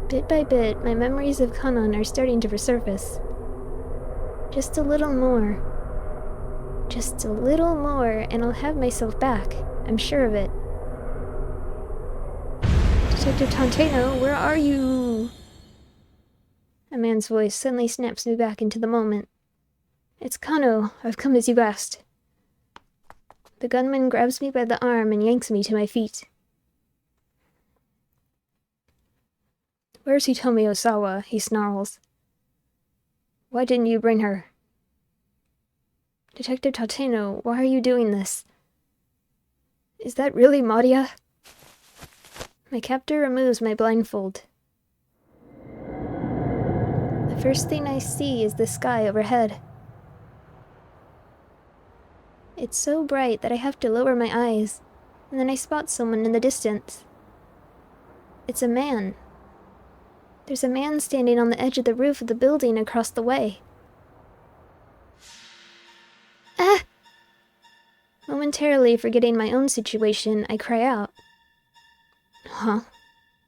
Bit by bit, my memories of Conan are starting to resurface. Just a little more. Just a little more, and I'll have myself back. I'm sure of it. Detective Tanteno, where are you? A man's voice suddenly snaps me back into the moment. It's Kano. I've come as you asked. The gunman grabs me by the arm and yanks me to my feet. Where's Hitomi Osawa? He snarls. Why didn't you bring her? Detective Tateno, why are you doing this? Is that really Maria? My captor removes my blindfold. The first thing I see is the sky overhead. It's so bright that I have to lower my eyes, and then I spot someone in the distance. It's a man. There's a man standing on the edge of the roof of the building across the way. Ah! Momentarily forgetting my own situation, I cry out. Huh?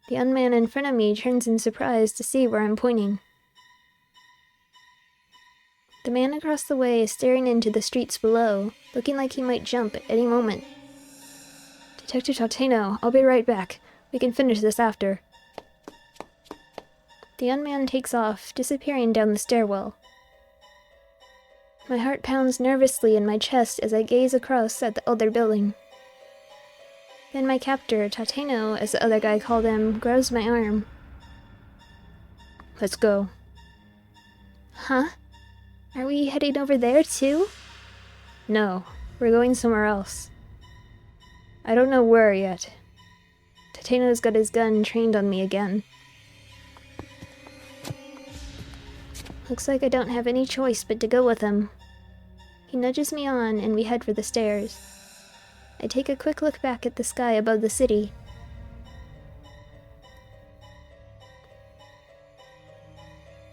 The unman in front of me turns in surprise to see where I'm pointing. The man across the way is staring into the streets below, looking like he might jump at any moment. Detective Tateno, I'll be right back. We can finish this after. The unman takes off, disappearing down the stairwell. My heart pounds nervously in my chest as I gaze across at the other building. Then my captor, Tateno, as the other guy called him, grabs my arm. Let's go. Huh? Are we heading over there too? No, we're going somewhere else. I don't know where yet. Tateno's got his gun trained on me again. Looks like I don't have any choice but to go with him. He nudges me on, and we head for the stairs. I take a quick look back at the sky above the city.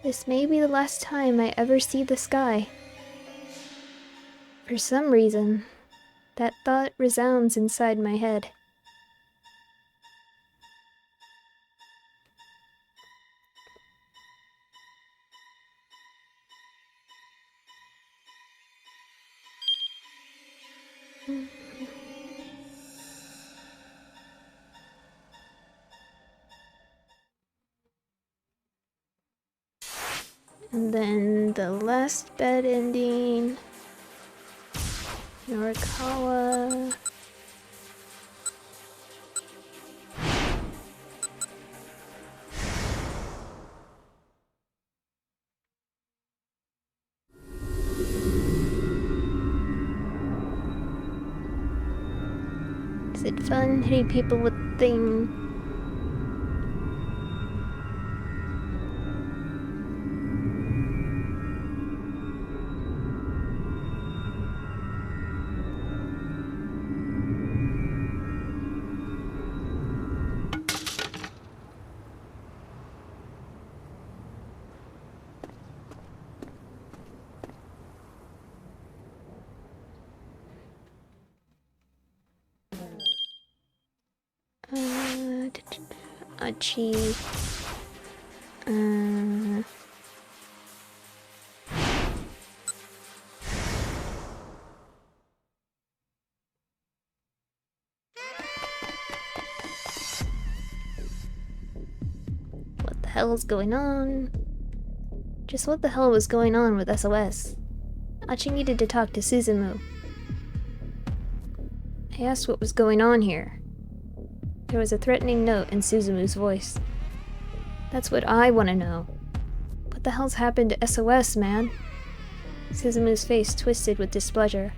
This may be the last time I ever see the sky. For some reason, that thought resounds inside my head. And then the last bed ending. Norikawa. Is it fun hitting people with things? Achi. What the hell is going on? Just what the hell was going on with SOS? Achi needed to talk to Suzumu. I asked what was going on here. There was a threatening note in Suzumu's voice. That's what I want to know. What the hell's happened to SOS, man? Suzumu's face twisted with displeasure.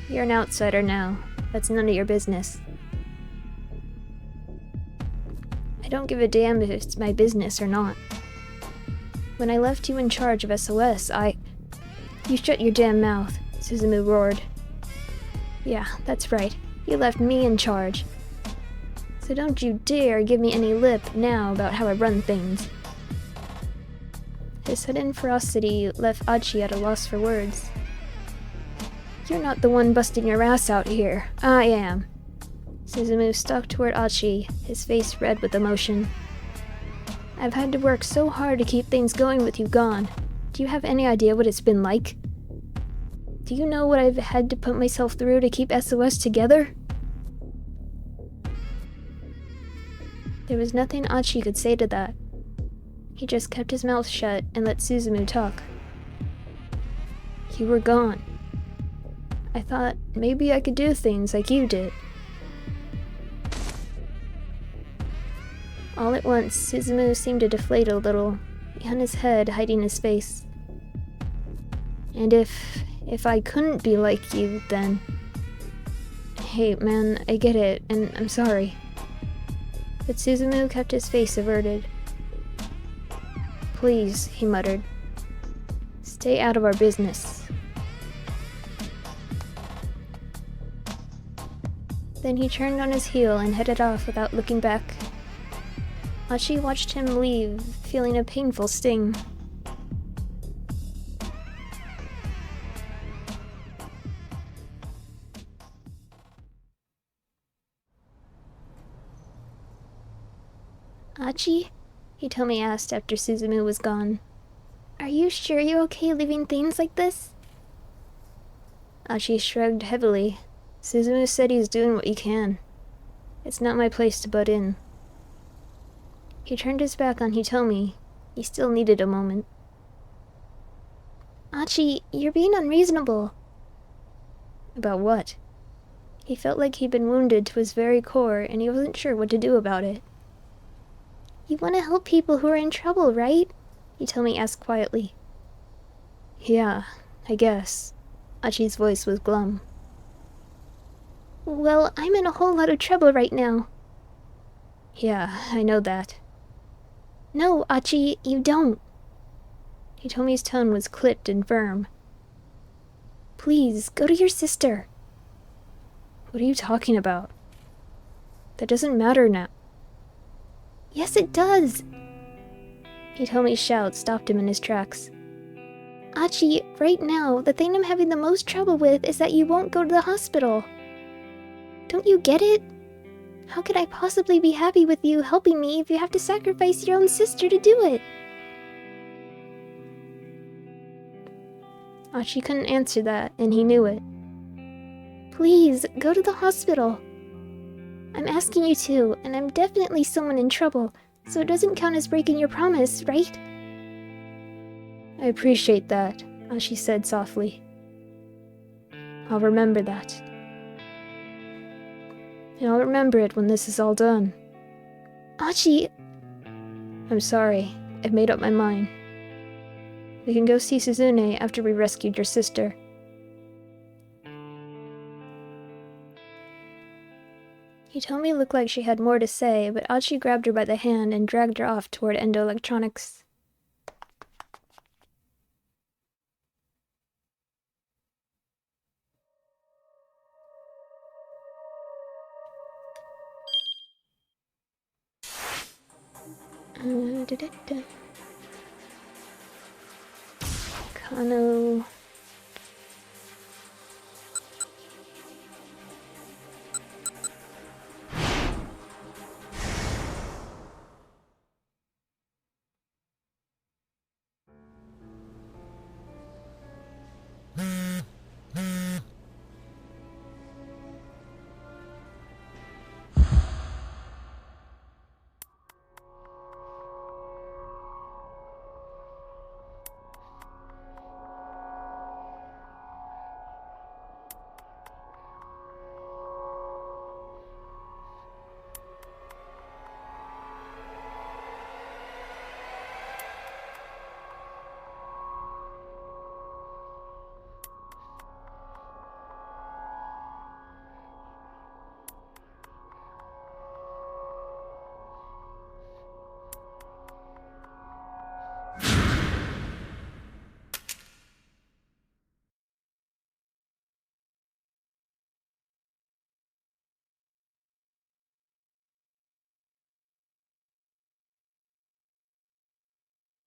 You're an outsider now. That's none of your business. I don't give a damn if it's my business or not. When I left you in charge of SOS, You shut your damn mouth, Suzumu roared. Yeah, that's right. You left me in charge. So don't you dare give me any lip now about how I run things. His sudden ferocity left Achi at a loss for words. You're not the one busting your ass out here. I am. Suzumu stalked toward Achi, his face red with emotion. I've had to work so hard to keep things going with you gone. Do you have any idea what it's been like? Do you know what I've had to put myself through to keep SOS together? There was nothing Achi could say to that. He just kept his mouth shut and let Suzumu talk. You were gone. I thought maybe I could do things like you did. All at once, Suzumu seemed to deflate a little, on his head hiding his face. And if I couldn't be like you, then... Hey, man, I get it, and I'm sorry. But Suzumu kept his face averted. Please, he muttered. Stay out of our business. Then he turned on his heel and headed off without looking back. Achi watched him leave, feeling a painful sting. Achi? Hitomi asked after Suzumu was gone. Are you sure you're okay leaving things like this? Achi shrugged heavily. Suzumu said he's doing what he can. It's not my place to butt in. He turned his back on Hitomi. He still needed a moment. Achi, you're being unreasonable. About what? He felt like he'd been wounded to his very core, and he wasn't sure what to do about it. You want to help people who are in trouble, right? Hitomi asked quietly. Yeah, I guess. Achi's voice was glum. Well, I'm in a whole lot of trouble right now. Yeah, I know that. No, Achi, you don't. Hitomi's tone was clipped and firm. Please, go to your sister. What are you talking about? That doesn't matter now. Yes, it does. Hitomi's shout stopped him in his tracks. Achi, right now, the thing I'm having the most trouble with is that you won't go to the hospital. Don't you get it? How could I possibly be happy with you helping me if you have to sacrifice your own sister to do it? Achi couldn't answer that, and he knew it. Please, go to the hospital. I'm asking you to, and I'm definitely someone in trouble, so it doesn't count as breaking your promise, right? I appreciate that, Achi said softly. I'll remember that. And I'll remember it when this is all done. Achi! I'm sorry. I've made up my mind. We can go see Suzune after we rescued your sister. Hitomi looked like she had more to say, but Achi grabbed her by the hand and dragged her off toward Endo Electronics. Kano...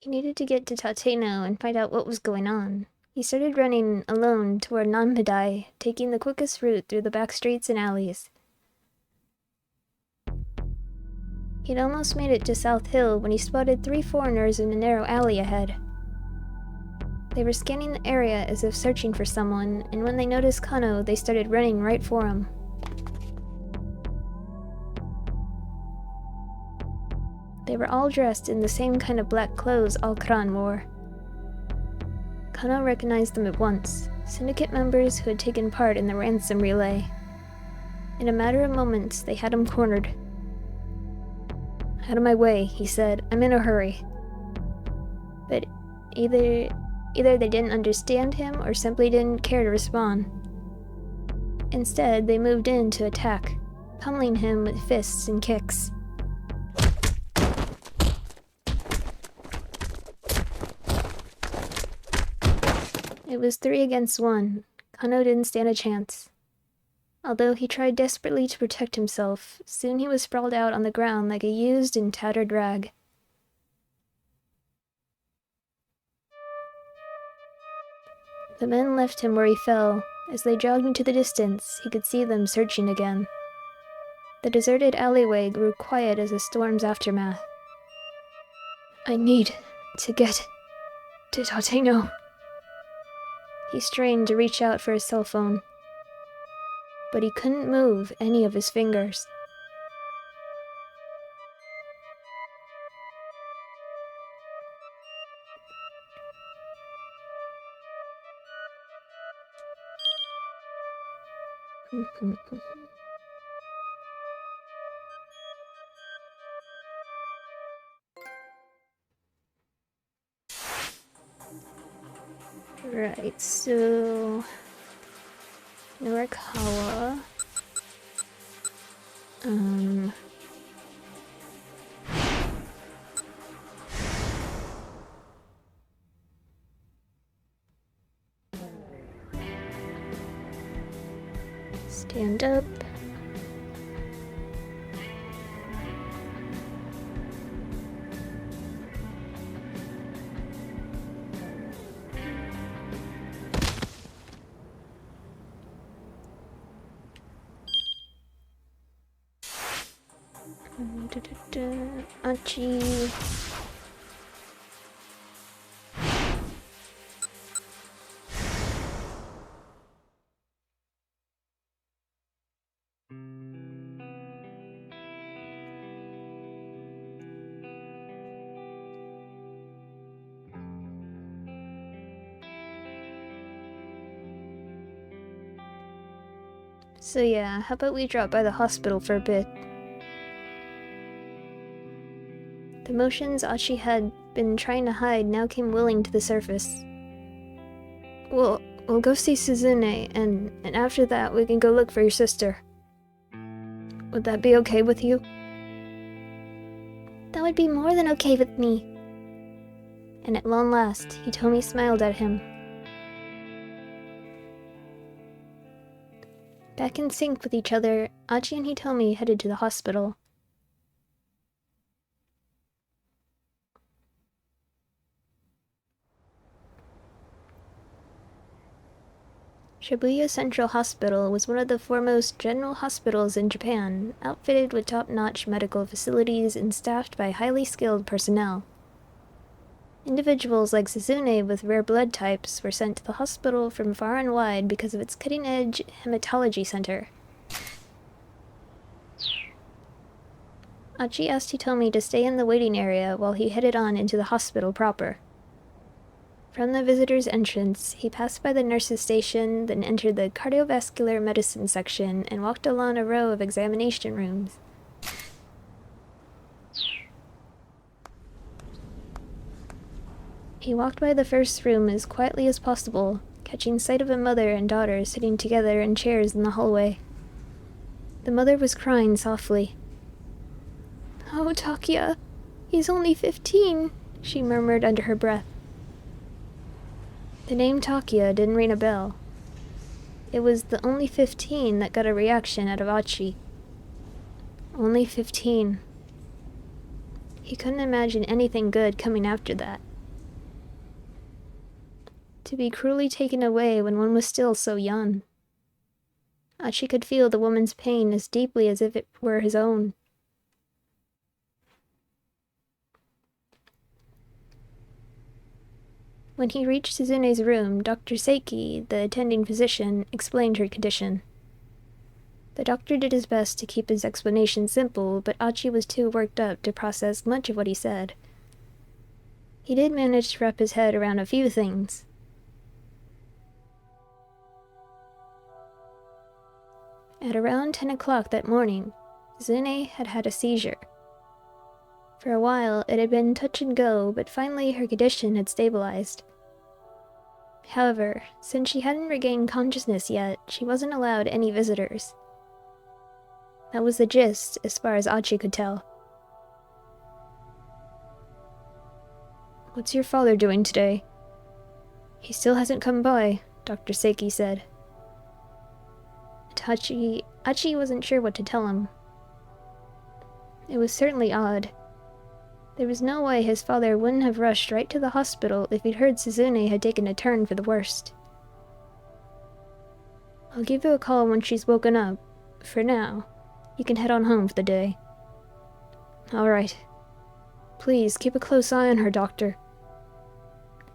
He needed to get to Tateno and find out what was going on. He started running alone toward Nanmedai, taking the quickest route through the back streets and alleys. He'd almost made it to South Hill when he spotted 3 foreigners in a narrow alley ahead. They were scanning the area as if searching for someone, and when they noticed Kano, they started running right for him. They were all dressed in the same kind of black clothes Al-Kran wore. Kano recognized them at once, syndicate members who had taken part in the ransom relay. In a matter of moments, they had him cornered. "Out of my way," he said. "I'm in a hurry." But either they didn't understand him or simply didn't care to respond. Instead, they moved in to attack, pummeling him with fists and kicks. It was 3 against 1. Kano didn't stand a chance. Although he tried desperately to protect himself, soon he was sprawled out on the ground like a used and tattered rag. The men left him where he fell. As they jogged into the distance, he could see them searching again. The deserted alleyway grew quiet as a storm's aftermath. "I need to get to Tateno." He strained to reach out for his cell phone, but he couldn't move any of his fingers. Right, so Norikawa. Stand up. Achi. So yeah, how about we drop by the hospital for a bit? The emotions Achi had been trying to hide now came willing to the surface. We'll go see Suzune, and after that we can go look for your sister. Would that be okay with you? That would be more than okay with me. And at long last, Hitomi smiled at him. Back in sync with each other, Achi and Hitomi headed to the hospital. Shibuya Central Hospital was one of the foremost general hospitals in Japan, outfitted with top-notch medical facilities and staffed by highly skilled personnel. Individuals like Suzune with rare blood types were sent to the hospital from far and wide because of its cutting-edge hematology center. Achi asked Hitomi to stay in the waiting area while he headed on into the hospital proper. From the visitor's entrance, he passed by the nurse's station, then entered the cardiovascular medicine section and walked along a row of examination rooms. He walked by the first room as quietly as possible, catching sight of a mother and daughter sitting together in chairs in the hallway. The mother was crying softly. "Oh, Takia, he's only 15, she murmured under her breath. The name Takia didn't ring a bell. It was the only 15 that got a reaction out of Achi. Only 15. He couldn't imagine anything good coming after that. To be cruelly taken away when one was still so young. Achi could feel the woman's pain as deeply as if it were his own. When he reached Suzune's room, Dr. Seiki, the attending physician, explained her condition. The doctor did his best to keep his explanation simple, but Achi was too worked up to process much of what he said. He did manage to wrap his head around a few things. At around 10 o'clock that morning, Suzune had had a seizure. For a while, it had been touch and go, but finally her condition had stabilized. However, since she hadn't regained consciousness yet, she wasn't allowed any visitors. That was the gist, as far as Achi could tell. "What's your father doing today?" "He still hasn't come by," Dr. Seiki said. Achi wasn't sure what to tell him. It was certainly odd. There was no way his father wouldn't have rushed right to the hospital if he'd heard Suzune had taken a turn for the worst. "I'll give you a call when she's woken up. For now, you can head on home for the day." "All right. Please, keep a close eye on her, Doctor."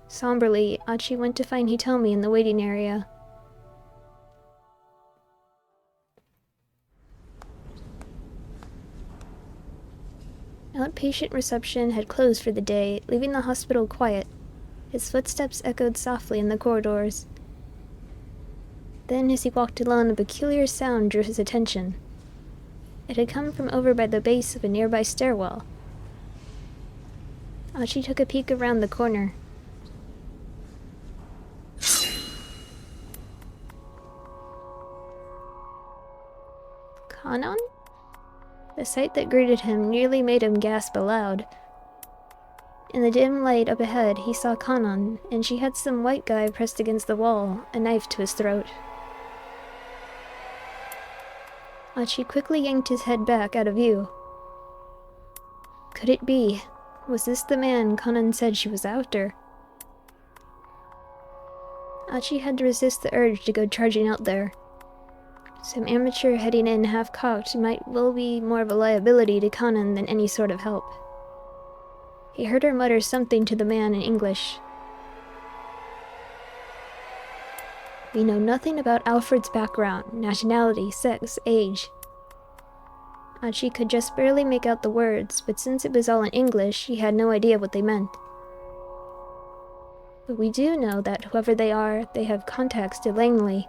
Somberly, Achi went to find Hitomi in the waiting area. Outpatient reception had closed for the day, leaving the hospital quiet. His footsteps echoed softly in the corridors. Then, as he walked along, a peculiar sound drew his attention. It had come from over by the base of a nearby stairwell. Achi took a peek around the corner. Kanon? The sight that greeted him nearly made him gasp aloud. In the dim light up ahead, he saw Kanon, and she had some white guy pressed against the wall, a knife to his throat. Achi quickly yanked his head back out of view. Could it be? Was this the man Kanon said she was after? Achi had to resist the urge to go charging out there. Some amateur heading in half-cocked might well be more of a liability to Kanon than any sort of help. He heard her mutter something to the man in English. "We know nothing about Alfred's background, nationality, sex, age." Achi could just barely make out the words, but since it was all in English, he had no idea what they meant. But we do know that whoever they are, they have contacts to Langley.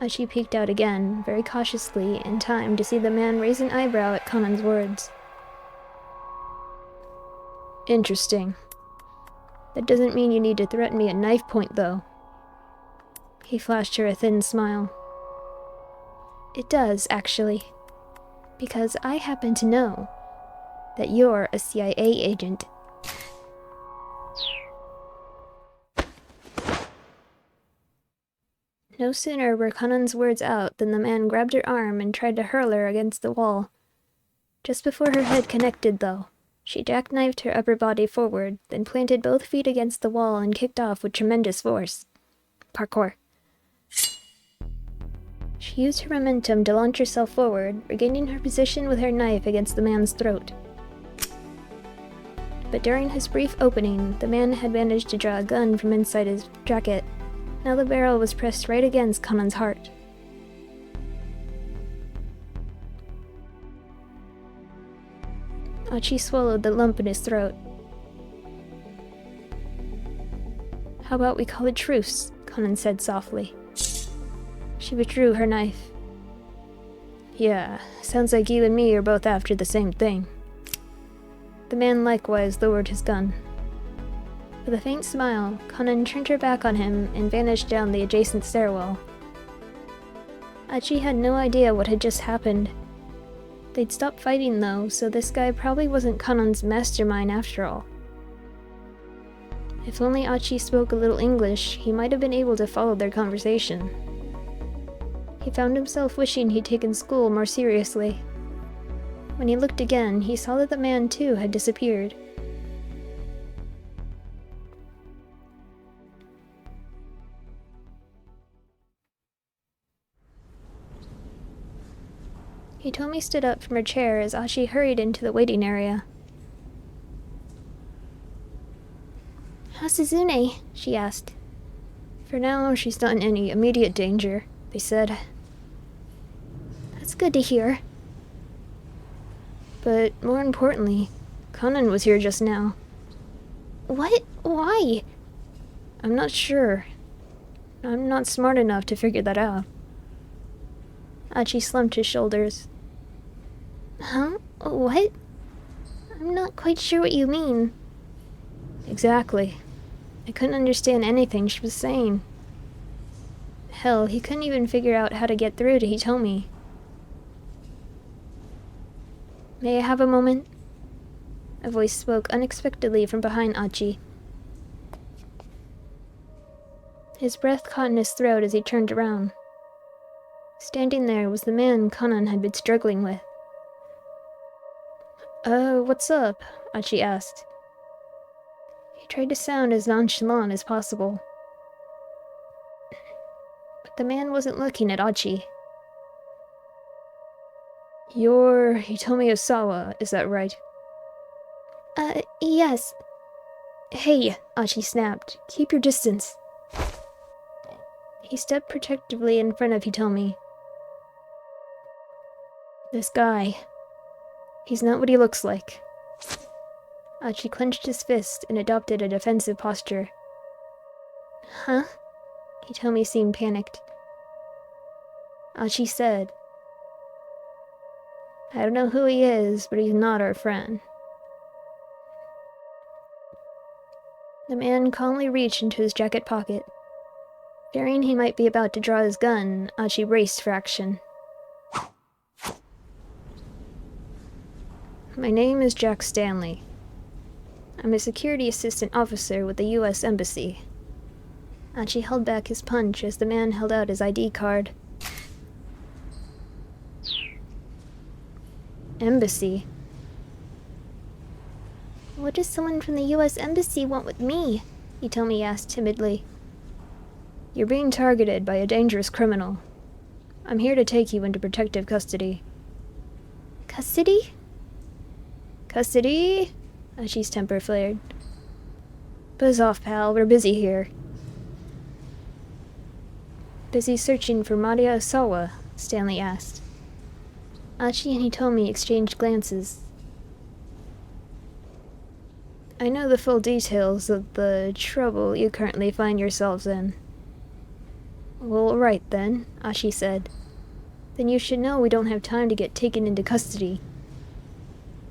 Achi peeked out again, very cautiously, in time to see the man raise an eyebrow at Kanon's words. "Interesting. That doesn't mean you need to threaten me at knife point, though." He flashed her a thin smile. "It does, actually. Because I happen to know that you're a CIA agent." No sooner were Kanon's words out than the man grabbed her arm and tried to hurl her against the wall. Just before her head connected, though, she jackknifed her upper body forward, then planted both feet against the wall and kicked off with tremendous force. Parkour. She used her momentum to launch herself forward, regaining her position with her knife against the man's throat. But during his brief opening, the man had managed to draw a gun from inside his jacket. Now the barrel was pressed right against Kanon's heart. Achi swallowed the lump in his throat. "How about we call a truce?" Kanon said softly. She withdrew her knife. "Yeah, sounds like you and me are both after the same thing." The man likewise lowered his gun. With a faint smile, Kanon turned her back on him and vanished down the adjacent stairwell. Achi had no idea what had just happened. They'd stopped fighting though, so this guy probably wasn't Kanon's mastermind after all. If only Achi spoke a little English, he might have been able to follow their conversation. He found himself wishing he'd taken school more seriously. When he looked again, he saw that the man too had disappeared. Hitomi stood up from her chair as Achi hurried into the waiting area. "How's Suzune?" she asked. For now, she's not in any immediate danger, they said. That's good to hear. But more importantly, Conan was here just now. What? Why? I'm not sure. I'm not smart enough to figure that out. Achi slumped his shoulders. Huh? What? I'm not quite sure what you mean. Exactly. I couldn't understand anything she was saying. Hell, he couldn't even figure out how to get through to Hitomi. May I have a moment? A voice spoke unexpectedly from behind Achi. His breath caught in his throat as he turned around. Standing there was the man Conan had been struggling with. What's up? Achi asked. He tried to sound as nonchalant as possible. But the man wasn't looking at Achi. You're Hitomi Osawa, is that right? Yes. Hey, Achi snapped. Keep your distance. He stepped protectively in front of Hitomi. This guy. He's not what he looks like. Achi clenched his fist and adopted a defensive posture. Huh? Hitomi seemed panicked. Achi said, I don't know who he is, but he's not our friend. The man calmly reached into his jacket pocket. Fearing he might be about to draw his gun, Achi raced for action. My name is Jack Stanley. I'm a security assistant officer with the U.S. Embassy. Achi held back his punch as the man held out his ID card. Embassy? What does someone from the U.S. Embassy want with me? Hitomi asked timidly. You're being targeted by a dangerous criminal. I'm here to take you into protective custody. Custody? Custody? Achi's temper flared. Buzz off, pal. We're busy here. Busy searching for Maria Osawa? Stanley asked. Achi and Hitomi exchanged glances. I know the full details of the trouble you currently find yourselves in. Well, right then, Achi said. Then you should know we don't have time to get taken into custody.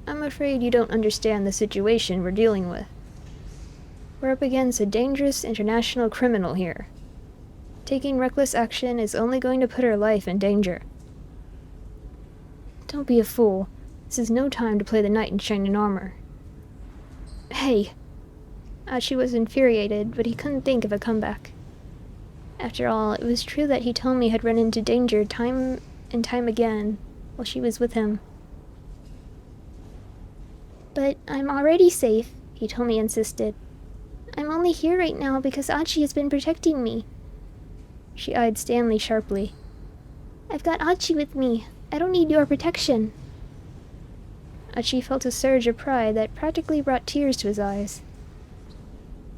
I'm afraid you don't understand the situation we're dealing with. We're up against a dangerous international criminal here. Taking reckless action is only going to put her life in danger. Don't be a fool. This is no time to play the knight in shining armor. Hey! Achi was infuriated, but he couldn't think of a comeback. After all, it was true that Hitomi had run into danger time and time again while she was with him. But I'm already safe, Hitomi insisted. I'm only here right now because Achi has been protecting me. She eyed Stanley sharply. I've got Achi with me. I don't need your protection. Achi felt a surge of pride that practically brought tears to his eyes.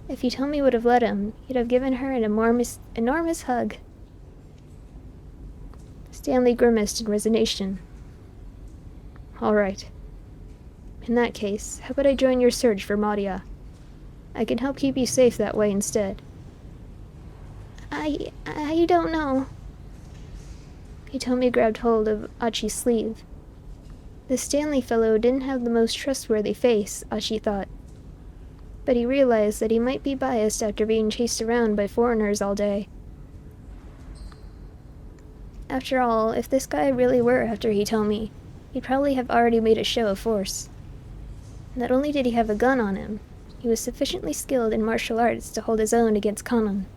If Hitomi would have let him, he'd have given her an enormous hug. Stanley grimaced in resignation. All right. In that case, how about I join your search for Maria? I can help keep you safe that way instead. I don't know. Hitomi grabbed hold of Achi's sleeve. The Stanley fellow didn't have the most trustworthy face, Achi thought. But he realized that he might be biased after being chased around by foreigners all day. After all, if this guy really were after Hitomi, he'd probably have already made a show of force. Not only did he have a gun on him, he was sufficiently skilled in martial arts to hold his own against Conan.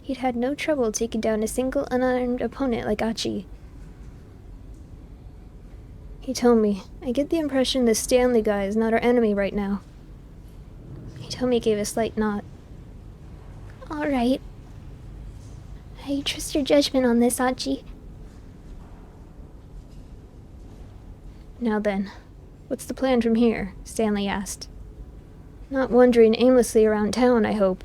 He'd had no trouble taking down a single unarmed opponent like Achi. Hitomi, I get the impression this Stanley guy is not our enemy right now. Hitomi gave a slight nod. Alright. I trust your judgment on this, Achi. Now then, what's the plan from here? Stanley asked. Not wandering aimlessly around town, I hope.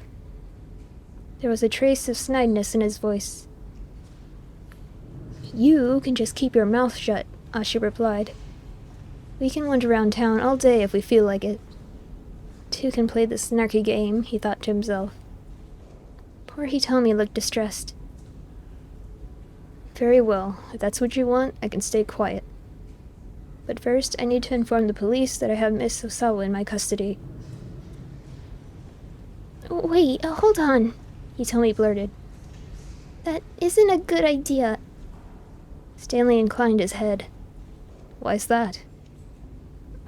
There was a trace of snideness in his voice. You can just keep your mouth shut, Ashi replied. We can wander around town all day if we feel like it. Two can play this snarky game, he thought to himself. Poor Hitomi looked distressed. Very well, if that's what you want, I can stay quiet. But first, I need to inform the police that I have Miss Osawa in my custody. Wait, hold on, Hitomi blurted. That isn't a good idea. Stanley inclined his head. Why's that?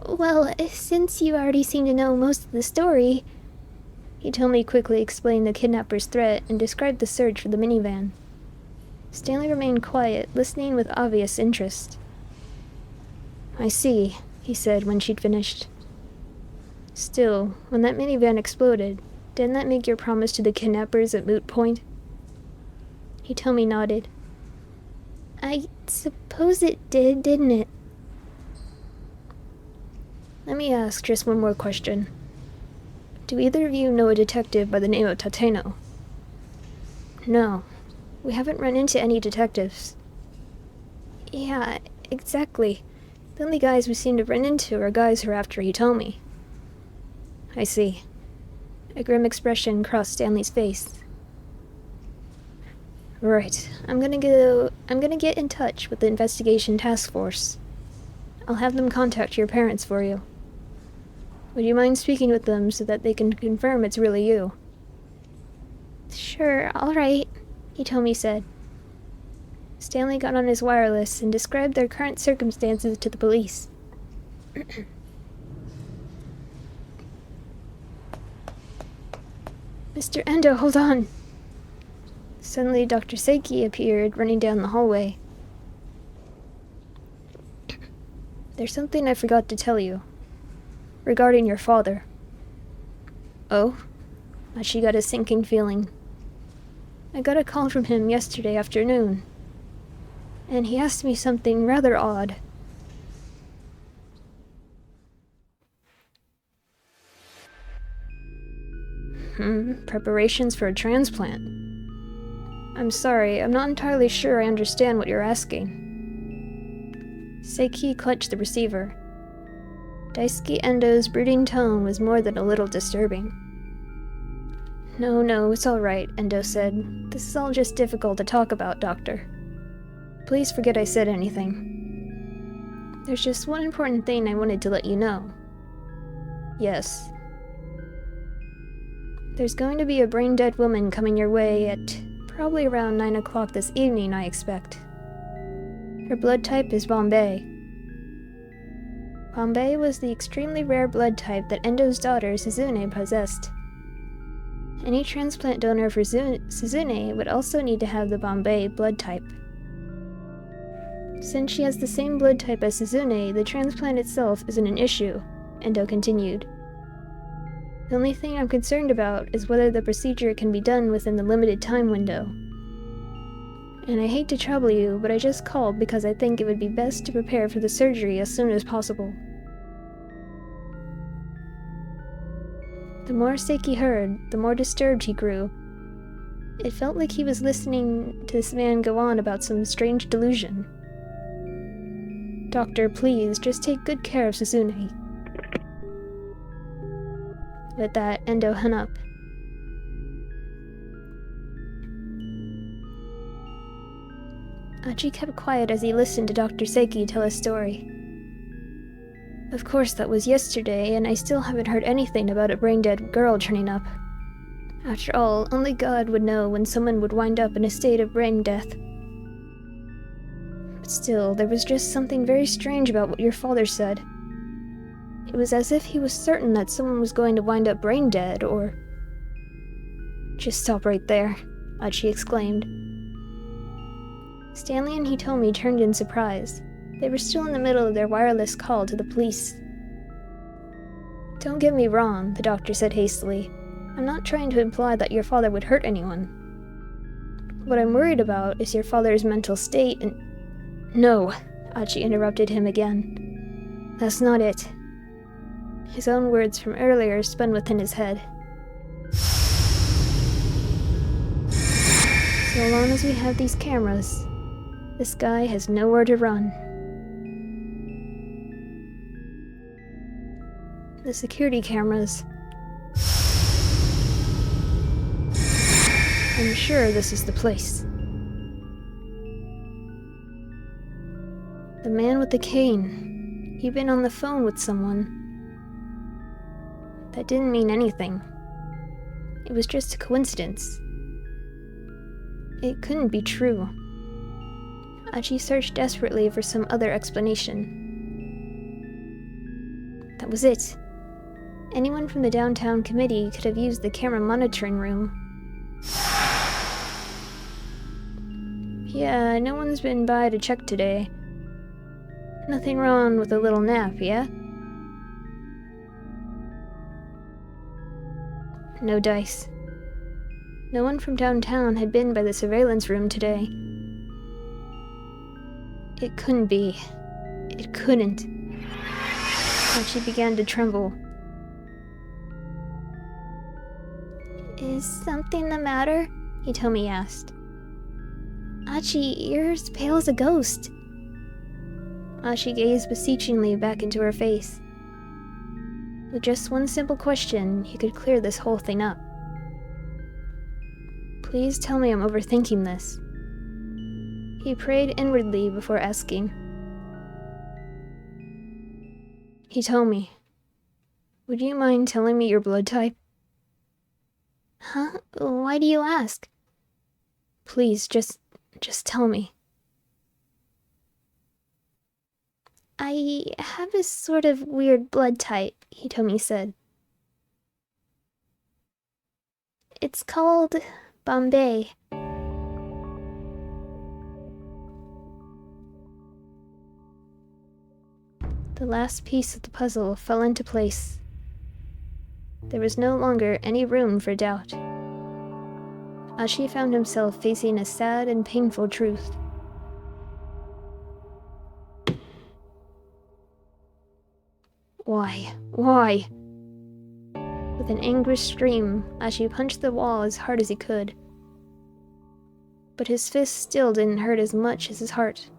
Well, since you already seem to know most of the story... Hitomi quickly explained the kidnapper's threat and described the search for the minivan. Stanley remained quiet, listening with obvious interest. I see, he said when she'd finished. Still, when that minivan exploded, didn't that make your promise to the kidnappers a moot point? Hitomi nodded. I suppose it did, didn't it? Let me ask just one more question. Do either of you know a detective by the name of Tateno? No. We haven't run into any detectives. Yeah, exactly. The only guys we seem to run into are guys who are after Hitomi. I see. A grim expression crossed Stanley's face. Right. I'm gonna get in touch with the investigation task force. I'll have them contact your parents for you. Would you mind speaking with them so that they can confirm it's really you? Sure, alright, Hitomi said. Stanley got on his wireless and described their current circumstances to the police. Mr. Endo, hold on! Suddenly, Dr. Seiki appeared, running down the hallway. There's something I forgot to tell you. Regarding your father. Oh? She got a sinking feeling. I got a call from him yesterday afternoon. And he asked me something rather odd. Preparations for a transplant. I'm sorry, I'm not entirely sure I understand what you're asking. Seiki clutched the receiver. Daisuke Endo's brooding tone was more than a little disturbing. No, it's alright, Endo said. This is all just difficult to talk about, Doctor. Please forget I said anything. There's just one important thing I wanted to let you know. Yes. There's going to be a brain-dead woman coming your way at probably around 9 o'clock this evening, I expect. Her blood type is Bombay. Bombay was the extremely rare blood type that Endo's daughter, Suzune, possessed. Any transplant donor for Suzune would also need to have the Bombay blood type. Since she has the same blood type as Suzune, the transplant itself isn't an issue, Endo continued. The only thing I'm concerned about is whether the procedure can be done within the limited time window. And I hate to trouble you, but I just called because I think it would be best to prepare for the surgery as soon as possible. The more Seiki heard, the more disturbed he grew. It felt like he was listening to this man go on about some strange delusion. Doctor, please, just take good care of Suzune. With that, Endo hung up. Achi kept quiet as he listened to Dr. Seiki tell his story. Of course, that was yesterday, and I still haven't heard anything about a brain-dead girl turning up. After all, only God would know when someone would wind up in a state of brain death. But still, there was just something very strange about what your father said. It was as if he was certain that someone was going to wind up brain dead, or... Just stop right there, Achi exclaimed. Stanley and Hitomi turned in surprise. They were still in the middle of their wireless call to the police. "Don't get me wrong," the doctor said hastily. "I'm not trying to imply that your father would hurt anyone. What I'm worried about is your father's mental state and—" "No," Achi interrupted him again. "That's not it." His own words from earlier spun within his head. "So long as we have these cameras, this guy has nowhere to run." The security cameras. "I'm sure this is the place." The man with the cane. He'd been on the phone with someone. That didn't mean anything. It was just a coincidence. It couldn't be true. Achi searched desperately for some other explanation. That was it. Anyone from the downtown committee could have used the camera monitoring room. "Yeah, no one's been by to check today. Nothing wrong with a little nap, yeah?" No dice. No one from downtown had been by the surveillance room today. It couldn't be. It couldn't. Achi began to tremble. Is something the matter? Hitomi asked. Achi, you're as pale as a ghost. Achi gazed beseechingly back into her face. With just one simple question, he could clear this whole thing up. "Please tell me I'm overthinking this." He prayed inwardly before asking. "Hitomi, would you mind telling me your blood type?" Huh? Why do you ask? "Please, just tell me." I have a sort of weird blood type, Hitomi said. It's called Bombay. The last piece of the puzzle fell into place. There was no longer any room for doubt. Achi found himself facing a sad and painful truth. Why? Why? With an anguished scream, Achi punched the wall as hard as he could. But his fist still didn't hurt as much as his heart.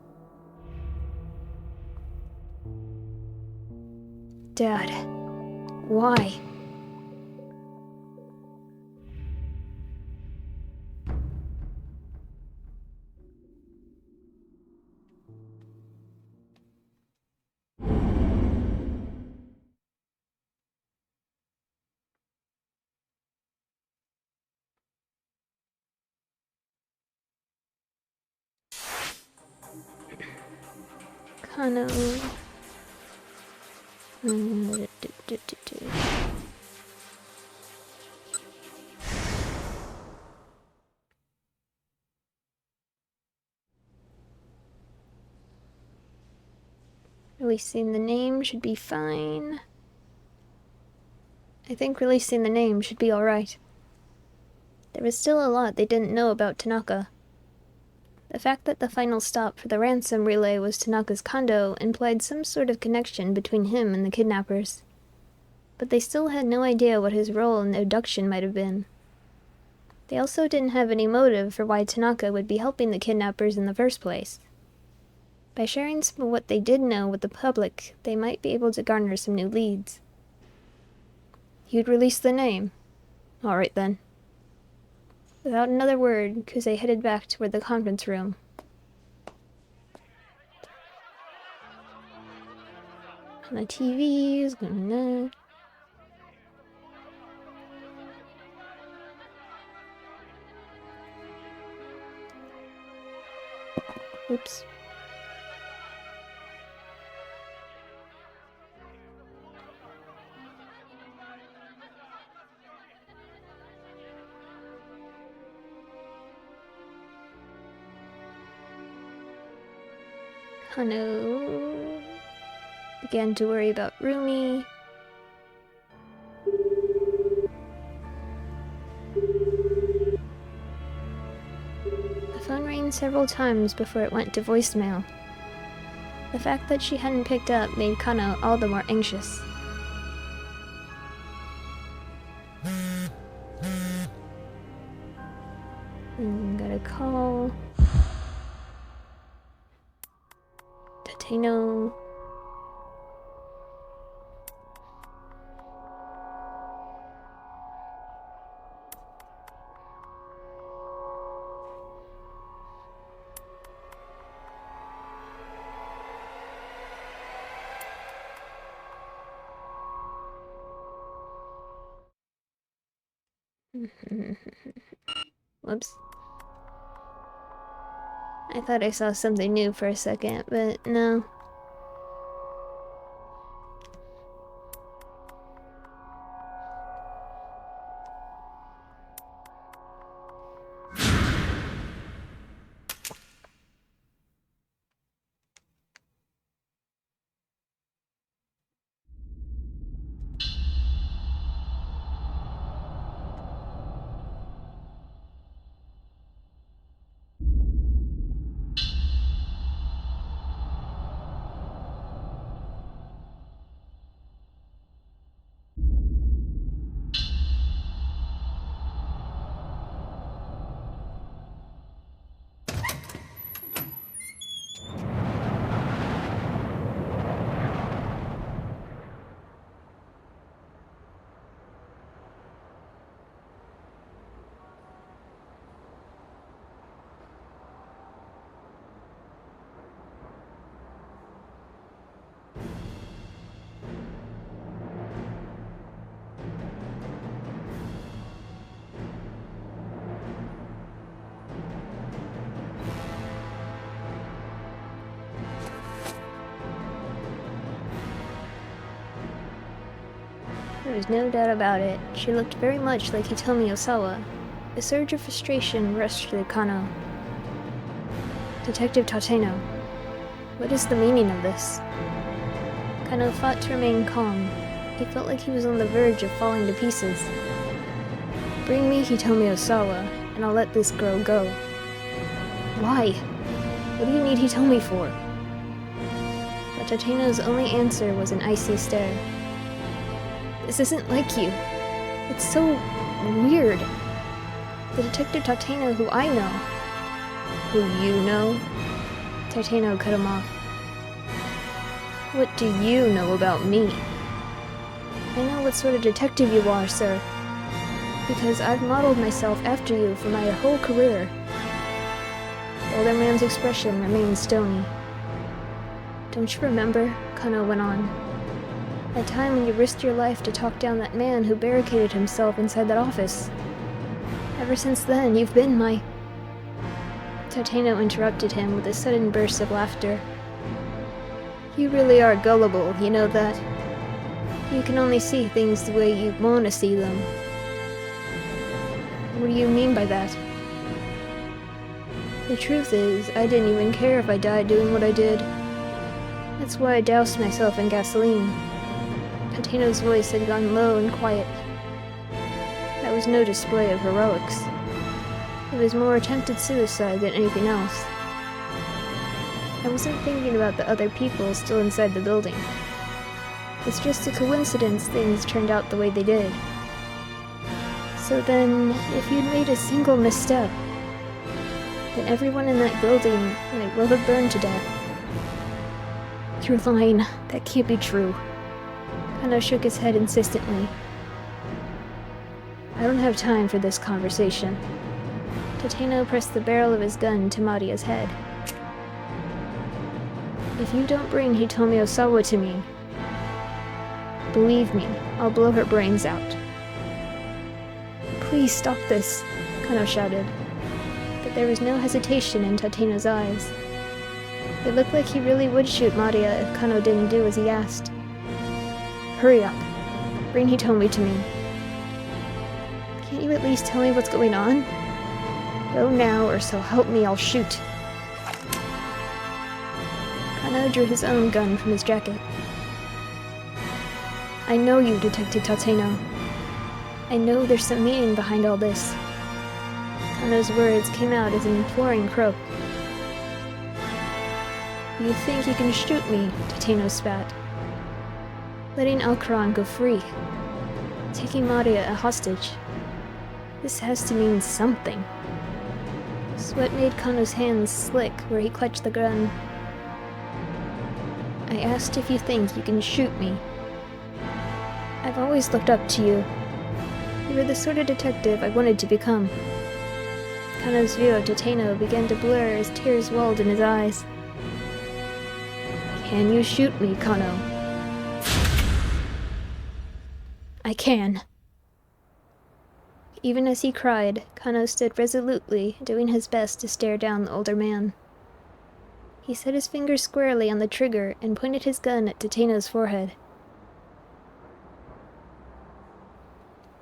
Dad, why? Kano. Releasing the name should be fine. I think releasing the name should be alright. There was still a lot they didn't know about Tanaka. The fact that the final stop for the ransom relay was Tanaka's condo implied some sort of connection between him and the kidnappers. But they still had no idea what his role in the abduction might have been. They also didn't have any motive for why Tanaka would be helping the kidnappers in the first place. By sharing some of what they did know with the public, they might be able to garner some new leads. You'd release the name? Alright then. Without another word, Kuze headed back toward the conference room. And the TV is gonna... Oops. Hano began to worry about Rumi. The phone rang several times before it went to voicemail. The fact that she hadn't picked up made Kano all the more anxious. Got a call. Tateno. Whoops. I thought I saw something new for a second, but no. There was no doubt about it. She looked very much like Hitomi Osawa. A surge of frustration rushed through Kano. Detective Tateno, what is the meaning of this? Kano fought to remain calm. He felt like he was on the verge of falling to pieces. Bring me Hitomi Osawa, and I'll let this girl go. Why? What do you need Hitomi for? But Tateno's only answer was an icy stare. This isn't like you. It's so weird. The Detective Tateno who I know. Who you know? Tateno cut him off. What do you know about me? I know what sort of detective you are, sir. Because I've modeled myself after you for my whole career. The older man's expression remained stony. Don't you remember? Kano went on. That time when you risked your life to talk down that man who barricaded himself inside that office. Ever since then, you've been my... Tateno interrupted him with a sudden burst of laughter. You really are gullible, you know that. You can only see things the way you want to see them. What do you mean by that? The truth is, I didn't even care if I died doing what I did. That's why I doused myself in gasoline. Tateno's voice had gone low and quiet. That was no display of heroics. It was more attempted suicide than anything else. I wasn't thinking about the other people still inside the building. It's just a coincidence things turned out the way they did. So then, if you'd made a single misstep, then everyone in that building might well have burned to death. You're lying. That can't be true. Kano shook his head insistently. I don't have time for this conversation. Tateno pressed the barrel of his gun to Maria's head. If you don't bring Hitomi Osawa to me, believe me, I'll blow her brains out. Please stop this, Kano shouted. But there was no hesitation in Tateno's eyes. It looked like he really would shoot Maria if Kano didn't do as he asked. Hurry up. Bring Hitomi to me. Can't you at least tell me what's going on? Go now, or so help me, I'll shoot. Kano drew his own gun from his jacket. I know you, Detective Tateno. I know there's some meaning behind all this. Kano's words came out as an imploring croak. You think you can shoot me, Tateno spat. Letting Alcaran go free. Taking Maria a hostage. This has to mean something. Sweat made Kano's hands slick where he clutched the gun. I asked if you think you can shoot me. I've always looked up to you. You were the sort of detective I wanted to become. Kano's view of Tateno began to blur as tears welled in his eyes. Can you shoot me, Kano? I can. Even as he cried, Kano stood resolutely, doing his best to stare down the older man. He set his fingers squarely on the trigger and pointed his gun at Tateno's forehead.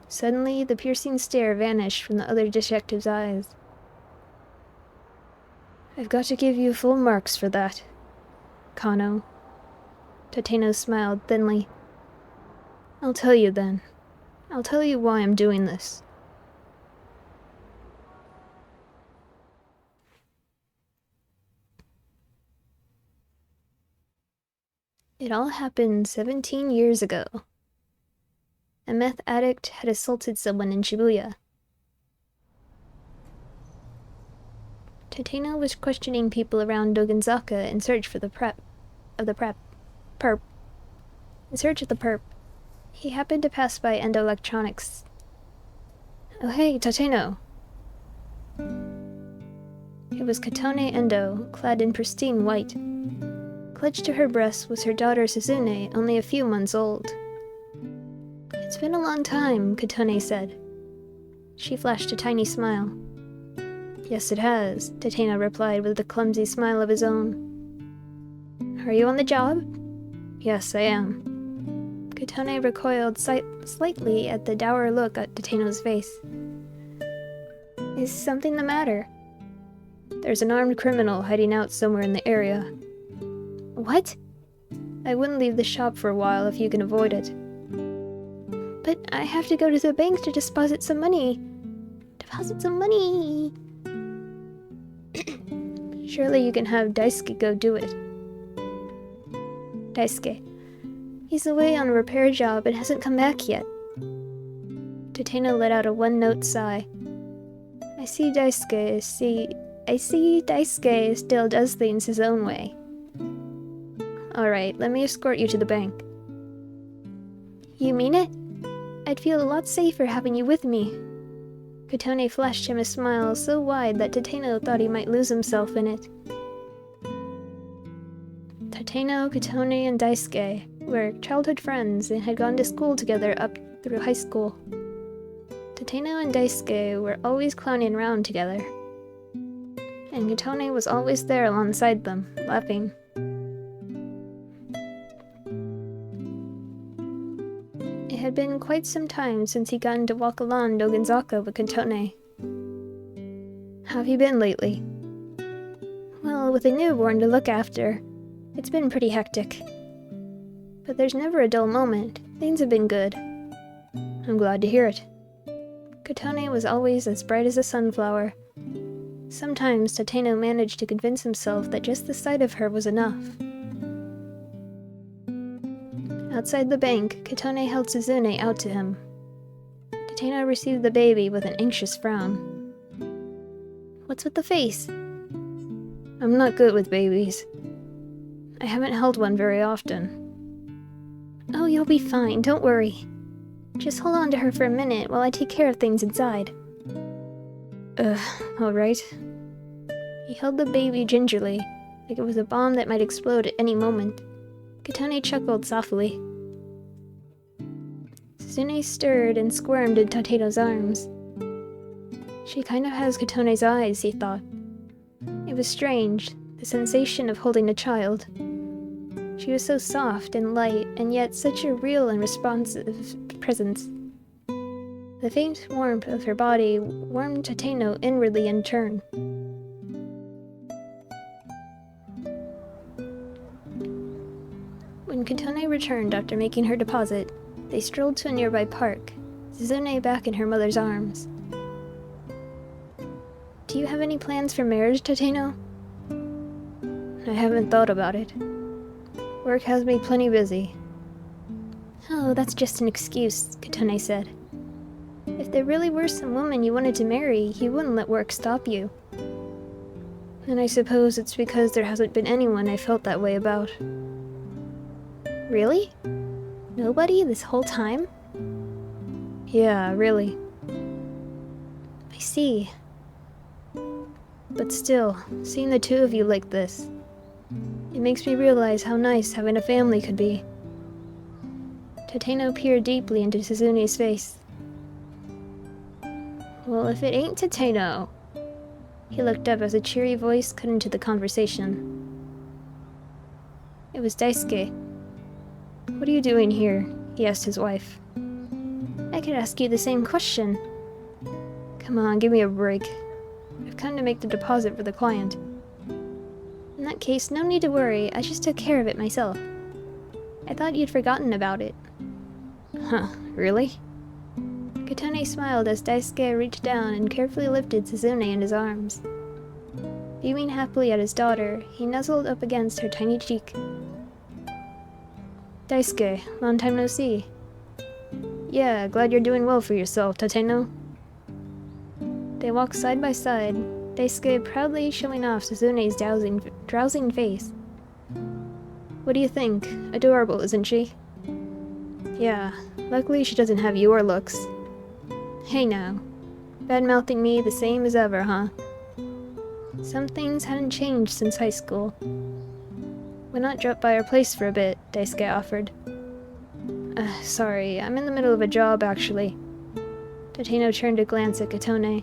Suddenly, the piercing stare vanished from the other detective's eyes. I've got to give you full marks for that, Kano. Tateno smiled thinly. I'll tell you then. I'll tell you why I'm doing this. It all happened 17 years ago. A meth addict had assaulted someone in Shibuya. Tateno was questioning people around Dogenzaka in search of the perp. He happened to pass by Endo Electronics. Oh hey, Tateno. It was Katone Endo, clad in pristine white. Clutched to her breast was her daughter Suzune, only a few months old. It's been a long time, Katone said. She flashed a tiny smile. Yes, it has, Tateno replied with a clumsy smile of his own. Are you on the job? Yes, I am. Katone recoiled slightly at the dour look at Tateno's face. Is something the matter? There's an armed criminal hiding out somewhere in the area. What? I wouldn't leave the shop for a while if you can avoid it. But I have to go to the bank to deposit some money. Surely you can have Daisuke go do it. Daisuke. He's away on a repair job and hasn't come back yet. Tateno let out a one-note sigh. I see Daisuke still does things his own way. Alright, let me escort you to the bank. You mean it? I'd feel a lot safer having you with me. Katone flashed him a smile so wide that Tateno thought he might lose himself in it. Tateno, Katone, and Daisuke were childhood friends and had gone to school together up through high school. Tateno and Daisuke were always clowning around together. And Katone was always there alongside them, laughing. It had been quite some time since he'd gotten to walk along Dogenzaka with Katone. How have you been lately? Well, with a newborn to look after, it's been pretty hectic. But there's never a dull moment. Things have been good. I'm glad to hear it. Katone was always as bright as a sunflower. Sometimes Tateno managed to convince himself that just the sight of her was enough. Outside the bank, Katone held Suzune out to him. Tateno received the baby with an anxious frown. What's with the face? I'm not good with babies. I haven't held one very often. Oh, you'll be fine, don't worry. Just hold on to her for a minute while I take care of things inside. Alright. He held the baby gingerly, like it was a bomb that might explode at any moment. Katone chuckled softly. Suzune stirred and squirmed in Tateno's arms. She kind of has Katone's eyes, he thought. It was strange, the sensation of holding a child. She was so soft and light, and yet such a real and responsive presence. The faint warmth of her body warmed Tateno inwardly in turn. When Katone returned after making her deposit, they strolled to a nearby park, Suzune back in her mother's arms. Do you have any plans for marriage, Tateno? I haven't thought about it. Work has me plenty busy. Oh, that's just an excuse, Katone said. If there really were some woman you wanted to marry, you wouldn't let work stop you. And I suppose it's because there hasn't been anyone I felt that way about. Really? Nobody this whole time? Yeah, really. I see. But still, seeing the two of you like this, it makes me realize how nice having a family could be. Tateno peered deeply into Suzune's face. Well, if it ain't Tateno. He looked up as a cheery voice cut into the conversation. It was Daisuke. What are you doing here? He asked his wife. I could ask you the same question. Come on, give me a break. I've come to make the deposit for the client. In that case, no need to worry, I just took care of it myself. I thought you'd forgotten about it. Huh, really? Katone smiled as Daisuke reached down and carefully lifted Suzune in his arms. Beaming happily at his daughter, he nuzzled up against her tiny cheek. Daisuke, long time no see. Yeah, glad you're doing well for yourself, Tateno. They walked side by side, Daisuke proudly showing off Suzune's drowsing face. What do you think? Adorable, isn't she? Yeah, luckily she doesn't have your looks. Hey now, bad-mouthing me the same as ever, huh? Some things hadn't changed since high school. Why not drop by our place for a bit, Daisuke offered. Sorry, I'm in the middle of a job, actually. Tateno turned to glance at Katone.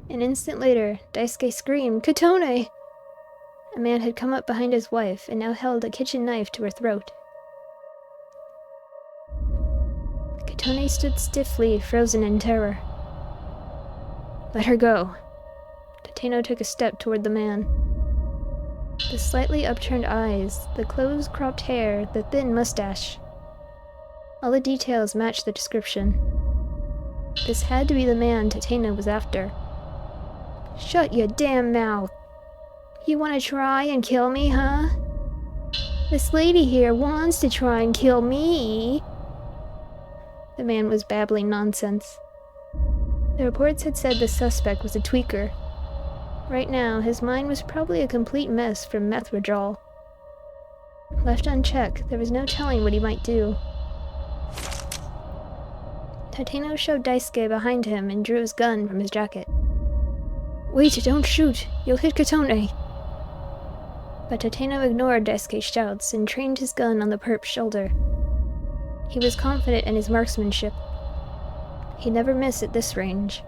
An instant later, Daisuke screamed, Katone! A man had come up behind his wife and now held a kitchen knife to her throat. Katone stood stiffly, frozen in terror. Let her go. Tateno took a step toward the man. The slightly upturned eyes, the close-cropped hair, the thin mustache. All the details matched the description. This had to be the man Tateno was after. Shut your damn mouth! You want to try and kill me, huh? This lady here wants to try and kill me! The man was babbling nonsense. The reports had said the suspect was a tweaker. Right now, his mind was probably a complete mess from meth withdrawal. Left unchecked, there was no telling what he might do. Tateno showed Daisuke behind him and drew his gun from his jacket. Wait, don't shoot! You'll hit Katone! But Tateno ignored Daisuke's shouts and trained his gun on the perp's shoulder. He was confident in his marksmanship. He'd never miss at this range.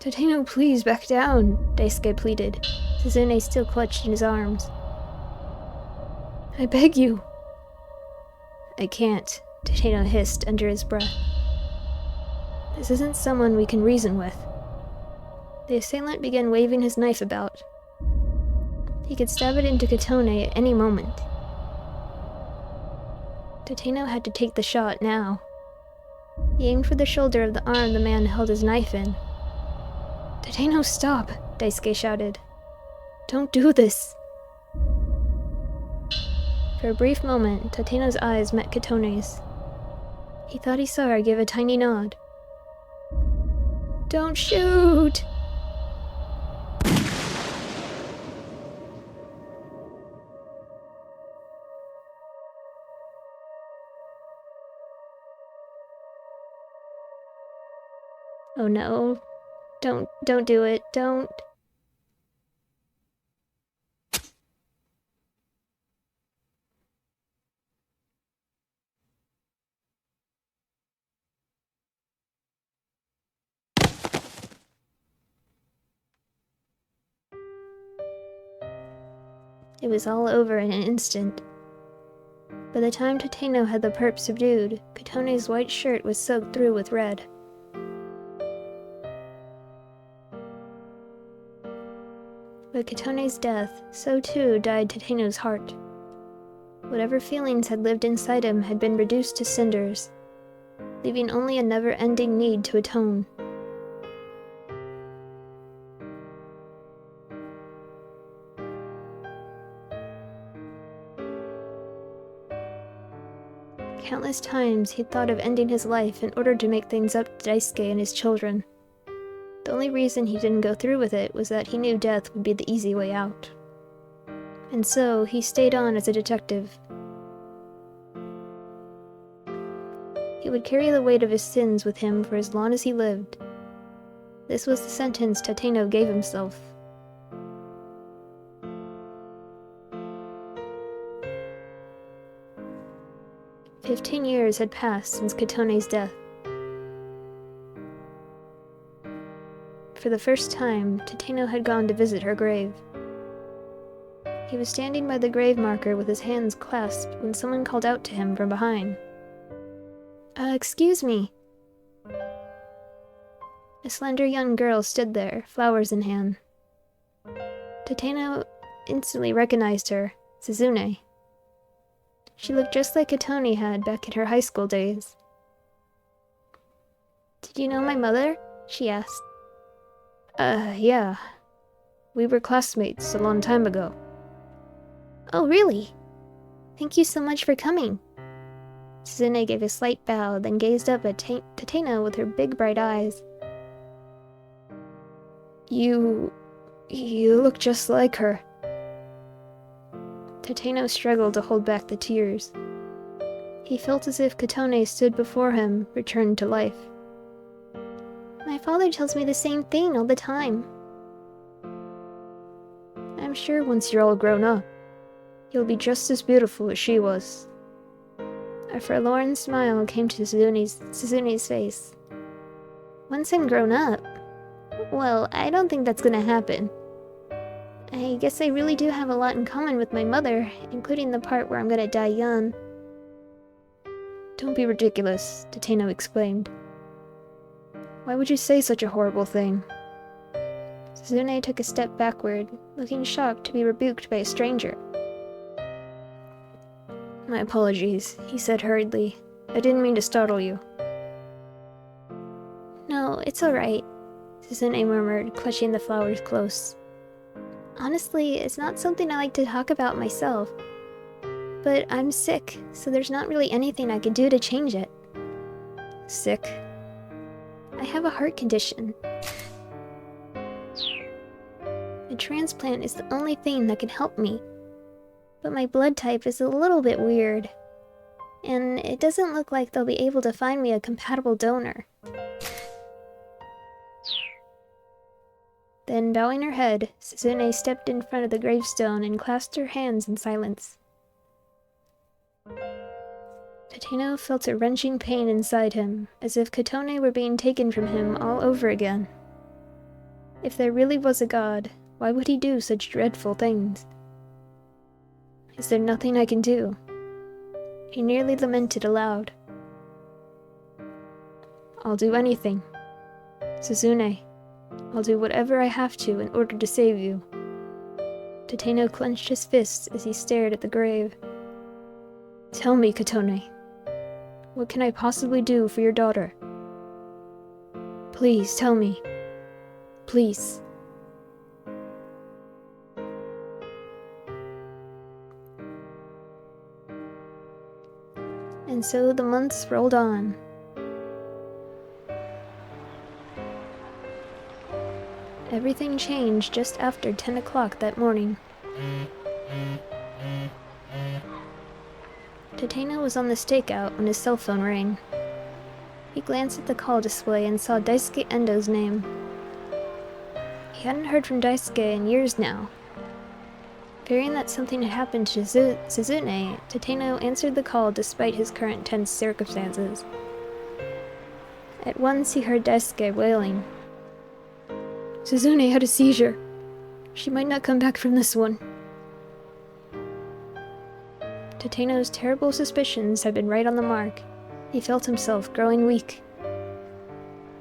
Tateno, please back down, Daisuke pleaded, Suzune still clutched in his arms. I beg you. I can't, Tateno hissed under his breath. This isn't someone we can reason with. The assailant began waving his knife about. He could stab it into Katone at any moment. Tateno had to take the shot now. He aimed for the shoulder of the arm the man held his knife in. Tateno, stop! Daisuke shouted. Don't do this! For a brief moment, Tateno's eyes met Katone's. He thought he saw her give a tiny nod. Don't shoot! Oh no. Don't do it. Don't. It was all over in an instant. By the time Tateno had the perp subdued, Katone's white shirt was soaked through with red. With Katone's death, so too died Tateno's heart. Whatever feelings had lived inside him had been reduced to cinders, leaving only a never-ending need to atone. Countless times he'd thought of ending his life in order to make things up to Daisuke and his children. The only reason he didn't go through with it was that he knew death would be the easy way out. And so, he stayed on as a detective. He would carry the weight of his sins with him for as long as he lived. This was the sentence Tateno gave himself. "15 years had passed since Katone's death. For the first time, Tateno had gone to visit her grave. He was standing by the grave marker with his hands clasped when someone called out to him from behind. Excuse me." A slender young girl stood there, flowers in hand. Tateno instantly recognized her, Suzune. She looked just like Katone had back in her high school days. "Did you know my mother?" she asked. Yeah. We were classmates a long time ago." "Oh, really? Thank you so much for coming." Suzune gave a slight bow, then gazed up at Tateno with her big bright eyes. You look just like her." Tateno struggled to hold back the tears. He felt as if Katone stood before him, returned to life. "My father tells me the same thing all the time." "I'm sure once you're all grown up, you'll be just as beautiful as she was." A forlorn smile came to Suzune's face. "Once I'm grown up? Well, I don't think that's gonna happen. I guess I really do have a lot in common with my mother, including the part where I'm gonna die young." "Don't be ridiculous," Tateno exclaimed. "Why would you say such a horrible thing?" Suzune took a step backward, looking shocked to be rebuked by a stranger. "My apologies," he said hurriedly. "I didn't mean to startle you." "No, it's alright," Suzune murmured, clutching the flowers close. "Honestly, it's not something I like to talk about myself. But I'm sick, so there's not really anything I can do to change it." "Sick?" "I have a heart condition. A transplant is the only thing that can help me. But my blood type is a little bit weird. And it doesn't look like they'll be able to find me a compatible donor." Then, bowing her head, Suzune stepped in front of the gravestone and clasped her hands in silence. Tateno felt a wrenching pain inside him, as if Katone were being taken from him all over again. If there really was a god, why would he do such dreadful things? Is there nothing I can do? He nearly lamented aloud. "I'll do anything. Suzune, I'll do whatever I have to in order to save you." Tateno clenched his fists as he stared at the grave. "Tell me, Katone. What can I possibly do for your daughter? Please tell me. Please." And so the months rolled on. Everything changed just after 10 o'clock that morning. Tateno was on the stakeout when his cell phone rang. He glanced at the call display and saw Daisuke Endo's name. He hadn't heard from Daisuke in years now. Fearing that something had happened to Suzune, Tateno answered the call despite his current tense circumstances. At once he heard Daisuke wailing. "Suzune had a seizure. She might not come back from this one." Tateno's terrible suspicions had been right on the mark. He felt himself growing weak.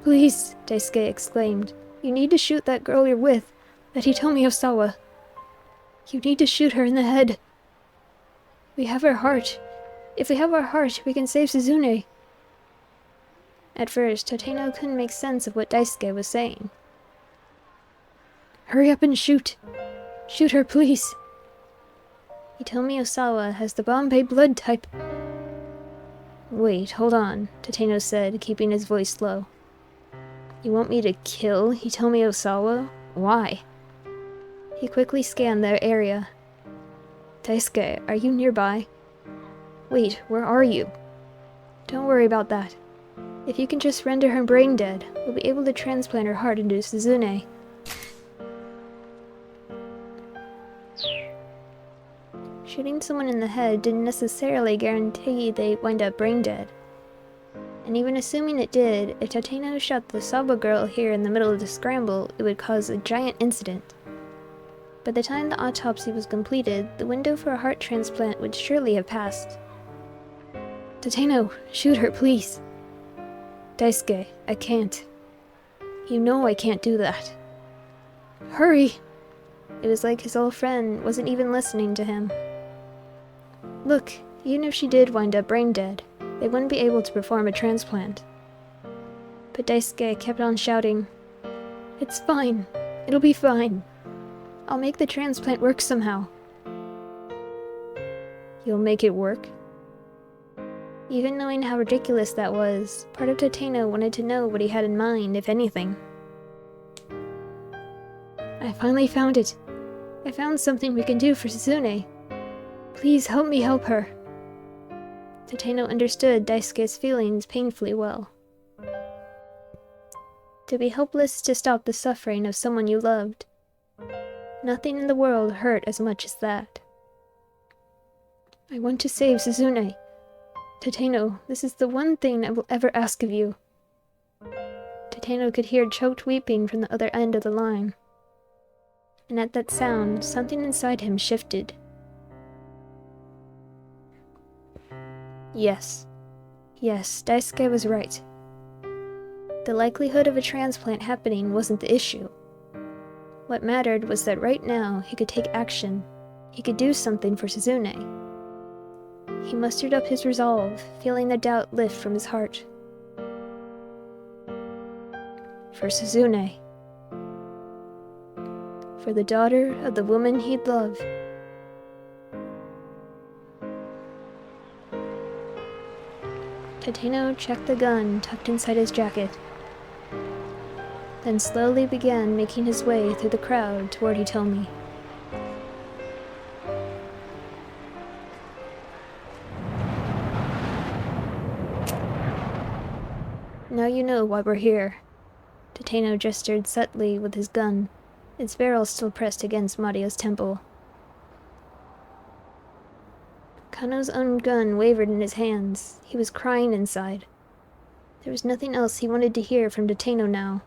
"Please," Daisuke exclaimed. "You need to shoot that girl you're with, that Hitomi Osawa. You need to shoot her in the head. We have her heart. If we have our heart, we can save Suzune. At first, Tateno couldn't make sense of what Daisuke was saying. Hurry up and shoot. Shoot her, please. Hitomi Osawa has the Bombay blood type. Wait, hold on, Tateno said, keeping his voice low. You want me to kill Hitomi Osawa? Why? He quickly scanned their area. Daisuke, are you nearby? Wait, where are you? Don't worry about that. If you can just render her brain dead, we'll be able to transplant her heart into Suzune. Shooting someone in the head didn't necessarily guarantee they'd wind up brain dead. And even assuming it did, if Tateno shot the Saba girl here in the middle of the scramble, it would cause a giant incident. By the time the autopsy was completed, the window for a heart transplant would surely have passed. Tateno, shoot her, please. Daisuke, I can't. You know I can't do that. Hurry! It was like his old friend wasn't even listening to him. Look, even if she did wind up brain dead, they wouldn't be able to perform a transplant. But Daisuke kept on shouting, It's fine. It'll be fine. I'll make the transplant work somehow. You'll make it work? Even knowing how ridiculous that was, part of Tateno wanted to know what he had in mind, if anything. I finally found it. I found something we can do for Suzune. Please help me help her. Tateno understood Daisuke's feelings painfully well. To be helpless to stop the suffering of someone you loved. Nothing in the world hurt as much as that. I want to save Suzune. Tateno, this is the one thing I will ever ask of you. Tateno could hear choked weeping from the other end of the line. And at that sound, something inside him shifted. Yes, Daisuke was right. The likelihood of a transplant happening wasn't the issue. What mattered was that right now he could take action. He could do something for Suzune. He mustered up his resolve, feeling the doubt lift from his heart. For Suzune. For the daughter of the woman he'd love. Tateno checked the gun tucked inside his jacket, then slowly began making his way through the crowd toward Hitomi. Now you know why we're here. Tateno gestured subtly with his gun, its barrel still pressed against Mario's temple. Kano's own gun wavered in his hands. He was crying inside. There was nothing else he wanted to hear from Tateno now.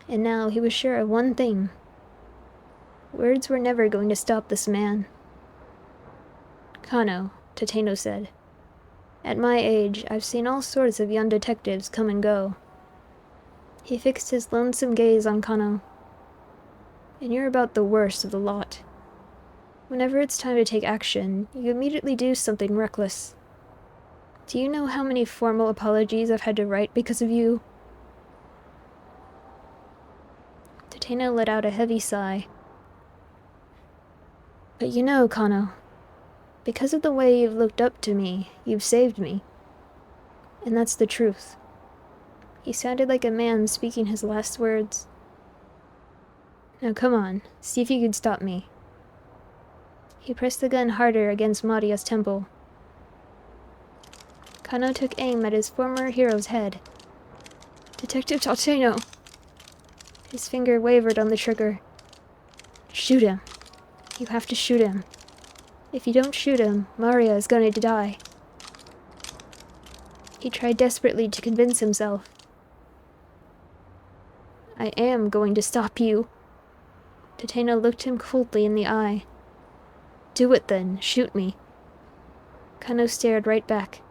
And now he was sure of one thing. Words were never going to stop this man. Kano, Tateno said. At my age, I've seen all sorts of young detectives come and go. He fixed his lonesome gaze on Kano. And you're about the worst of the lot. Whenever it's time to take action, you immediately do something reckless. Do you know how many formal apologies I've had to write because of you? Tateno let out a heavy sigh. But you know, Kano, because of the way you've looked up to me, you've saved me. And that's the truth. He sounded like a man speaking his last words. Now come on, see if you can stop me. He pressed the gun harder against Maria's temple. Kano took aim at his former hero's head. Detective Tateno! His finger wavered on the trigger. Shoot him. You have to shoot him. If you don't shoot him, Maria is going to die. He tried desperately to convince himself. I am going to stop you. Tateno looked him coldly in the eye. Do it then, shoot me. Kano stared right back.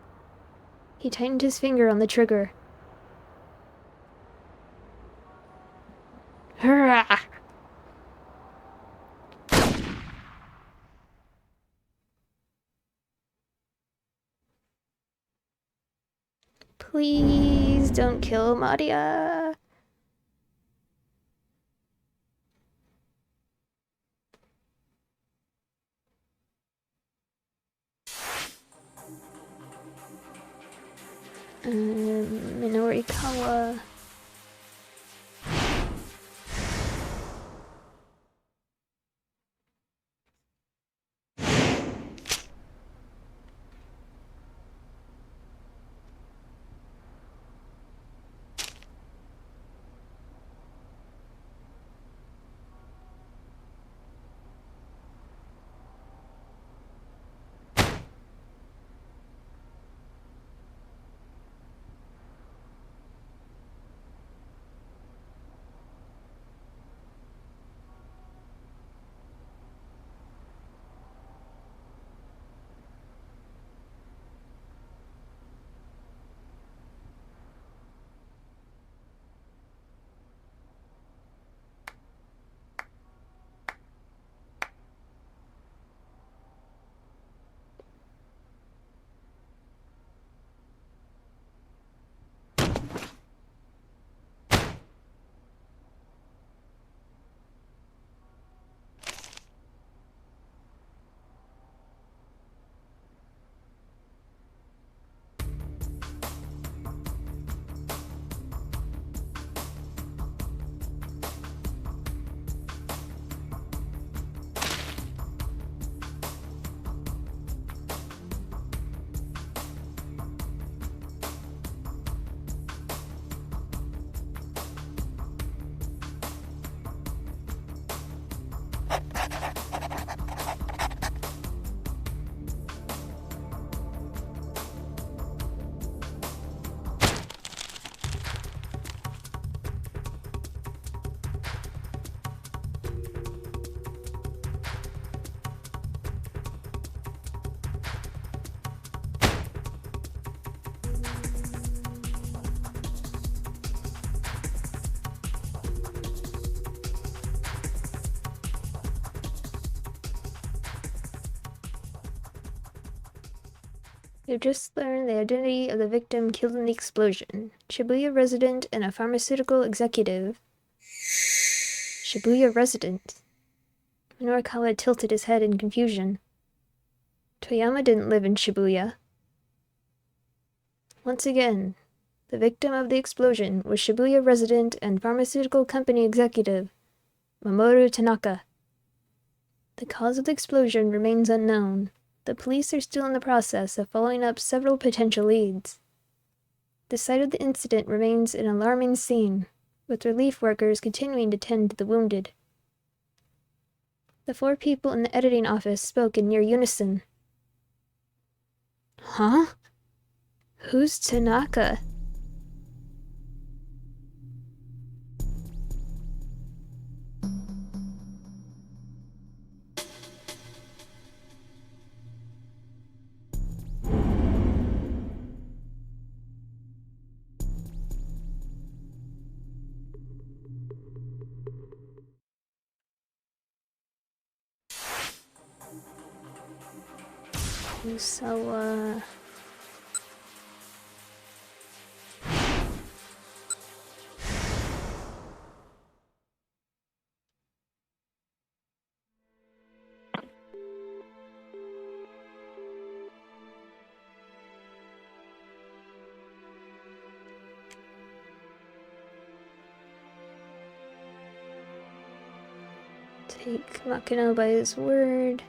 He tightened his finger on the trigger. Hurrah! Please don't kill Maria. Minorikawa. You've just learned the identity of the victim killed in the explosion. Shibuya resident and a pharmaceutical executive. Shibuya resident. Norikawa tilted his head in confusion. Toyama didn't live in Shibuya. Once again, the victim of the explosion was Shibuya resident and pharmaceutical company executive, Mamoru Tanaka. The cause of the explosion remains unknown. The police are still in the process of following up several potential leads. The site of the incident remains an alarming scene, with relief workers continuing to tend to the wounded. The 4 people in the editing office spoke in near unison. Huh? Who's Tanaka? So, take Makino by his word.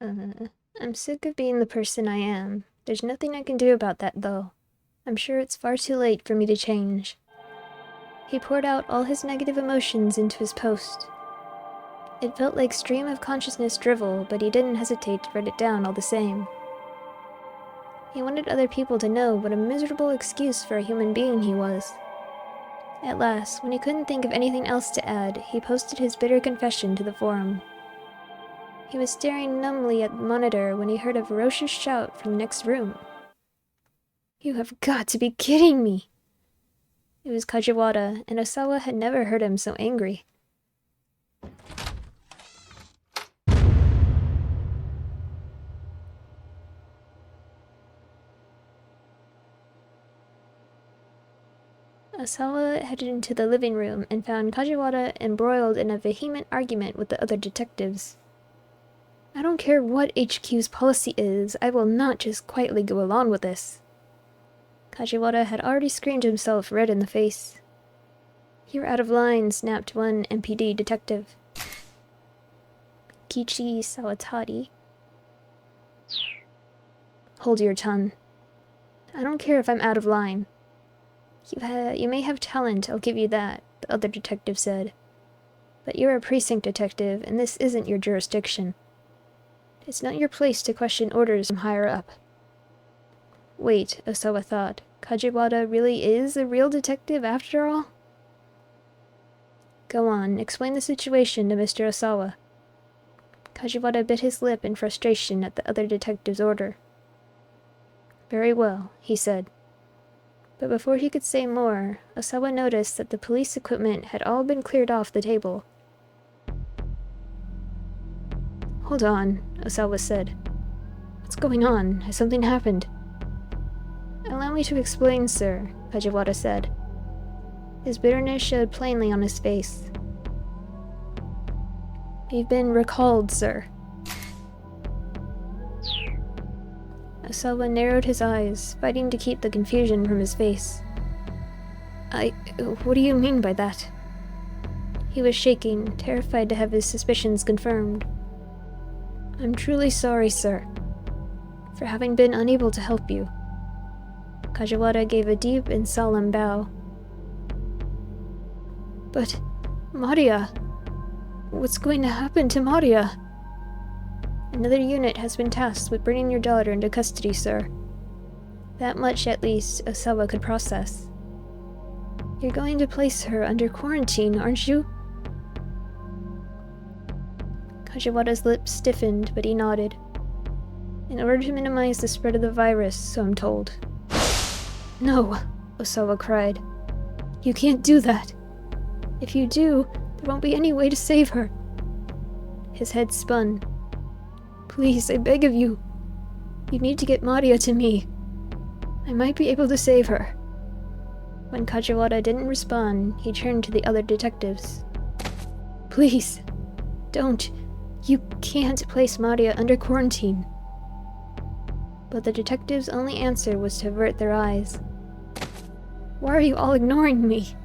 I'm sick of being the person I am. There's nothing I can do about that, though. I'm sure it's far too late for me to change. He poured out all his negative emotions into his post. It felt like stream of consciousness drivel, but he didn't hesitate to write it down all the same. He wanted other people to know what a miserable excuse for a human being he was. At last, when he couldn't think of anything else to add, he posted his bitter confession to the forum. He was staring numbly at the monitor when he heard a ferocious shout from the next room. "You have got to be kidding me!" It was Kajiwara, and Osawa had never heard him so angry. Osawa headed into the living room and found Kajiwara embroiled in a vehement argument with the other detectives. "I don't care what HQ's policy is, I will not just quietly go along with this." Kajiwara had already screamed himself red in the face. "You're out of line," snapped one MPD detective. Kichi Sawatari. "Hold your tongue. I don't care if I'm out of line. You may have talent, I'll give you that," the other detective said. "But you're a precinct detective, and this isn't your jurisdiction. It's not your place to question orders from higher up." Wait, Osawa thought. Kajiwara really is a real detective after all? "Go on, explain the situation to Mr. Osawa." Kajiwara bit his lip in frustration at the other detective's order. "Very well," he said. But before he could say more, Osawa noticed that the police equipment had all been cleared off the table. "Hold on," Osawa said. "What's going on? Has something happened?" "Allow me to explain, sir," Kajiwara said. His bitterness showed plainly on his face. "You've been recalled, sir." Osawa narrowed his eyes, fighting to keep the confusion from his face. What do you mean by that?" He was shaking, terrified to have his suspicions confirmed. "I'm truly sorry, sir, for having been unable to help you." Kajiwara gave a deep and solemn bow. "But Maria... what's going to happen to Maria?" "Another unit has been tasked with bringing your daughter into custody, sir." That much, at least, Osawa could process. "You're going to place her under quarantine, aren't you?" Kajiwara's lips stiffened, but he nodded. "In order to minimize the spread of the virus, so I'm told." "No," Osawa cried. "You can't do that. If you do, there won't be any way to save her." His head spun. "Please, I beg of you. You need to get Maria to me. I might be able to save her." When Kajiwara didn't respond, he turned to the other detectives. "Please, don't. You can't place Maria under quarantine." But the detectives' only answer was to avert their eyes. "Why are you all ignoring me?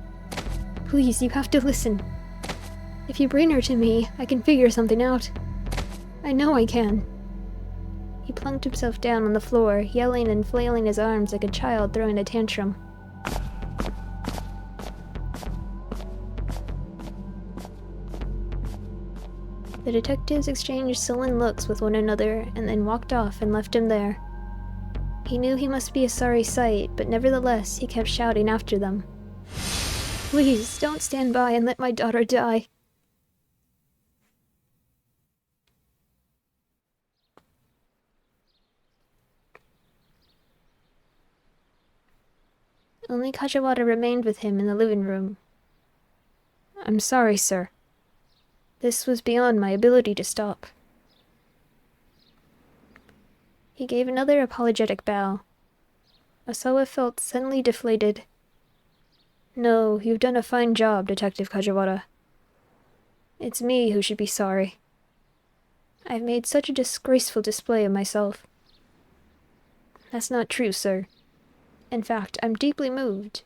Please, you have to listen. If you bring her to me, I can figure something out. I know I can." He plunked himself down on the floor, yelling and flailing his arms like a child throwing a tantrum. The detectives exchanged sullen looks with one another and then walked off and left him there. He knew he must be a sorry sight, but nevertheless he kept shouting after them. "Please, don't stand by and let my daughter die." Only Kajiwara remained with him in the living room. "I'm sorry, sir. This was beyond my ability to stop." He gave another apologetic bow. Osawa felt suddenly deflated. "No, you've done a fine job, Detective Kajiwara. It's me who should be sorry. I've made such a disgraceful display of myself." "That's not true, sir. In fact, I'm deeply moved.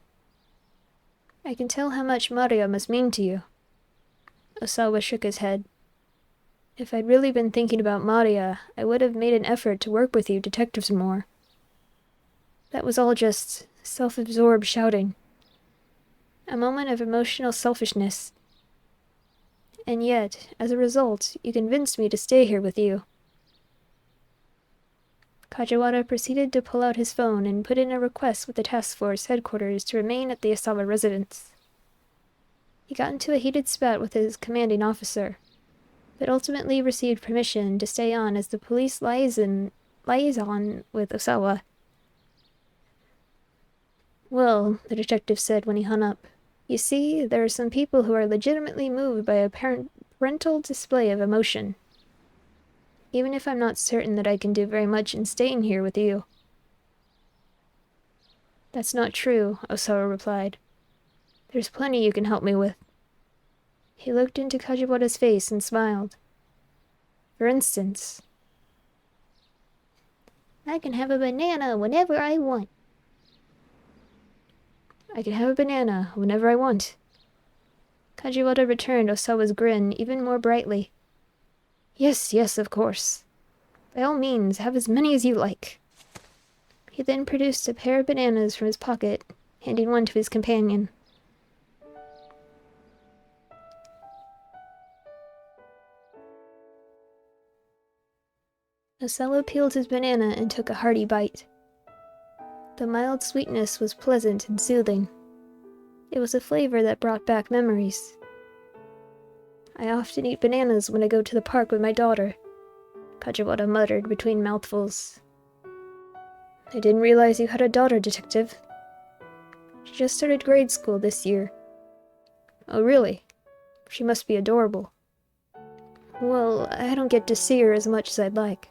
I can tell how much Maria must mean to you." Osawa shook his head. If I'd really been thinking about Maria, I would have made an effort to work with you detectives more. That was all just self-absorbed shouting. A moment of emotional selfishness. And yet, as a result, you convinced me to stay here with you. Kajiwara proceeded to pull out his phone and put in a request with the task force headquarters to remain at the Asawa residence. He got into a heated spat with his commanding officer, but ultimately received permission to stay on as the police liaison with Osawa. Well, the detective said when he hung up, you see, there are some people who are legitimately moved by a parental display of emotion. Even if I'm not certain that I can do very much in staying here with you. That's not true, Osawa replied. There's plenty you can help me with. He looked into Kajiwara's face and smiled. For instance, I can have a banana whenever I want. I can have a banana whenever I want. Kajiwara returned Osawa's grin even more brightly. Yes, yes, of course. By all means, have as many as you like. He then produced a pair of bananas from his pocket, handing one to his companion. Osawa peeled his banana and took a hearty bite. The mild sweetness was pleasant and soothing. It was a flavor that brought back memories. I often eat bananas when I go to the park with my daughter, Kajiwara muttered between mouthfuls. I didn't realize you had a daughter, detective. She just started grade school this year. Oh, really? She must be adorable. Well, I don't get to see her as much as I'd like.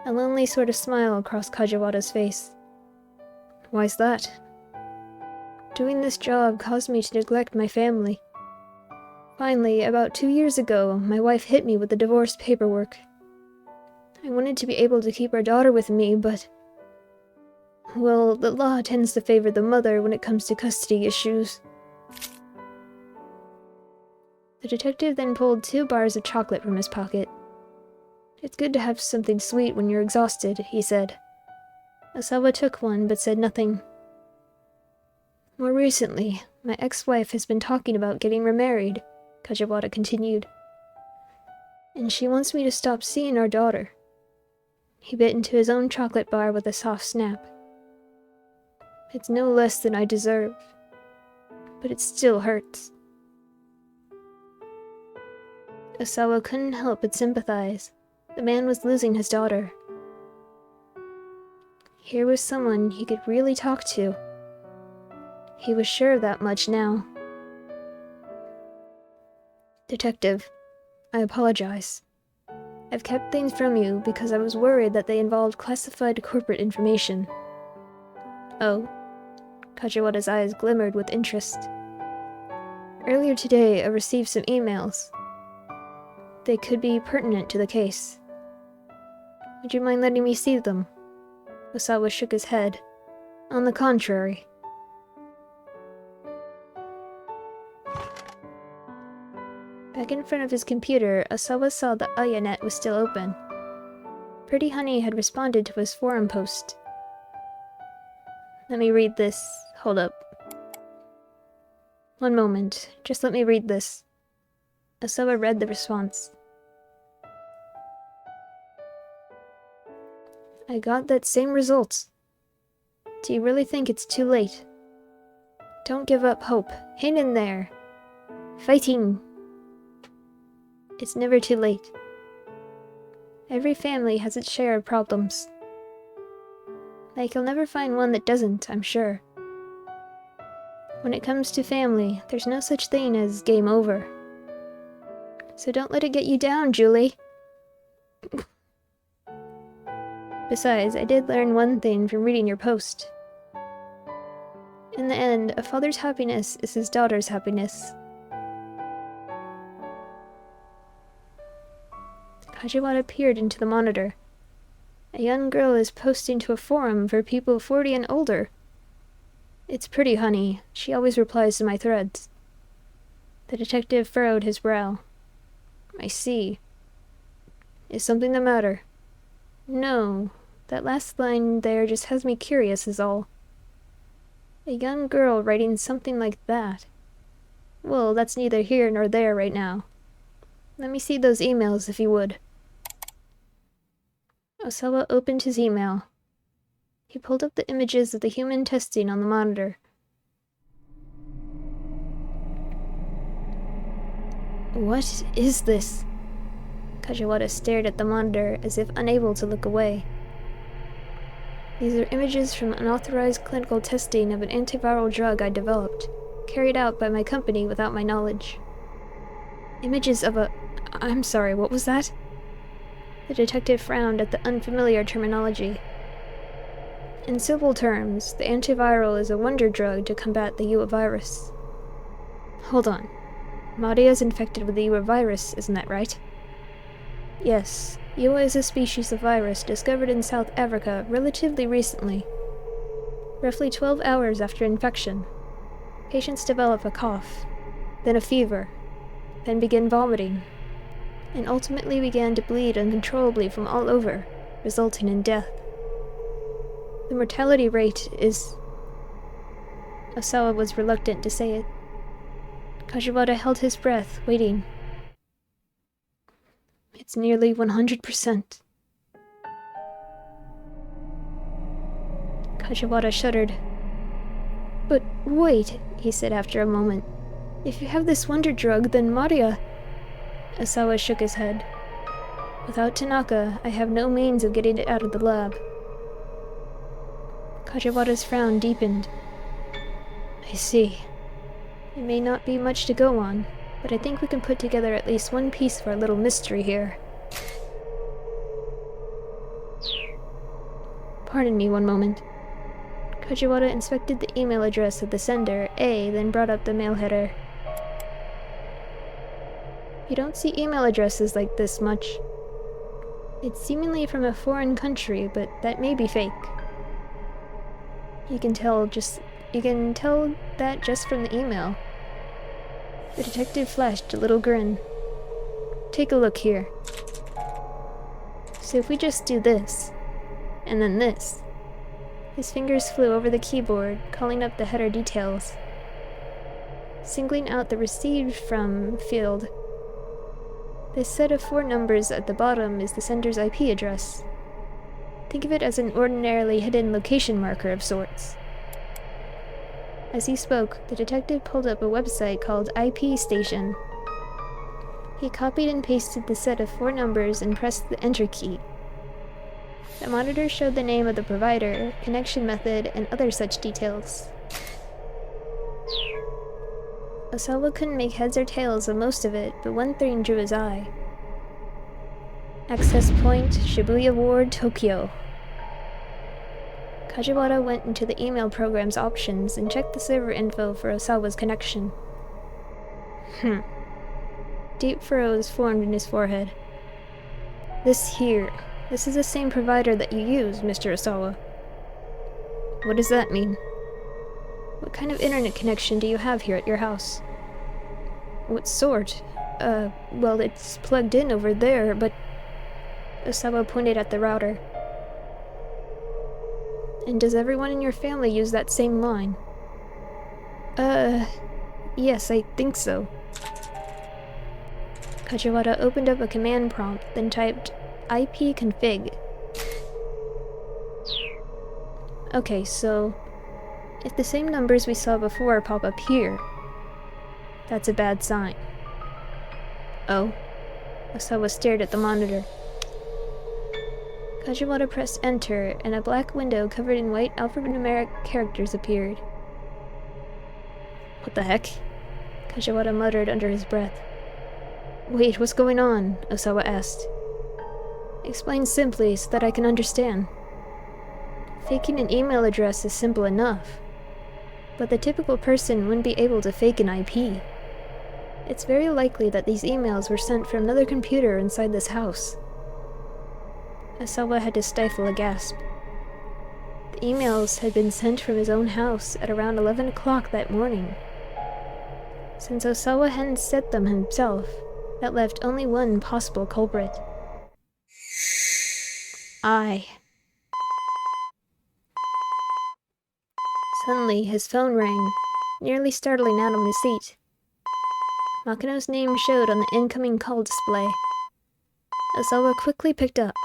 A lonely sort of smile crossed Kajiwara's face. Why's that? Doing this job caused me to neglect my family. Finally, about 2 years ago, my wife hit me with the divorce paperwork. I wanted to be able to keep our daughter with me, but... well, the law tends to favor the mother when it comes to custody issues. The detective then pulled 2 bars of chocolate from his pocket. It's good to have something sweet when you're exhausted, he said. Osawa took one, but said nothing. More recently, my ex-wife has been talking about getting remarried, Kajiwara continued. And she wants me to stop seeing our daughter. He bit into his own chocolate bar with a soft snap. It's no less than I deserve, but it still hurts. Osawa couldn't help but sympathize. The man was losing his daughter. Here was someone he could really talk to. He was sure of that much now. Detective, I apologize. I've kept things from you because I was worried that they involved classified corporate information. Oh. Kajiwara's eyes glimmered with interest. Earlier today, I received some emails. They could be pertinent to the case. Would you mind letting me see them? Osawa shook his head. On the contrary. Back in front of his computer, Osawa saw the Ayanet was still open. Pretty Honey had responded to his forum post. Let me read this. Hold up. One moment. Just let me read this. Osawa read the response. I got that same result. Do you really think it's too late? Don't give up hope. Hang in there. Fighting! It's never too late. Every family has its share of problems. Like, you'll never find one that doesn't, I'm sure. When it comes to family, there's no such thing as game over. So don't let it get you down, Julie. Besides, I did learn one thing from reading your post. In the end, a father's happiness is his daughter's happiness. Kajiwara peered into the monitor. A young girl is posting to a forum for people 40 and older. It's Pretty Honey. She always replies to my threads. The detective furrowed his brow. I see. Is something the matter? No, that last line there just has me curious is all. A young girl writing something like that. Well, that's neither here nor there right now. Let me see those emails if you would. Osawa opened his email. He pulled up the images of the human testing on the monitor. What is this? Kajiwara stared at the monitor as if unable to look away. These are images from unauthorized clinical testing of an antiviral drug I developed, carried out by my company without my knowledge. Images of a... I'm sorry, what was that? The detective frowned at the unfamiliar terminology. In simple terms, the antiviral is a wonder drug to combat the Ua virus. Hold on. Maria is infected with the Ua virus, isn't that right? Yes, Ua is a species of virus discovered in South Africa relatively recently. Roughly 12 hours after infection, patients develop a cough, then a fever, then begin vomiting, and ultimately began to bleed uncontrollably from all over, resulting in death. The mortality rate is... Osawa was reluctant to say it. Kajiwara held his breath, waiting. It's nearly 100%. Kajiwara shuddered. But wait, he said after a moment. If you have this wonder drug, then Maria... Osawa shook his head. Without Tanaka, I have no means of getting it out of the lab. Kajiwara's frown deepened. I see. It may not be much to go on, but I think we can put together at least one piece of our little mystery here. Pardon me one moment. Kajiwara inspected the email address of the sender, A, then brought up the mail header. You don't see email addresses like this much. It's seemingly from a foreign country, but that may be fake. You can tell that just from the email. The detective flashed a little grin. Take a look here. So if we just do this, and then this. His fingers flew over the keyboard, calling up the header details. Singling out the received from field. This set of 4 numbers at the bottom is the sender's IP address. Think of it as an ordinarily hidden location marker of sorts. As he spoke, the detective pulled up a website called IP Station. He copied and pasted the set of 4 numbers and pressed the Enter key. The monitor showed the name of the provider, connection method, and other such details. Osawa couldn't make heads or tails of most of it, but one thing drew his eye. Access point, Shibuya Ward, Tokyo. Kajiwara went into the email program's options and checked the server info for Osawa's connection. Deep furrows formed in his forehead. This is the same provider that you use, Mr. Osawa. What does that mean? What kind of internet connection do you have here at your house? What sort? Well, it's plugged in over there, but... Osawa pointed at the router. And does everyone in your family use that same line? Yes, I think so. Kajiwara opened up a command prompt, then typed ipconfig. Okay, so... if the same numbers we saw before pop up here, that's a bad sign. Oh? Osawa stared at the monitor. Kajiwara pressed enter, and a black window covered in white alphanumeric characters appeared. What the heck? Kajiwara muttered under his breath. Wait, what's going on? Osawa asked. Explain simply so that I can understand. Faking an email address is simple enough, but the typical person wouldn't be able to fake an IP. It's very likely that these emails were sent from another computer inside this house. Osawa had to stifle a gasp. The emails had been sent from his own house at around 11 o'clock that morning. Since Osawa hadn't sent them himself, that left only one possible culprit. Suddenly, his phone rang, nearly startling out of his seat. Makino's name showed on the incoming call display. Osawa quickly picked up.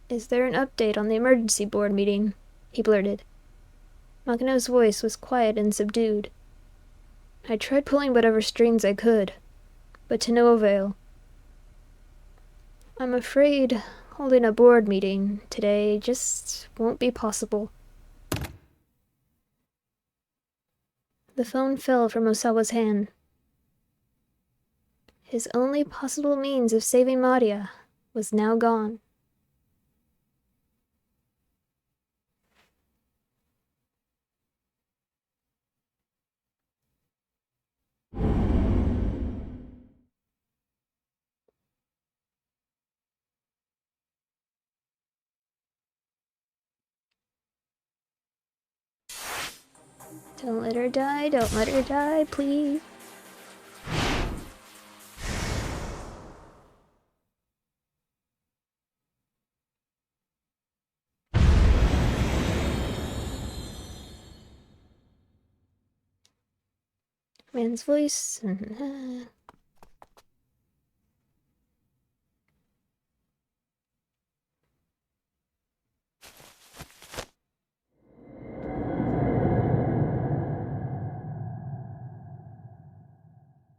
"Is there an update on the emergency board meeting?" he blurted. Makino's voice was quiet and subdued. "I tried pulling whatever strings I could, but to no avail. I'm afraid holding a board meeting today just won't be possible." The phone fell from Osawa's hand. His only possible means of saving Maria was now gone. Don't let her die, please. Man's voice.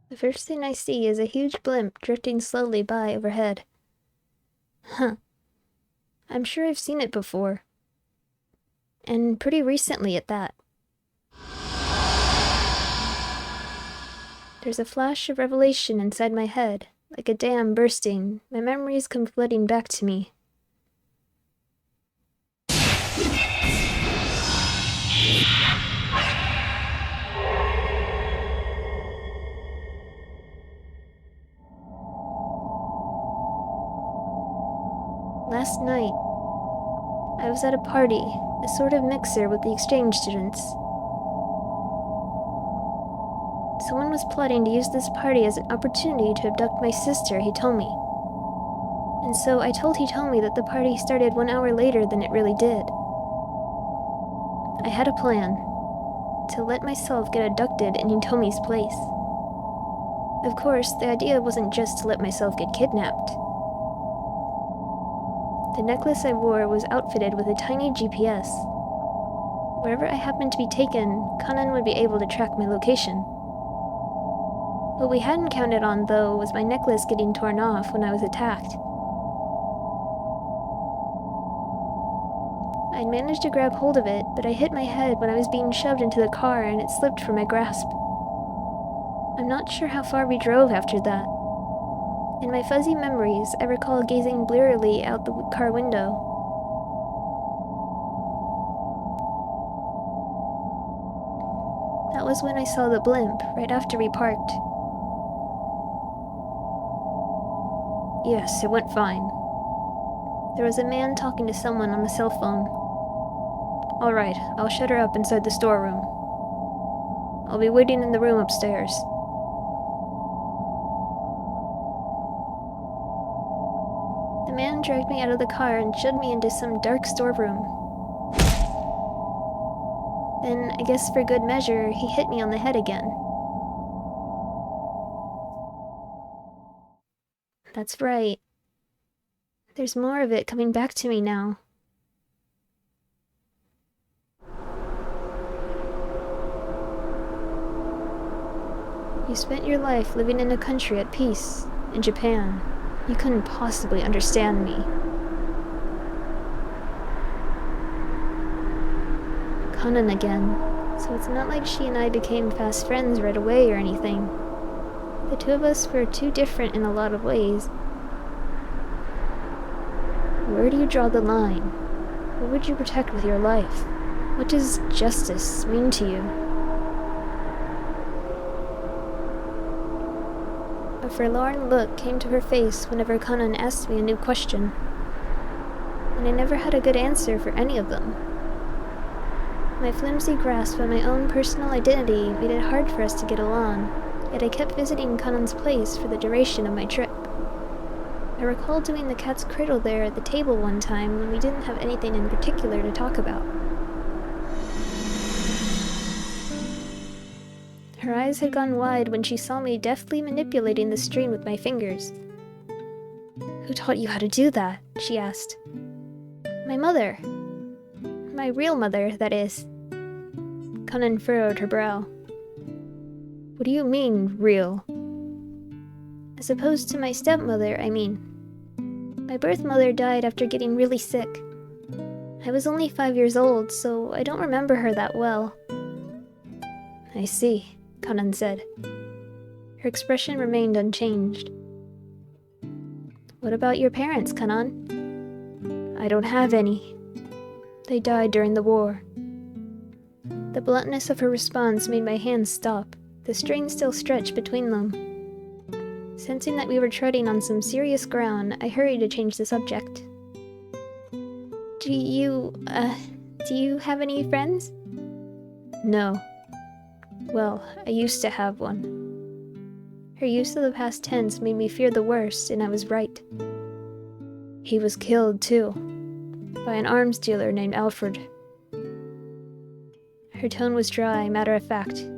The first thing I see is a huge blimp drifting slowly by overhead. I'm sure I've seen it before. And pretty recently at that. There's a flash of revelation inside my head, like a dam bursting. My memories come flooding back to me. Last night, I was at a party, a sort of mixer with the exchange students. Someone was plotting to use this party as an opportunity to abduct my sister, he told me. And so I told Hitomi that the party started 1 hour later than it really did. I had a plan. To let myself get abducted in Hitomi's place. Of course, the idea wasn't just to let myself get kidnapped. The necklace I wore was outfitted with a tiny GPS. Wherever I happened to be taken, Kanan would be able to track my location. What we hadn't counted on, though, was my necklace getting torn off when I was attacked. I'd managed to grab hold of it, but I hit my head when I was being shoved into the car and it slipped from my grasp. I'm not sure how far we drove after that. In my fuzzy memories, I recall gazing blearily out the car window. That was when I saw the blimp, right after we parked. Yes, it went fine. There was a man talking to someone on the cell phone. Alright, I'll shut her up inside the storeroom. I'll be waiting in the room upstairs. The man dragged me out of the car and shoved me into some dark storeroom. Then, I guess for good measure, he hit me on the head again. That's right. There's more of it coming back to me now. You spent your life living in a country at peace, in Japan. You couldn't possibly understand me. Kanan again, so it's not like she and I became fast friends right away or anything. The two of us were too different in a lot of ways. Where do you draw the line? What would you protect with your life? What does justice mean to you? A forlorn look came to her face whenever Kanan asked me a new question. And I never had a good answer for any of them. My flimsy grasp on my own personal identity made it hard for us to get along, yet I kept visiting Kanan's place for the duration of my trip. I recall doing the cat's cradle there at the table one time when we didn't have anything in particular to talk about. Her eyes had gone wide when she saw me deftly manipulating the string with my fingers. "Who taught you how to do that?" she asked. "My mother. My real mother, that is." Kanan furrowed her brow. "What do you mean, real?" "As opposed to my stepmother, I mean. My birth mother died after getting really sick. I was only 5 years old, so I don't remember her that well." "I see," Kanan said. Her expression remained unchanged. "What about your parents, Kanan?" "I don't have any. They died during the war." The bluntness of her response made my hands stop, the string still stretched between them. Sensing that we were treading on some serious ground, I hurried to change the subject. Do you have any friends?" "No. Well, I used to have one." Her use of the past tense made me fear the worst, and I was right. "He was killed, too, by an arms dealer named Alfred." Her tone was dry, matter-of-fact.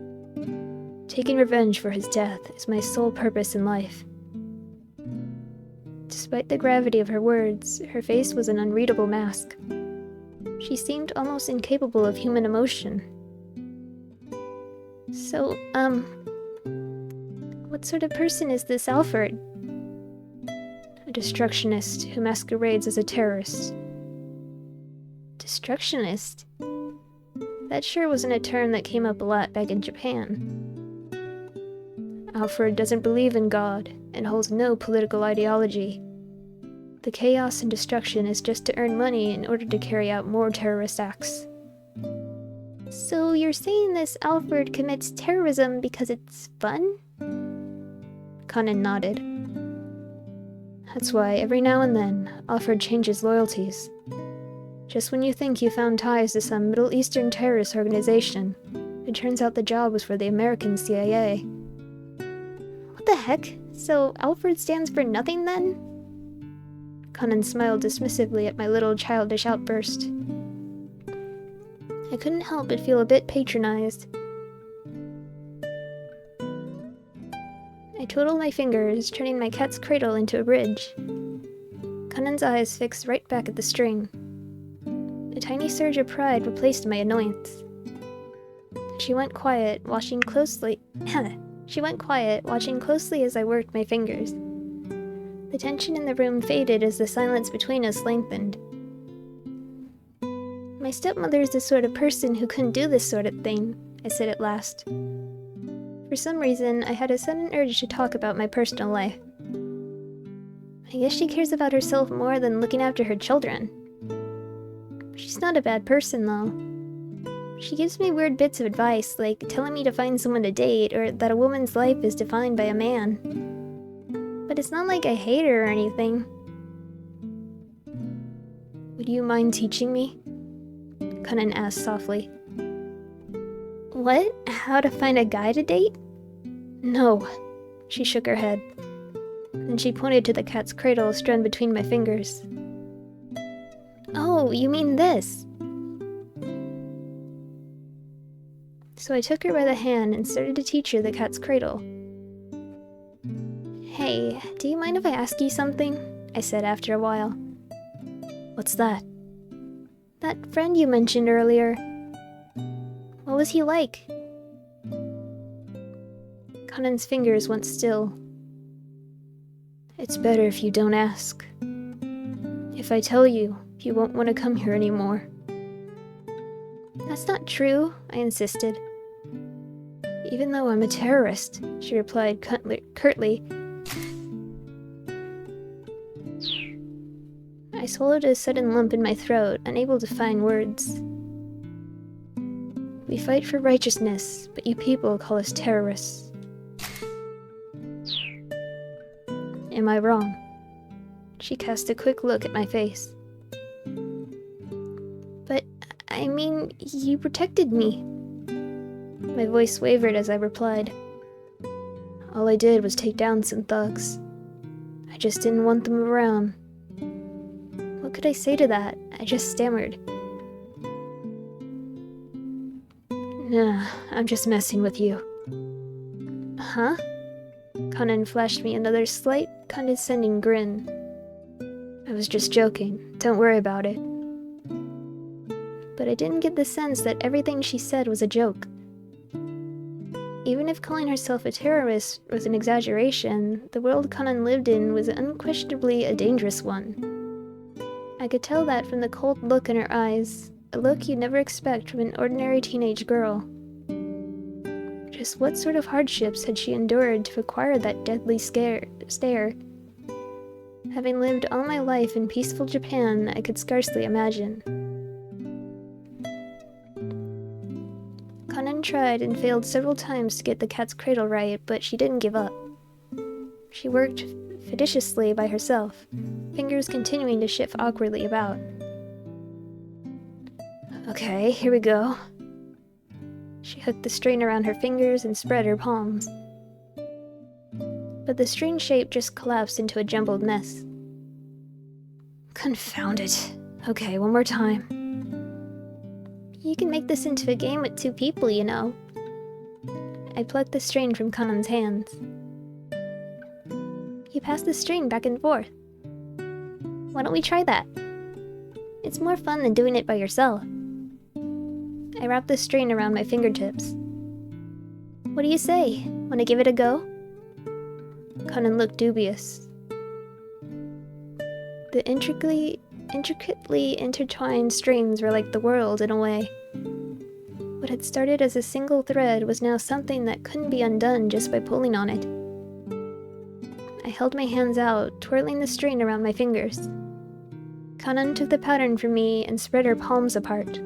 Taking revenge for his death is my sole purpose in life. Despite the gravity of her words, her face was an unreadable mask. She seemed almost incapable of human emotion. "So, what sort of person is this Alfred?" "A destructionist who masquerades as a terrorist." "Destructionist?" That sure wasn't a term that came up a lot back in Japan. "Alfred doesn't believe in God, and holds no political ideology. The chaos and destruction is just to earn money in order to carry out more terrorist acts." "So you're saying this Alfred commits terrorism because it's fun?" Kanan nodded. "That's why every now and then, Alfred changes loyalties. Just when you think you found ties to some Middle Eastern terrorist organization, it turns out the job was for the American CIA." "What the heck? So Alfred stands for nothing then?" Kanan smiled dismissively at my little childish outburst. I couldn't help but feel a bit patronized. I twiddled my fingers, turning my cat's cradle into a bridge. Kanan's eyes fixed right back at the string. A tiny surge of pride replaced my annoyance. She went quiet, watching closely as I worked my fingers. The tension in the room faded as the silence between us lengthened. "My stepmother's the sort of person who couldn't do this sort of thing," I said at last. For some reason, I had a sudden urge to talk about my personal life. "I guess she cares about herself more than looking after her children. She's not a bad person, though. She gives me weird bits of advice, like telling me to find someone to date, or that a woman's life is defined by a man. But it's not like I hate her or anything." "Would you mind teaching me?" Kanan asked softly. "What? How to find a guy to date?" "No." She shook her head. Then she pointed to the cat's cradle strung between my fingers. "Oh, you mean this?" So I took her by the hand and started to teach her the cat's cradle. "Hey, do you mind if I ask you something?" I said after a while. "What's that?" "That friend you mentioned earlier. What was he like?" Kanan's fingers went still. "It's better if you don't ask. If I tell you, you won't want to come here anymore." "That's not true," I insisted. "Even though I'm a terrorist," she replied curtly. I swallowed a sudden lump in my throat, unable to find words. "We fight for righteousness, but you people call us terrorists." "Am I wrong?" She cast a quick look at my face. "But, I mean, you protected me." My voice wavered as I replied. "All I did was take down some thugs. I just didn't want them around. What could I say to that? I just stammered. Nah, I'm just messing with you. Huh? Conan flashed me another slight, condescending grin. I was just joking. Don't worry about it. But I didn't get the sense that everything she said was a joke. Even if calling herself a terrorist was an exaggeration, the world Conan lived in was unquestionably a dangerous one. I could tell that from the cold look in her eyes, a look you'd never expect from an ordinary teenage girl. Just what sort of hardships had she endured to acquire that deadly stare? Having lived all my life in peaceful Japan, I could scarcely imagine. Conan tried and failed several times to get the cat's cradle right, but she didn't give up. She worked fastidiously by herself, fingers continuing to shift awkwardly about. Okay, here we go. She hooked the string around her fingers and spread her palms. But the string shape just collapsed into a jumbled mess. Confound it. Okay, one more time. You can make this into a game with 2 people, you know. I plucked the string from Conan's hands. You pass the string back and forth. Why don't we try that? It's more fun than doing it by yourself. I wrapped the string around my fingertips. What do you say? Want to give it a go? Conan looked dubious. The intricately intertwined strings were like the world in a way. What had started as a single thread was now something that couldn't be undone just by pulling on it. I held my hands out, twirling the string around my fingers. Conan took the pattern from me and spread her palms apart.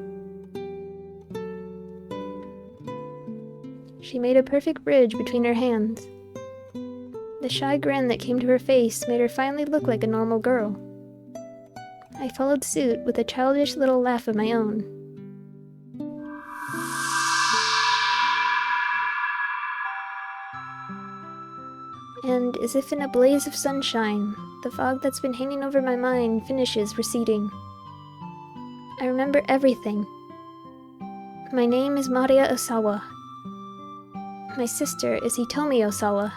She made a perfect bridge between her hands. The shy grin that came to her face made her finally look like a normal girl. I followed suit with a childish little laugh of my own. And, as if in a blaze of sunshine, the fog that's been hanging over my mind finishes receding. I remember everything. My name is Maria Osawa. My sister is Hitomi Osawa.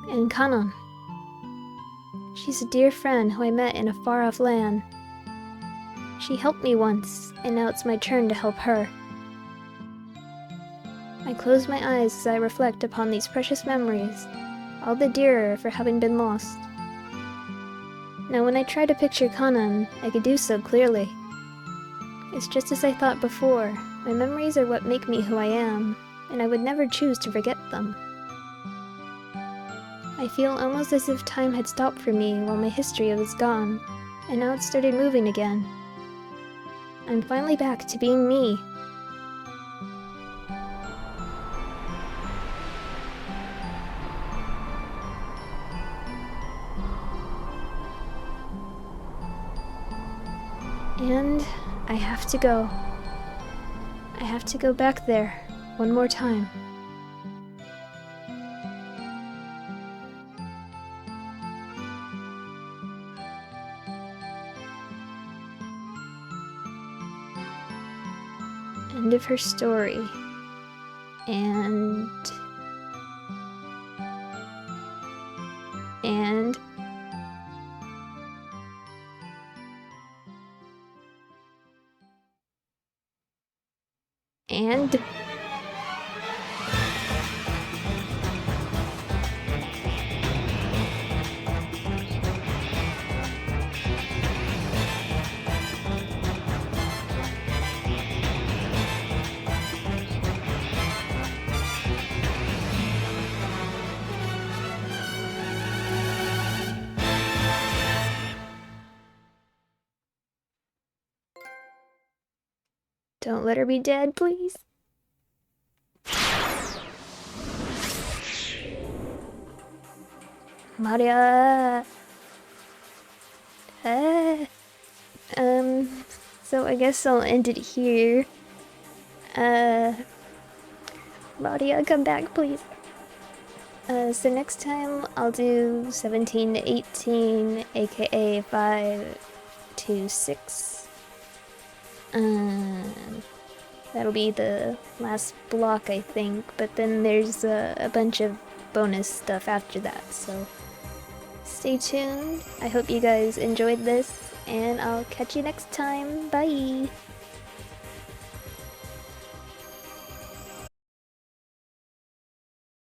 And Kanon. She's a dear friend who I met in a far-off land. She helped me once, and now it's my turn to help her. I close my eyes as I reflect upon these precious memories, all the dearer for having been lost. Now when I try to picture Kanon, I could do so clearly. It's just as I thought before, my memories are what make me who I am, and I would never choose to forget them. I feel almost as if time had stopped for me while my history was gone, and now it started moving again. I'm finally back to being me. And I have to go. I have to go back there one more time. End of her story. And don't let her be dead, please. Maria. So I guess I'll end it here. Maria, come back, please. So next time I'll do 17 to 18, aka 5 to 6. That'll be the last block, I think, but then there's a bunch of bonus stuff after that, so stay tuned. I hope you guys enjoyed this, and I'll catch you next time. Bye!